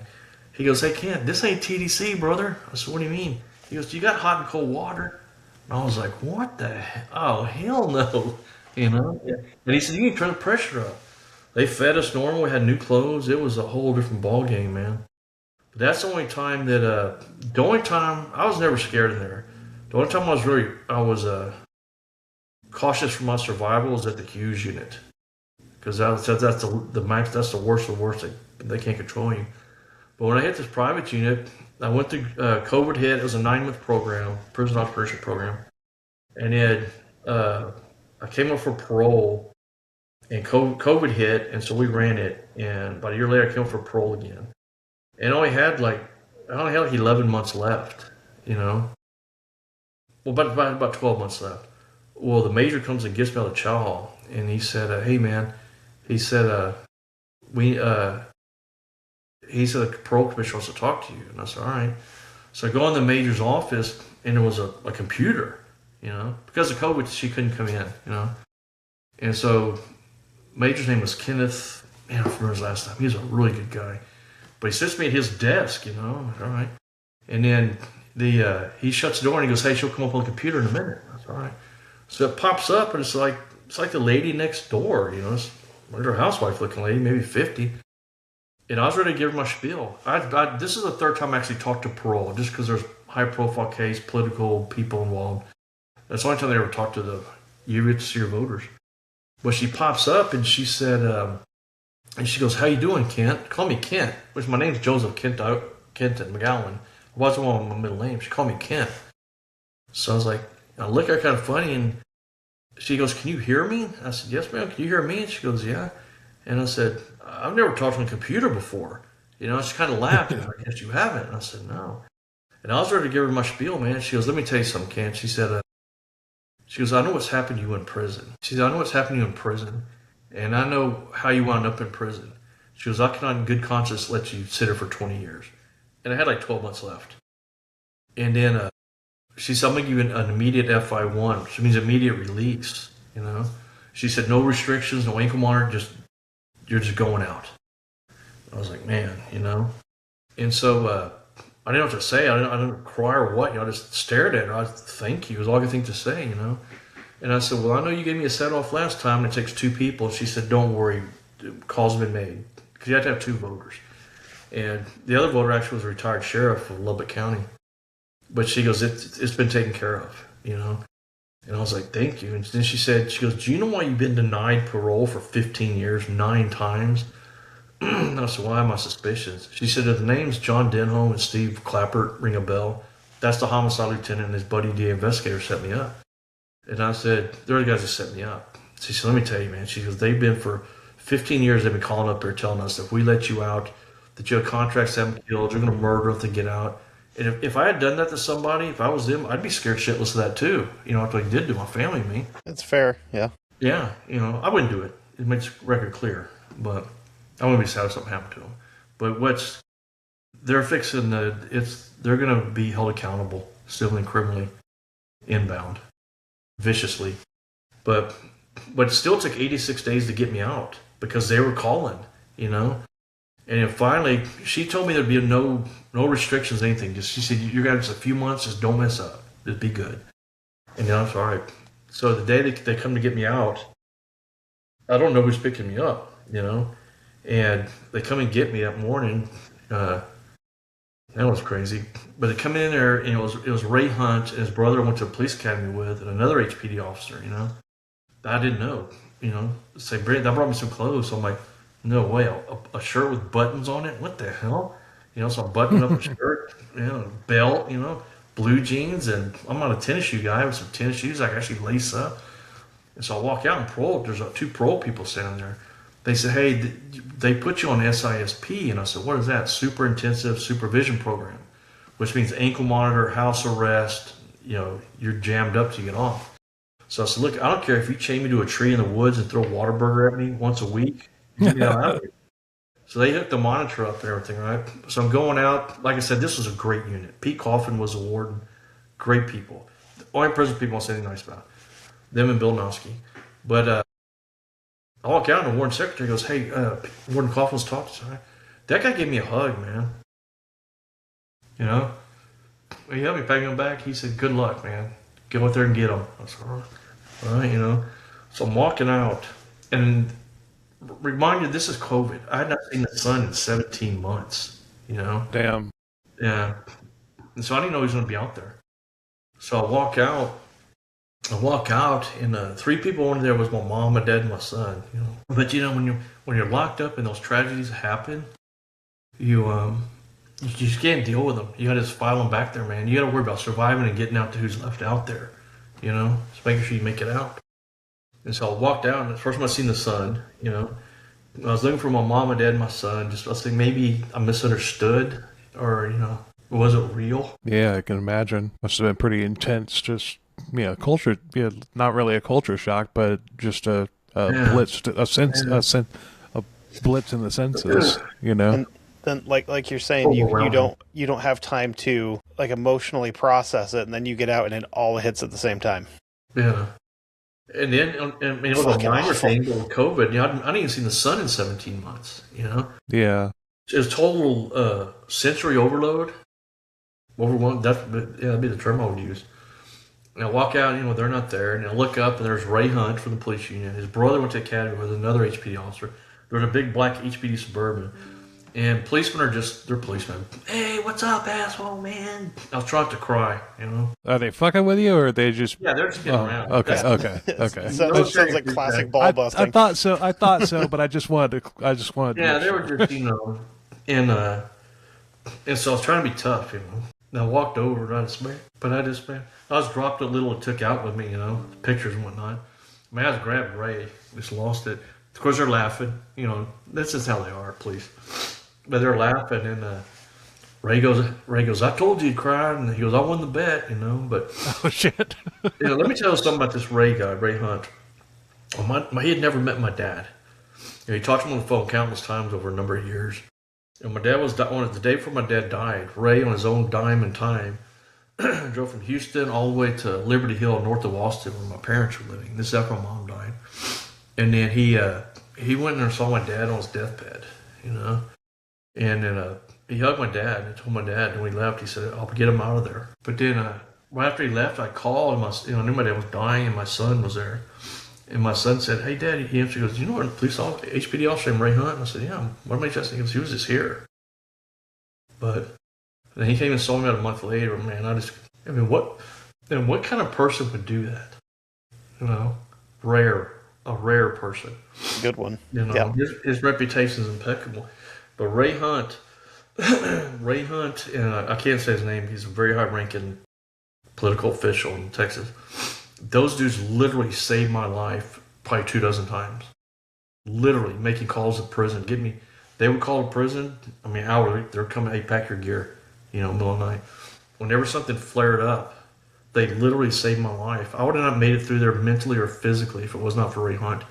He goes, hey, Kent, this ain't TDC, brother. I said, what do you mean? He goes, do you got hot and cold water? And I was like, what the hell? Oh, hell no. And he said, you need to turn the pressure up. They fed us normal. We had new clothes. It was a whole different ball game, man. But that's the only time I was never scared in there. The only time I was cautious for my survival was at the Hughes unit. Because that's the max, that's the worst of the worst. They can't control you. But when I hit this private unit, I went through COVID hit. It was a 9-month program, prison operation program. And I came up for parole, and COVID hit, and so we ran it. And about a year later, I came up for parole again. And I only had like 11 months left, Well, about 12 months left. Well, the major comes and gets me out of the chow hall, and he said, hey, man, he said, the parole commissioner wants to talk to you. And I said, all right. So I go in the major's office, and there was a computer, Because of COVID, she couldn't come in, And so major's name was Kenneth. Man, I don't remember his last name. He was a really good guy. But he sits me at his desk, I'm like, all right. And then he shuts the door, and he goes, hey, she'll come up on the computer in a minute. I said, all right. So it pops up, and it's like the lady next door, It's a housewife-looking lady, maybe 50. And I was ready to give her my spiel. This is the third time I actually talked to parole, just because there's high-profile case, political people involved. That's the only time they ever talked to you get to see your voters. But she pops up, and she said, and she goes, how you doing, Kent? Call me Kent, which my name's Joseph Kenton McGowen. I wasn't one of my middle names. She called me Kent. So I was like, I look at her kind of funny, and she goes, can you hear me? I said, yes, ma'am. Can you hear me? And she goes, yeah. And I said, I've never talked on a computer before. She kind of laughed. And I guess you haven't. And I said, no. And I was ready to give her my spiel, man. She goes, let me tell you something, Kent. She said, I know what's happened to you in prison. She said, I know what's happened to you in prison, and I know how you wound up in prison. She goes, I can, in good conscience, let you sit here for 20 years. And I had like 12 months left. And then she said, I'm going to give you an immediate FI1, which means immediate release. you know. She said, no restrictions, no ankle monitor, you're just going out. I was like, man, you know. And so I didn't know what to say. I didn't cry or what. You know, I just stared at her. I said, thank you. It was all I could think to say, you know. And I said, well, I know you gave me a set-off last time, and it takes 2 people. She said, don't worry. Calls have been made. Because you have to have 2 voters. And the other voter actually was a retired sheriff of Lubbock County. But she goes, it's been taken care of, you know. And I was like, thank you. And then she goes, do you know why you've been denied parole for 15 years, 9 times? And I said, why are my suspicions? She said, the names John Denholm and Steve Clappert ring a bell. That's the homicide lieutenant and his buddy DA investigator set me up. And I said, they're the guys that set me up. She said, let me tell you, man. She goes, they've been for 15 years, they've been calling up there telling us that if we let you out, that you have contracts that haven't killed, you're going to murder if they get out. And if I had done that to somebody, if I was them, I'd be scared shitless of that too. You know, after they did to my family and me. It's fair, yeah. Yeah, you know, I wouldn't do it. It makes the record clear. But I wouldn't be sad if something happened to them. But they're they're going to be held accountable, civilly and criminally, inbound, viciously. But it still took 86 days to get me out because they were calling, you know. And then finally, she told me there'd be no restrictions, anything. She said, you got just a few months, just don't mess up. Just be good. And then I was all right. So the day they come to get me out, I don't know who's picking me up, you know. And they come and get me that morning. That was crazy. But they come in there, and it was Ray Hunt and his brother I went to the police academy with, and another HPD officer, you know. I didn't know, you know. Say, Brent, that brought me some clothes. So I'm like, no way, a shirt with buttons on it? What the hell? You know, so I'm buttoning up a shirt, you know, belt, you know, blue jeans, and I'm not a tennis shoe guy with some tennis shoes I can actually lace up. And so I walk out and parole. There's 2 parole people standing there. They said, hey, they put you on SISP. And I said, what is that? Super Intensive Supervision Program, which means ankle monitor, house arrest, you know, you're jammed up to get off. So I said, look, I don't care if you chain me to a tree in the woods and throw a Whataburger at me once a week. Get me out of here. So they hooked the monitor up and everything, right? So I'm going out. Like I said, this was a great unit. Pete Coffin was a warden. Great people. The only prison people I'll say anything nice about. Them and Bill Nowski. But I walk out and the warden secretary goes, hey, Warden Coffin's talking to me. That guy gave me a hug, man. You know? He helped me pack him back. He said, good luck, man. Go out there and get him. I said, all right, you know. So I'm walking out. And remind you, this is COVID. I had not seen the sun in 17 months, you know? Damn. Yeah. And so I didn't know he was going to be out there. So I walk out, and 3 people in there was my mom, my dad, and my son, you know? But, you know, when you're locked up and those tragedies happen, you just can't deal with them. You got to just file them back there, man. You got to worry about surviving and getting out to who's left out there, you know? Just making sure you make it out. And so I walked out, and the first time I seen the sun, you know, I was looking for my mom, my dad, and my son. I was thinking maybe I misunderstood, or, you know, was it real? Yeah, I can imagine. Must have been pretty intense. Just, culture. Yeah, not really a culture shock, but just a blitz, a blitz in the senses. You know. And then, like you're saying, you don't have time to like emotionally process it, and then you get out, and it all hits at the same time. Yeah. And then, it was a minor thing with COVID. You know, I didn't even see the sun in 17 months, you know? Yeah. It was total sensory overload. Overwhelmed, that'd be the term I would use. And I walk out, you know, they're not there. And I look up, and there's Ray Hunt from the police union. His brother went to academy with another HPD officer. There was a big black HPD Suburban. And policemen they're policemen. Hey, what's up, asshole, man? I was trying to cry, you know? Are they fucking with you, or are they just... Yeah, they're just getting around. Okay. Sounds like classic ball busting. I thought so, but I just wanted to... Yeah, they were just, you know... And so I was trying to be tough, you know? And I walked over, and I was dropped a little and took out with me, you know? Pictures and whatnot. I mean, I was grabbing Ray. Just lost it. Of course, they're laughing. You know, this is how they are, police. But they're laughing, and Ray goes, I told you to cry, and he goes, I won the bet, you know, but... Oh, shit. You know, let me tell you something about this Ray guy, Ray Hunt. He had never met my dad. You know, he talked to him on the phone countless times over a number of years. And my dad was, on the day before my dad died, Ray, on his own dime and time, drove from Houston all the way to Liberty Hill, north of Austin, where my parents were living. This is after my mom died. And then he went and saw my dad on his deathbed, you know. And then he hugged my dad and told my dad, and when he left, he said, I'll get him out of there. But then right after he left, I called, and I knew my dad was dying, and my son was there. And my son said, hey, Dad, he answered, he goes, you know what, police officer, HPD officer named Ray Hunt? And I said, yeah, what makes you think? He goes, he was just here. But then he came and saw me about a month later, man, what kind of person would do that? You know, a rare person. Good one. You know, yeah. His reputation is impeccable. But Ray Hunt, and I can't say his name, he's a very high-ranking political official in Texas. Those dudes literally saved my life probably 24 times. Literally making calls to prison. They would call to prison, hourly. They would come, hey, pack your gear, middle of the night. Whenever something flared up, they literally saved my life. I would have not made it through there mentally or physically if it was not for Ray Hunt.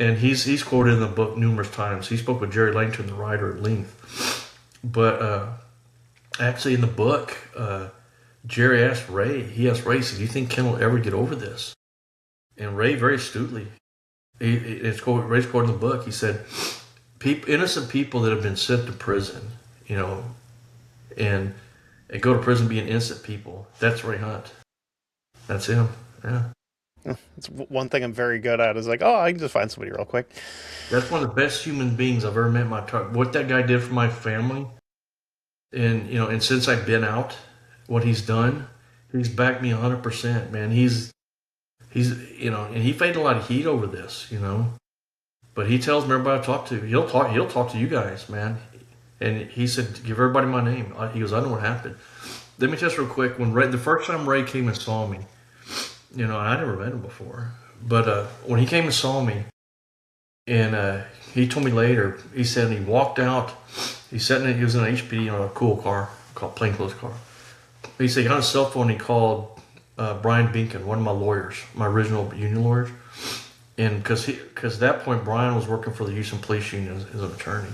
And he's quoted in the book numerous times. He spoke with Jerry Langton, the writer, at length. But actually in the book, Jerry asked Ray, he said, do you think Ken will ever get over this? And Ray very astutely, Ray's quoted in the book, he said, innocent people that have been sent to prison, and go to prison being innocent people, that's Ray Hunt. That's him, yeah. It's one thing I'm very good at is like, I can just find somebody real quick. That's one of the best human beings I've ever met in my time. What that guy did for my family, and since I've been out, what he's done, he's backed me 100%, man. He's and he faced a lot of heat over this, but he tells me everybody I talk to, he'll talk to you guys, man. And he said, give everybody my name. He goes, I know what happened. Let me test real quick. The first time Ray came and saw me, I never met him before, but when he came and saw me, and he told me later, he said he walked out, he was in an HPD on a cool car, called plainclothes car. He said he got on his cell phone, he called Brian Binkin, one of my lawyers, my original union lawyers, and because at that point Brian was working for the Houston Police Union as an attorney,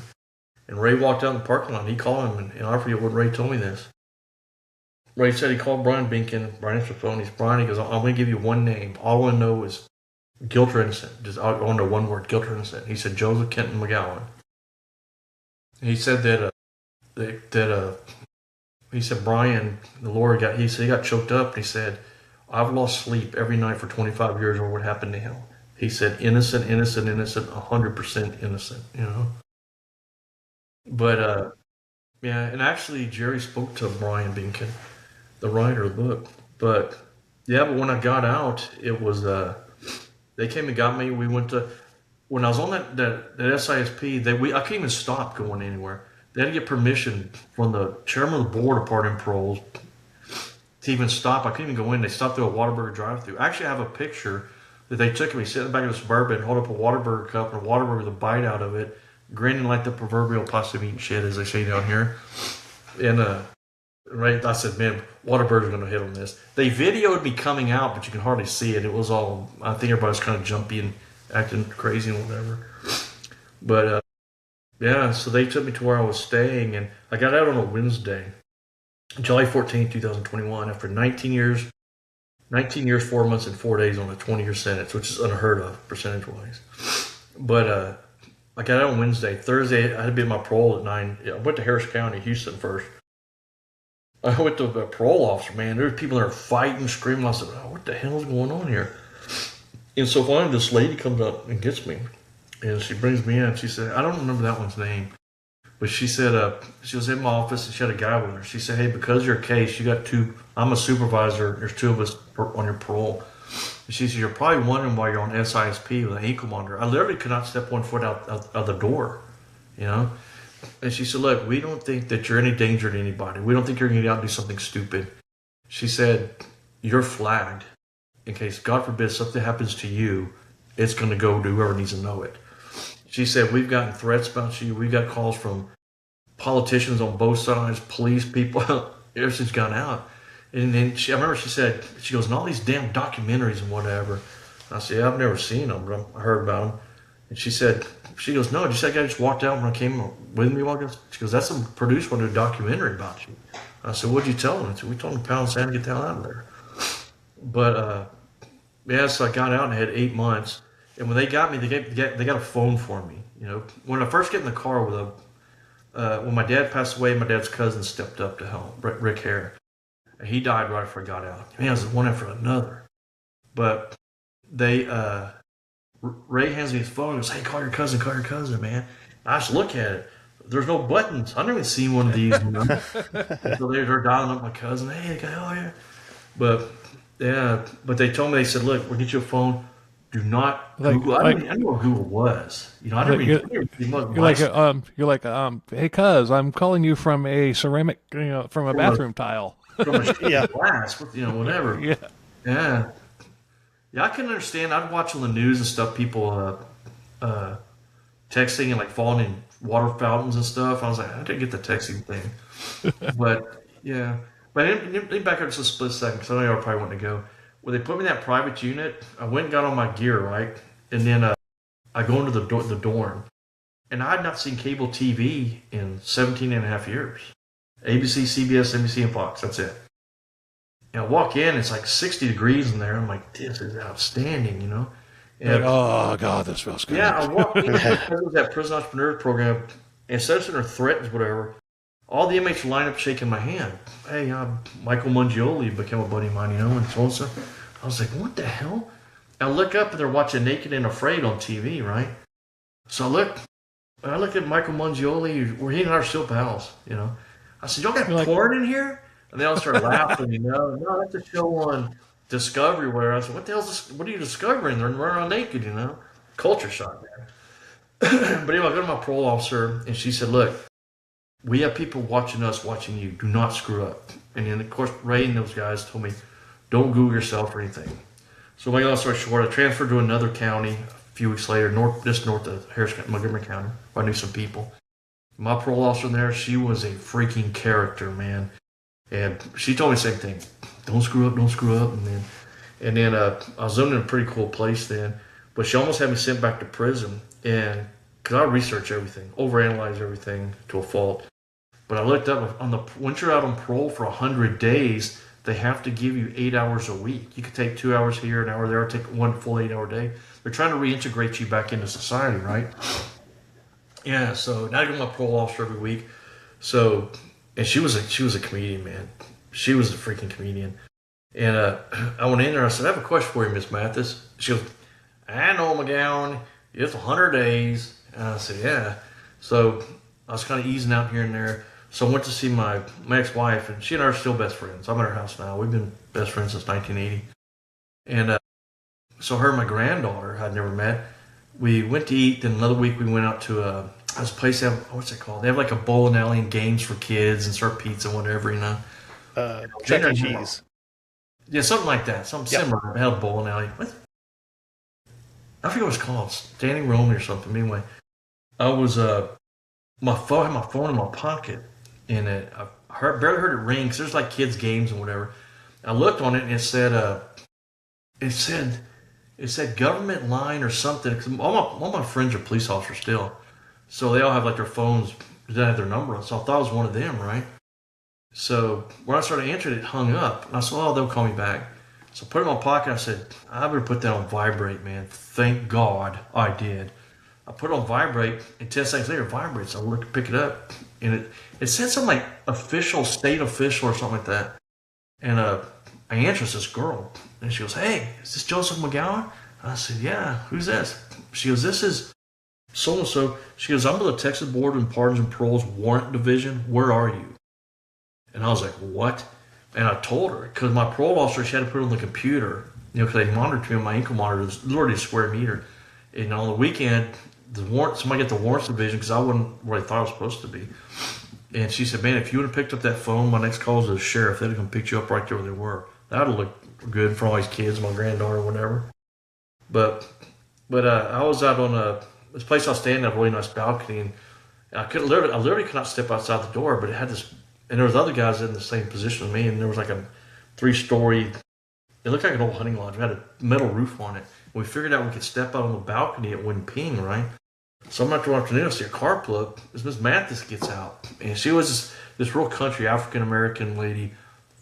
and Ray walked out in the parking lot, and he called him, and I forget what Ray told me this. Ray said he called Brian Binkin, Brian answered the phone, he goes, I'm going to give you one name, all I want to know is guilt or innocent, I want to know one word, guilt or innocent. He said Joseph Kenton McGowen. He said he said Brian, the lawyer, he got choked up. And he said, I've lost sleep every night for 25 years over what happened to him. He said, innocent, 100% innocent, But, yeah, and actually Jerry spoke to Brian Binkin, the writer of the book. But when I got out, it was, they came and got me. We went to, when I was on that SISP, I couldn't even stop going anywhere. They had to get permission from the chairman of the board of pardon paroles to even stop. I couldn't even go in. They stopped through a Whataburger drive-thru. Actually, I have a picture that they took of me sitting in the back of the Suburban, hold up a Whataburger cup and a Whataburger with a bite out of it, grinning like the proverbial possum eating shit, as they say down here. And right, I said, man, Whataburger's going to hit on this. They videoed me coming out, but you can hardly see it. It was all, I think everybody was kind of jumpy and acting crazy and whatever. But, yeah, so they took me to where I was staying, and I got out on a Wednesday, July 14, 2021, after 19 years, 4 months, and 4 days on a 20-year sentence, which is unheard of percentage-wise. But I got out on Wednesday. Thursday, I had to be at my parole at 9. I went to Harris County, Houston first. I went to a parole officer, man. There were people there fighting, screaming. I said, what the hell is going on here? And so finally, this lady comes up and gets me. And she brings me in. She said, I don't remember that one's name. But she said, she was in my office and she had a guy with her. She said, hey, because your case, you got two, I'm a supervisor. There's two of us on your parole. And she said, you're probably wondering why you're on SISP with an ankle monitor. I literally could not step 1 foot out the door, And she said, look, we don't think that you're any danger to anybody. We don't think you're going to get out and do something stupid. She said, you're flagged. In case, God forbid, something happens to you, it's going to go to whoever needs to know it. She said, we've gotten threats about you. We've got calls from politicians on both sides, police people. Everything's gone out. And then I remember she said, she goes, and all these damn documentaries and whatever. I said, yeah, I've never seen them, but I heard about them. And she goes, no, just that guy just walked out when I came with me. She goes, that's some producer wanted a documentary about you. I said, what'd you tell them? I said, we told them to pound sand and get the hell out of there. But, yeah, so I got out and had 8 months. And when they got me, they got a phone for me. You know, when I first get in the car with them, when my dad passed away, my dad's cousin stepped up to help, Rick Hare. And he died right after I got out. Man, it was one after another. But Ray hands me his phone and goes, hey, call your cousin, man. I just look at it. There's no buttons. I've never seen one of these. You know? So they're dialing up my cousin. Hey, they go, oh, yeah. But they told me, they said, look, we'll get you a phone. Do not Google. I didn't know what Google was. You know, I didn't you're like, hey, cuz, I'm calling you from a ceramic, from a bathroom tile. From a glass, whatever. Yeah. Yeah. Yeah, I couldn't understand. I'd watch on the news and stuff, people texting and like falling in water fountains and stuff. I was like, I didn't get the texting thing. But yeah. But let me back up just a split second because I know y'all probably want to go. When they put me in that private unit, I went and got all my gear, right? And then I go into the dorm. And I had not seen cable TV in 17 and a half years. ABC, CBS, NBC, and Fox. That's it. And I walk in, it's like 60 degrees in there. I'm like, this is outstanding, you know? And, oh, God, this feels good. Yeah, I walked in because it was that prison entrepreneur program. And instead of sitting there threatening whatever, all the inmates line up shaking my hand. Hey, Michael Mangioli became a buddy of mine, in Tulsa. I was like, what the hell? I look up and they're watching Naked and Afraid on TV, right? So I look at Michael Mangioli. He and I are still pals, I said, y'all got porn in here? And they all started laughing, No, that's a show on Discovery where I said, what the hell's this? What are you discovering? They're running around naked, Culture shock, man. But anyway, I go to my parole officer and she said, look, we have people watching us, watching you. Do not screw up. And then, of course, Ray and those guys told me, don't Google yourself or anything. So my long story short, I transferred to another county a few weeks later, just north of Harris County, Montgomery County, where I knew some people. My parole officer there, she was a freaking character, man. And she told me the same thing. Don't screw up. And then I was living in a pretty cool place then. But she almost had me sent back to prison. And because I research everything, overanalyze everything to a fault. But I looked up, once you're out on parole for 100 days, they have to give you 8 hours a week. You could take 2 hours here, an hour there, take one full 8 hour day. They're trying to reintegrate you back into society, right? Yeah, so now I go to my parole officer every week. So, and she was a comedian, man. She was a freaking comedian. And I went in there, I said, I have a question for you, Miss Mathis. She goes, I know, McGowen, it's 100 days. And I said, yeah. So I was kind of easing out here and there. So I went to see my ex-wife, and she and I are still best friends. I'm at her house now. We've been best friends since 1980. And so her and my granddaughter I'd never met. We went to eat, then another week we went out to this place, what's it called? They have like a bowling alley and games for kids and serve pizza and whatever, Chuck E. Cheese. Yeah, something like that. Something similar. They had a bowling alley. What? I forget what it's called. Standing room or something. Anyway, I was, I had my phone in my pocket. And I barely heard it ring because there's like kids' games and whatever. I looked on it and it said government line or something. Because all my friends are police officers still, so they all have like their phones that have their number on. So I thought it was one of them, right? So when I started answering, it hung up, and I said, "Oh, they'll call me back." So I put it in my pocket. I said, "I better put that on vibrate, man." Thank God I did. I put it on vibrate, and 10 seconds later, it vibrates. I look to pick it up, and it said something like state official or something like that. And I answer, it's this girl, and she goes, "Hey, is this Joseph McGowen?" I said, "Yeah, who's this?" She goes, "This is so-and-so." She goes, "I'm with the Texas Board of Pardons and Paroles Warrant Division. Where are you?" And I was like, "What?" And I told her, because my parole officer, she had to put it on the computer, because they monitored me on my ankle monitor. It's literally a square meter. And on the weekend, somebody got the warrants division because I wasn't where they thought I was supposed to be. And she said, "Man, if you would have picked up that phone, my next call was to the sheriff. They'd have come picked you up right there where they were." That would have looked good for all these kids, my granddaughter, whatever. But I was out on this place I was staying at, a really nice balcony, and I literally could not step outside the door, but it had this, and there was other guys in the same position as me, and there was like a 3-story, it looked like an old hunting lodge. It had a metal roof on it. We figured out we could step out on the balcony, it wouldn't ping, right? So I'm after afternoon, I see a car pull up. This Miss Mathis gets out, and she was this real country African American lady,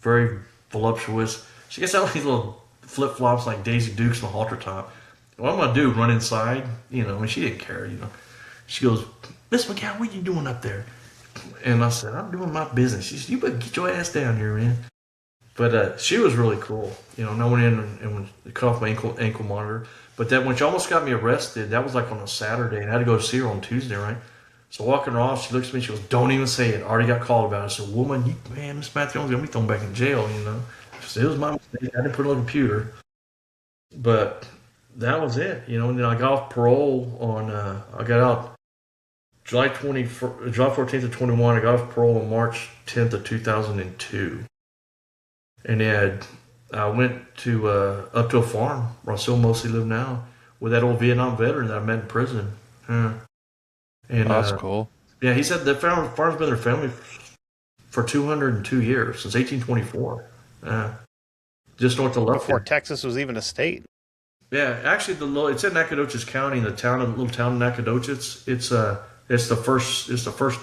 very voluptuous. She gets out with these little flip flops like Daisy Dukes and a halter top. What I'm gonna do? Run inside? And she didn't care. She goes, Miss McGowen, what are you doing up there? And I said, I'm doing my business. She said, you better get your ass down here, man. But she was really cool. And I went in and cut off my ankle monitor. But then when she almost got me arrested, that was like on a Saturday, and I had to go see her on Tuesday, right? So walking her off, she looks at me, she goes, don't even say it. I already got called about it. I said, woman, Miss Matthew's going to be thrown back in jail, She said, it was my mistake. I didn't put it on the computer. But that was it, And then I got off parole on, I got out July 14th of 21. I got off parole on March 10th of 2002. And then I went to up to a farm where I still mostly live now with that old Vietnam veteran that I met in prison. And that's cool. Yeah, he said the farm's been their family for 202 years, since 1824. Just north of Lufkin. Before Texas was even a state. Yeah, actually, it's in Nacogdoches County, in the little town of Nacogdoches. It's the first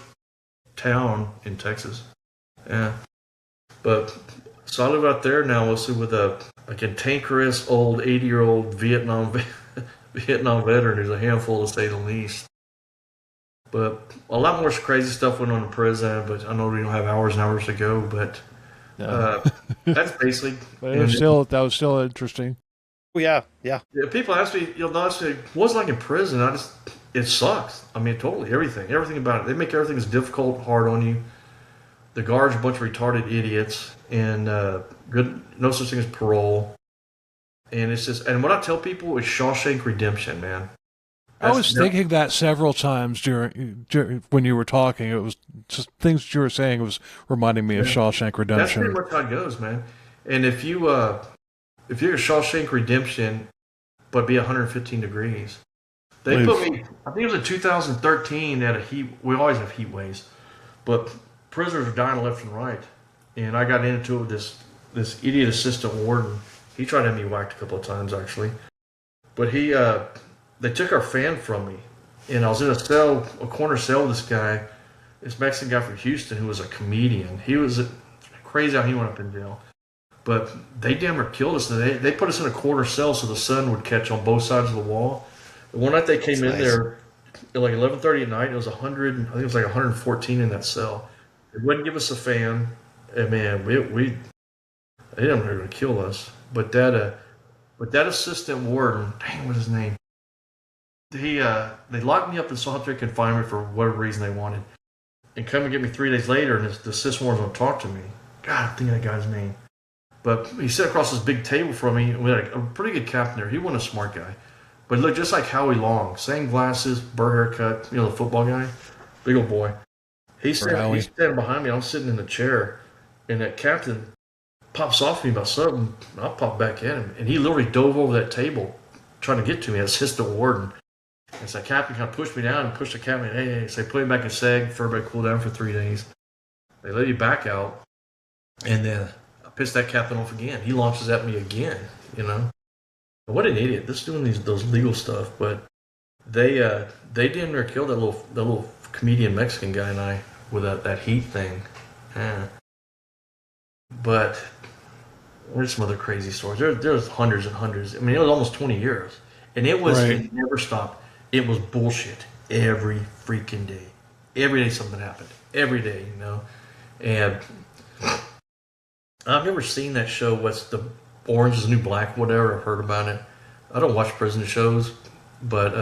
town in Texas. Yeah, but. So I live out there now, mostly with a cantankerous old 80-year-old Vietnam veteran who's a handful to say the least. But a lot more crazy stuff went on in prison. But I know we don't have hours and hours to go. But that's basically. But that was still interesting. Yeah. People ask me, what's it like in prison? It sucks. I mean, totally everything about it. They make everything as difficult, hard on you. The guards are a bunch of retarded idiots, and no such thing as parole. And it's just, and what I tell people is Shawshank Redemption, man. I was thinking that several times during when you were talking. It was just things you were saying was reminding me of Shawshank Redemption. That's pretty much how it goes, man. And if you're a Shawshank Redemption, but be 115 degrees, they put me. I think it was in 2013 at a heat. We always have heat waves, but prisoners are dying left and right, and I got into it with this idiot assistant warden. He tried to have me whacked a couple of times, actually. But they took our fan from me, and I was in a corner cell with this Mexican guy from Houston who was a comedian. He was crazy how he went up in jail. But they damn near killed us. And they put us in a corner cell so the sun would catch on both sides of the wall. And one night they came in there at like 11:30 at night. It was 100. I think it was like 114 in that cell. They wouldn't give us a fan. And man, they didn't know going to kill us. But that assistant warden, dang, what's his name? They locked me up in solitary confinement for whatever reason they wanted, and come and get me 3 days later. And the assistant warden won't talk to me. God, I'm thinking of that guy's name. But he sat across this big table from me. We had a pretty good captain there. He wasn't a smart guy, but he looked just like Howie Long, same glasses, burr haircut. The football guy, big old boy. He's standing behind me. I'm sitting in the chair, and that captain pops off me about something. I'll pop back at him, and he literally dove over that table trying to get to me. As assistant warden. And so the captain kind of pushed me down and pushed the captain. Hey, so they put him back in seg for everybody to cool down for 3 days. They let you back out, and then I pissed that captain off again. He launches at me again. What an idiot! This doing those legal stuff, but they damn near killed that little comedian Mexican guy and I with that heat thing. Yeah. But there's some other crazy stories. There's hundreds and hundreds. I mean, it was almost 20 years, and it never stopped. It was bullshit every freaking day. Every day something happened. Every day, And I've never seen that show. What's the Orange is the New Black? Whatever. I've heard about it. I don't watch prison shows, but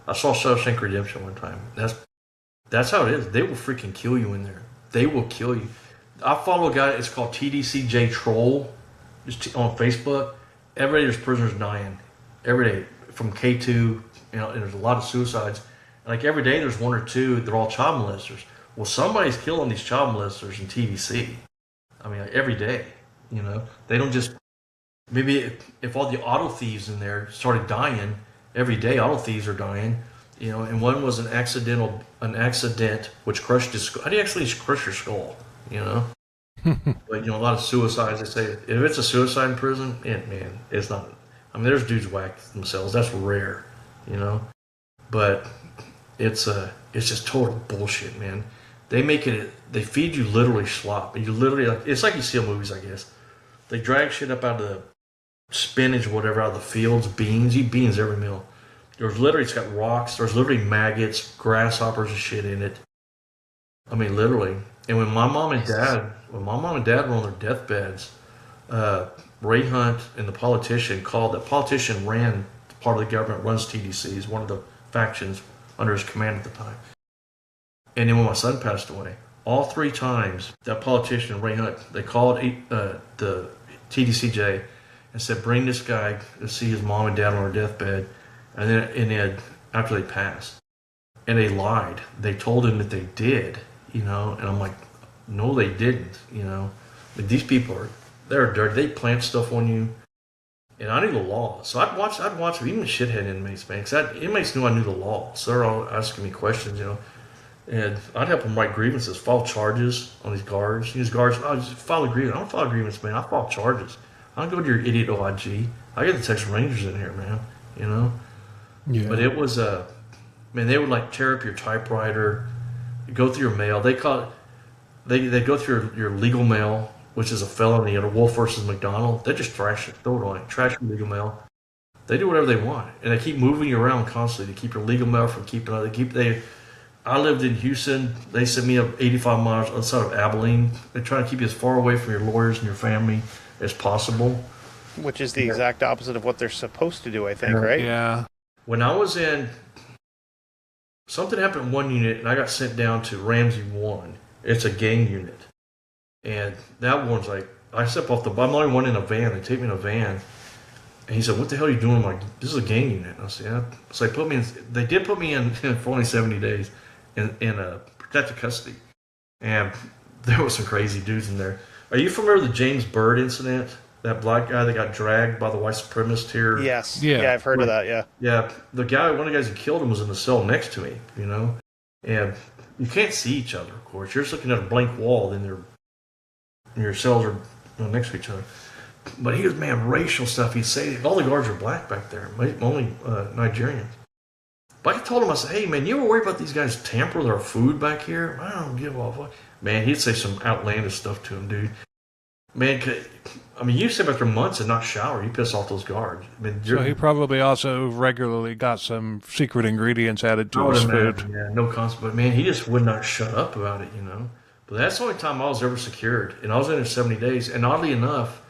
I saw Shawshank Redemption one time. That's how it is. They will freaking kill you in there. They will kill you. I follow a guy. It's called TDCJ Troll. Just on Facebook. Every day there's prisoners dying. Every day from K2. And there's a lot of suicides. Like every day there's one or two. They're all child molesters. Well, somebody's killing these child molesters in TDC. I mean, like every day. They don't just. Maybe if all the auto thieves in there started dying every day, auto thieves are dying. And one was an accident which crushed his skull. How do you actually crush your skull? But a lot of suicides. They say if it's a suicide in prison, man, it's not. I mean, there's dudes whacked themselves. That's rare. But It's just total bullshit, man. They feed you literally slop. You literally, like, it's like you see in movies, I guess. They drag shit up out of the spinach or whatever out of the fields, beans. You eat beans every meal. It's got rocks. There's literally maggots, grasshoppers and shit in it. I mean, literally. And when my mom and dad were on their deathbeds, Ray Hunt and the politician ran part of the government, runs TDC. He's one of the factions under his command at the time. And then when my son passed away, all 3 times that politician, Ray Hunt, they called the TDCJ and said, bring this guy to see his mom and dad on their deathbed. And then after they passed. And they lied. They told him that they did, and I'm like, no, they didn't, Like, these people they're dirty. They plant stuff on you. And I knew the law. So I'd watch even shithead inmates, man, because inmates knew I knew the law. So they're all asking me questions, And I'd help them write grievances, file charges on these guards. These guards, just file a grievance. I don't file a grievance, man. I file charges. I don't go to your idiot OIG. I get the Texas Rangers in here, man, Yeah. But it was, they would like tear up your typewriter, go through your mail. They call it, they go through your legal mail, which is a felony under Wolf versus McDonald. They just trash it, throw it away, trash your legal mail. They do whatever they want, and they keep moving you around constantly to keep your legal mail from keeping. I lived in Houston. They sent me up 85 miles outside of Abilene. They try to keep you as far away from your lawyers and your family as possible. Which is the exact opposite of what they're supposed to do, I think, right? Yeah. When I was in, something happened in one unit, and I got sent down to Ramsey 1. It's a gang unit. And that one's like, I step off I'm the only one in a van. They take me in a van. And he said, what the hell are you doing? I'm like, this is a gang unit. And I said, yeah. So they did put me in for only 70 days in protective custody. And there was some crazy dudes in there. Are you familiar with the James Byrd incident? That black guy that got dragged by the white supremacist here? Yes. Yeah, I've heard of that, yeah. Yeah, one of the guys who killed him was in the cell next to me, And you can't see each other, of course. You're just looking at a blank wall, then your cells are next to each other. But he was, racial stuff. He'd say, all the guards are black back there, only Nigerians. But I told him, I said, hey, man, you ever worry about these guys tampering with our food back here? I don't give a fuck. Man, he'd say some outlandish stuff to him, dude. Man, you sit back there months and not shower. You piss off those guards. So he probably also regularly got some secret ingredients added to his food. Yeah, no concept. But, man, he just would not shut up about it, But that's the only time I was ever secured. And I was in there 70 days. And oddly enough,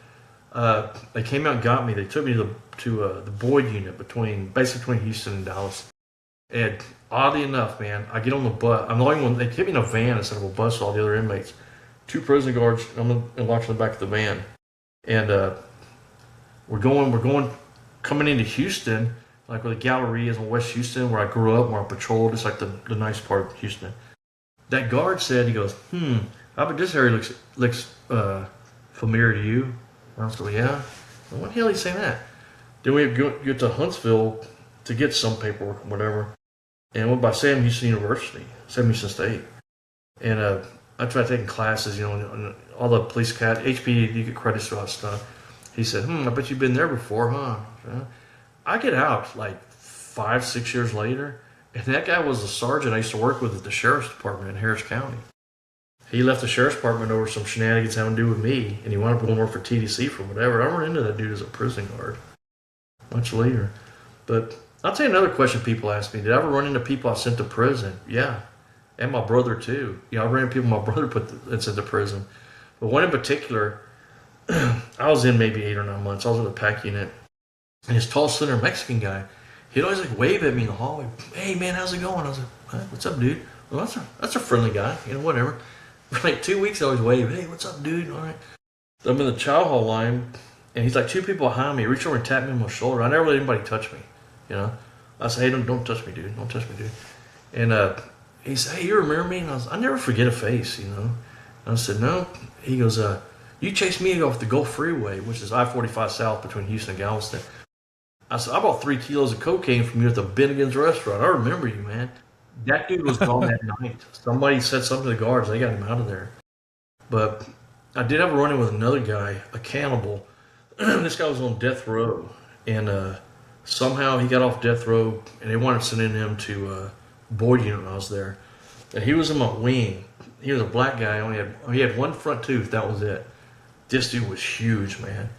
they came out and got me. They took me to the Boyd unit between Houston and Dallas. And oddly enough, man, I get on the bus. I'm the only one. They take me in a van instead of a bus with all the other inmates. 2 prison guards. I'm locked in the back of the van. And we're coming into Houston, like where the gallery is in West Houston, where I grew up, where I patrolled. It's like the nice part of Houston. That guard said, he goes, I bet this area looks familiar to you. And I was like, yeah. Well, what the hell are you saying that? Then we get to Huntsville to get some paperwork or whatever. And went by Sam Houston University, Sam Houston State. And I tried taking classes, and all the police HPD, you get credits for all that stuff. He said, I bet you've been there before, huh? I get out like 5-6 years later, and that guy was a sergeant I used to work with at the sheriff's department in Harris County. He left the sheriff's department over some shenanigans having to do with me, and he wound up going to work for TDC for whatever. I ran into that dude as a prison guard much later. But I'll tell you another question people ask me. Did I ever run into people I sent to prison? Yeah. And my brother, too. I ran into people my brother sent to prison. But one in particular, I was in maybe 8 or 9 months. I was in the PAC unit. And this tall, slender Mexican guy, he'd always wave at me in the hallway. Hey, man, how's it going? I was like, what's up, dude? Well, that's a friendly guy. Whatever. For like 2 weeks, I always wave. Hey, what's up, dude? All right. So I'm in the chow hall line, and he's like 2 people behind me. He reached over and tapped me on my shoulder. I never let anybody touch me. I said, hey, don't touch me, dude. Don't touch me, dude. And he said, hey, you remember me? And I never forget a face, And I said, no. He goes, you chased me off the Gulf Freeway, which is I-45 South between Houston and Galveston. I said, I bought 3 kilos of cocaine from you at the Bennigan's restaurant. I remember you, man. That dude was gone that night. Somebody said something to the guards. They got him out of there. But I did have a run-in with another guy, a cannibal. This guy was on death row. And somehow he got off death row, and they wanted to send him to Boyd unit when I was there. And he was in my wing. He was a black guy. He had one front tooth. That was it. This dude was huge, man.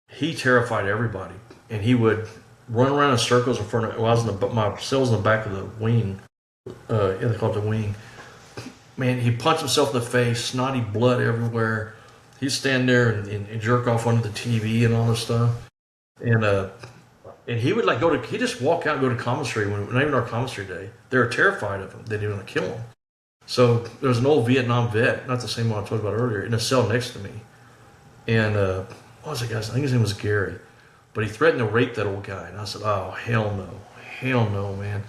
He terrified everybody, and he would run around in circles in front of. Well, my cell's in the back of the wing. They call it the wing. Man, he punched himself in the face, snotty blood everywhere. He'd stand there and jerk off under the TV and all this stuff. And he would like he'd just walk out and go to commissary when not even our commissary day. They were terrified of him. They didn't want to kill him. So there was an old Vietnam vet, not the same one I told you about earlier, in a cell next to me. And what was the guy's? I think his name was Gary. But he threatened to rape that old guy. And I said, oh, hell no, man.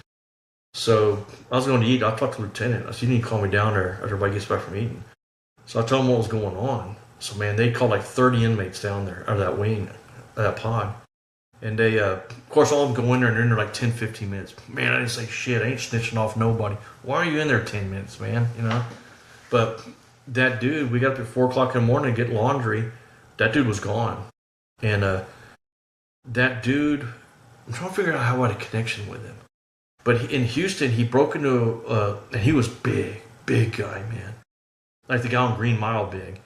So I was going to eat. I talked to the lieutenant. I said, you need to call me down there after everybody gets back from eating. So I told him what was going on. So, man, they called like 30 inmates down there, out of that wing, that pod. And they, of course, all of them go in there and they're in there like 10, 15 minutes. Man, I didn't say shit. I ain't snitching off nobody. Why are you in there 10 minutes, man? You know? But that dude, we got up at 4 o'clock in the morning to get laundry. That dude was gone. And that dude, I'm trying to figure out how I had a connection with him. But in Houston, he broke into, and he was big guy, man. Like the guy on Green Mile big.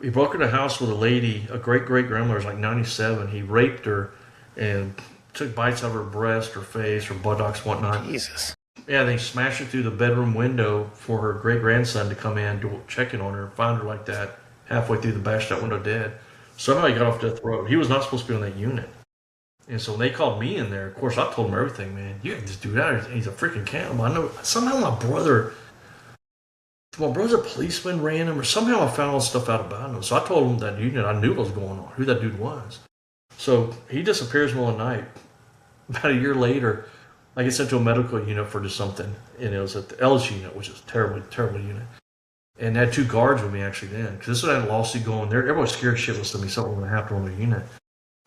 He broke into a house with a lady, a great-great-grandmother, was like 97. He raped her and took bites out of her breast, her face, her buttocks, whatnot. Jesus. Yeah, they smashed it through the bedroom window for her great-grandson to come in to check in on her and find her like that, halfway through the bashed out window dead. Somehow he got off death row. He was not supposed to be on that unit. And so when they called me in there, of course, I told him everything, man. You have this dude out here. He's a freaking cannibal. I know. Somehow my brother's a policeman, ran him, or somehow I found all this stuff out about him. So I told him that unit, I knew what was going on, who that dude was. So he disappears in the middle of the night. About a year later, I get sent to a medical unit for just something. And it was at the Ellis unit, which is a terrible, terrible unit. And I had 2 guards with me actually then. Because this was a lawsuit going there. Everybody was scared shitless to me. Something was going to happen on the unit.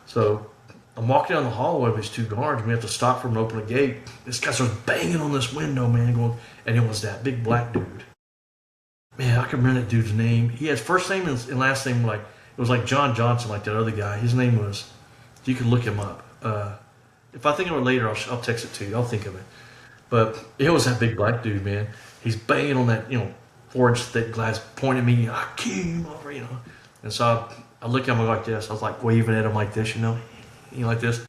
So I'm walking down the hallway with these 2 guards. And we have to stop for him and open a gate. This guy starts banging on this window, man. Going, and it was that big black dude. Man, I can remember that dude's name. He has first name and last name like, it was like John Johnson, like that other guy. His name was, you can look him up. If I think of it later, I'll text it to you. I'll think of it. But it was that big black dude, man. He's banging on that, 4-inch thick glass, pointing at me, I came over, And so I look at him like this. I was like waving at him like this, like this.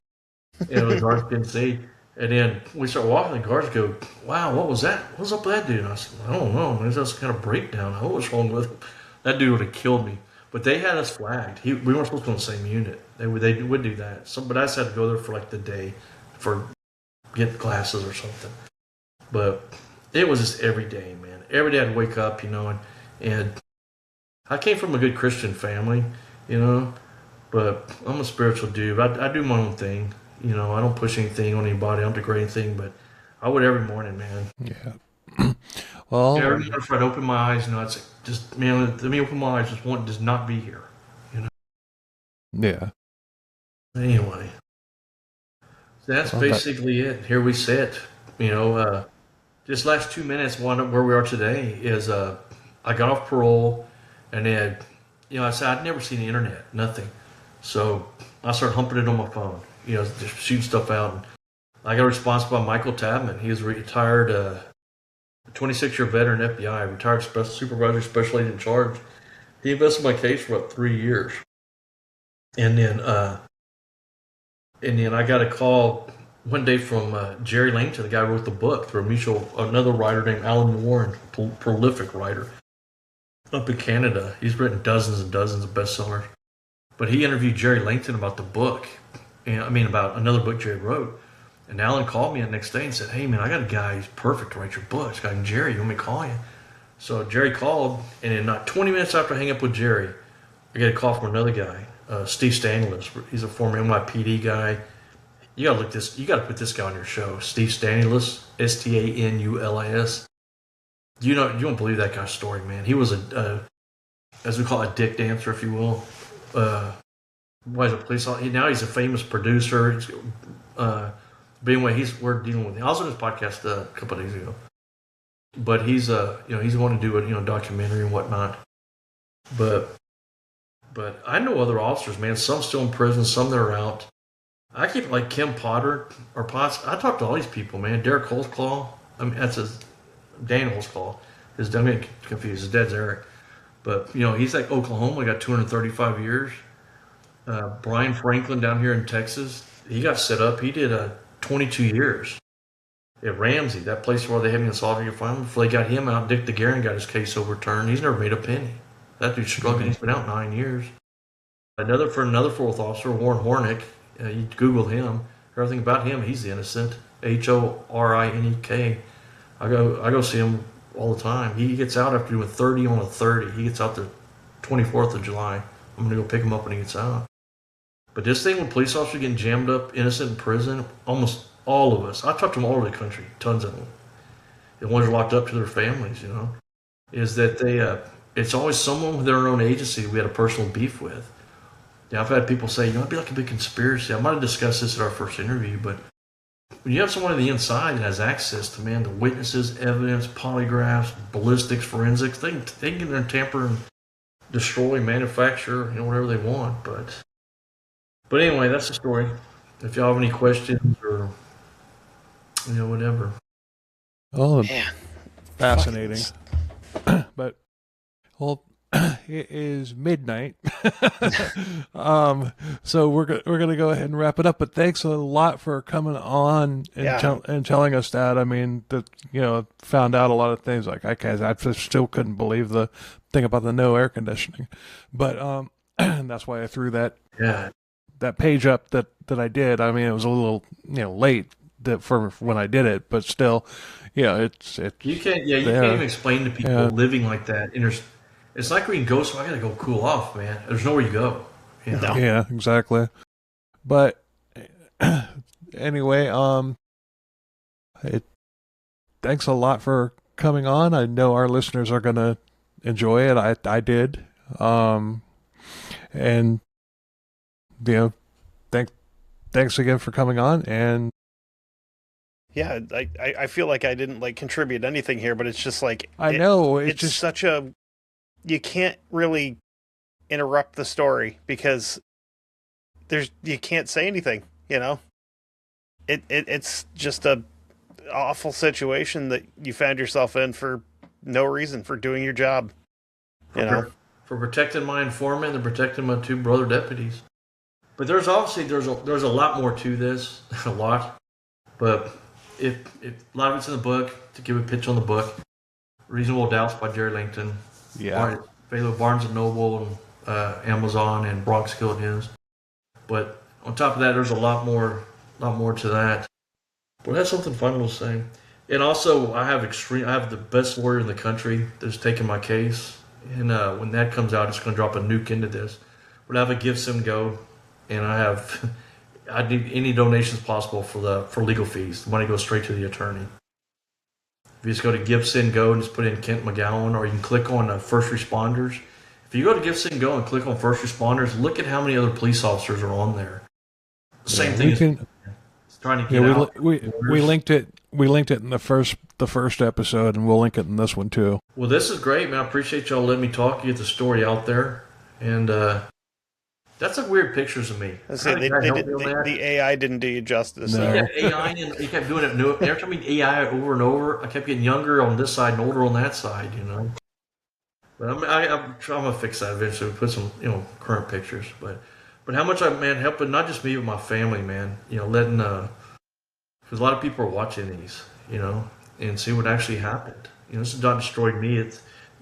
And the guards couldn't see. And then we start walking, the guards go, wow, what was that? What's up with that dude? And I said, I don't know. There's just kind of breakdown. What was wrong with him? That dude would have killed me. But they had us flagged. We weren't supposed to be on the same unit. They would do that. But I just had to go there for like the day for get glasses or something. But it was just every day, man. Every day I'd wake up, and I came from a good Christian family, but I'm a spiritual dude. I do my own thing. I don't push anything on anybody. I don't degrade anything, but I would every morning, man. Yeah. Well, every morning before I'd open my eyes, I'd say, just, man, let me open my eyes. Just want to not be here, Yeah. Anyway, that's basically it. Here we sit. This last 2 minutes, where we are today is I got off parole, and then, I said I'd never seen the internet, nothing. So I started humping it on my phone. Just shoot stuff out. And I got a response by Michael Tabman. He was retired, 26-year veteran FBI, retired supervisor, special agent in charge. He invested my case for about 3 years. And then I got a call one day from Jerry Langton, the guy who wrote the book, through another writer named Alan Warren, prolific writer up in Canada. He's written dozens and dozens of bestsellers. But he interviewed Jerry Langton about the book. About another book Jerry wrote. And Alan called me the next day and said, hey, man, I got a guy who's perfect to write your book. This guy named Jerry. You want me to call you? So Jerry called, and in not 20 minutes after I hang up with Jerry, I get a call from another guy, Steve Stanulus. He's a former NYPD guy. You got to put this guy on your show. Steve Stanulus, Stanulis. You won't believe that guy's story, man. He was as we call it, a dick dancer, if you will. Was a police officer. Now he's a famous producer. But anyway, we're dealing with him. I was on his podcast a couple of days ago. But he's going to do a documentary and whatnot. But I know other officers, man. Some still in prison, some that are out. I keep like Kim Potter or Potts. I talk to all these people, man. Derek Holtzclaw. I mean, that's his Daniel's call. I'm getting confused. His dad's Eric. But, he's like Oklahoma, got 235 years. Brian Franklin down here in Texas, he got set up. He did 22 years at Ramsey, that place where they had me in solitary confinement. Before they got him out, Dick DeGuerin got his case overturned. He's never made a penny. That dude's struggling. He's been out 9 years. Another fourth officer, Warren Hornick, you Google him. Everything about him, he's innocent. Horinek. I go see him all the time. He gets out after doing 30 on a 30. He gets out the 24th of July. I'm going to go pick him up when he gets out. But this thing, when police officers getting jammed up, innocent in prison, almost all of us, I talked to them all over the country, tons of them, the ones locked up to their families, is that it's always someone with their own agency we had a personal beef with. I've had people say, it'd be like a big conspiracy. I might have discussed this at our first interview, but when you have someone on the inside that has access to, the witnesses, evidence, polygraphs, ballistics, forensics, they can get in there and tamper and destroy, manufacture, whatever they want. But anyway, that's the story. If y'all have any questions or, whatever. Oh, Man. fascinating. But, well, it is midnight. So we're gonna go ahead and wrap it up. But thanks a lot for coming on and telling us that. I mean, found out a lot of things. Like I just still couldn't believe the thing about the no air conditioning. But that's why I threw that page up that I did. I mean, it was a little late for when I did it, but still, it's you can't even explain to people living like that. It's like when you go, so I gotta go cool off, man. There's nowhere you go. No. Yeah, exactly. But anyway, thanks a lot for coming on. I know our listeners are gonna enjoy it. I did. And thanks again for coming on. And yeah, I feel like I didn't contribute anything here, but it's just it's just such a, you can't really interrupt the story because you can't say anything, It's just a awful situation that you found yourself in for no reason, for doing your job, For protecting my informant and protecting my two brother deputies. But there's obviously there's a lot more to this, a lot. But if a lot of it's in the book, to give a pitch on the book, Reasonable Doubts by Jerry Langton. Yeah. Barnes & Noble and Amazon and Bronx killed his. But on top of that, there's a lot more to that. But that's something final to say. And also, I have the best lawyer in the country that's taking my case. And when that comes out, it's going to drop a nuke into this. But I have a Give, Send, Go, and I need any donations possible for legal fees. The money goes straight to the attorney. If you just go to Give, Send, Go and just put in Kent McGowen, or you can click on first responders. If you go to Give, Send, Go and click on first responders, look at how many other police officers are on there. Same thing. It's trying to get out. We linked it. We linked it in the first episode, and we'll link it in this one too. Well, this is great, man. I appreciate y'all letting me talk. You get the story out there, and that's some weird pictures of me. The AI didn't do you justice. No. Yeah, AI, and he kept doing it. Every time he AI over and over, I kept getting younger on this side and older on that side, But I'm trying to fix that eventually. We put some, current pictures. But how much helping not just me but my family, man. Letting because a lot of people are watching these, and see what actually happened. This has not destroyed me.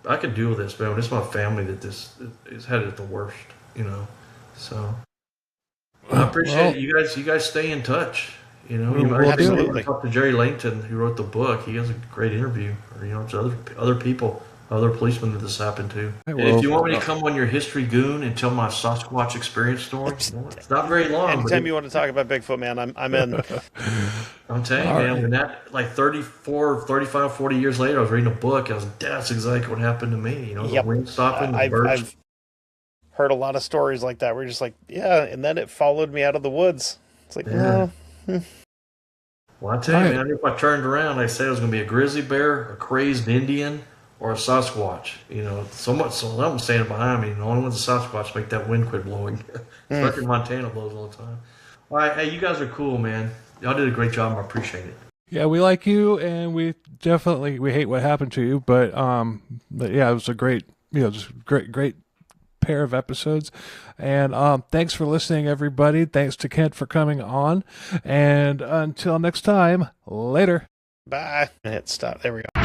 I can deal with this, man. It's my family that this is headed at the worst, So I appreciate it. You guys stay in touch. Absolutely. Talk to Jerry Langton, who wrote the book. He has a great interview. Or to other people, other policemen that this happened to. And if you want me to come on your history, Goon, and tell my Sasquatch experience story, it's not very long. Anytime you want to talk about Bigfoot, man, I'm in. I'm telling you, man, when that 34, 35, 40 years later, I was reading a book. That's exactly what happened to me. The wind stopping, the birds. I've heard a lot of stories like that. We're just like, and then it followed me out of the woods. It's like, Well, I tell you, man, if I turned around, I said it was going to be a grizzly bear, a crazed Indian, or a Sasquatch. Someone standing behind me. The only one's a Sasquatch make that wind quit blowing. Fucking Montana blows all the time. All right, hey, you guys are cool, man. Y'all did a great job. I appreciate it. Yeah, we like you, and we hate what happened to you, but yeah, it was a great, just great pair of episodes. And thanks for listening, everybody. Thanks to Kent for coming on, and until next time, later. Bye. Hit stop. There we go.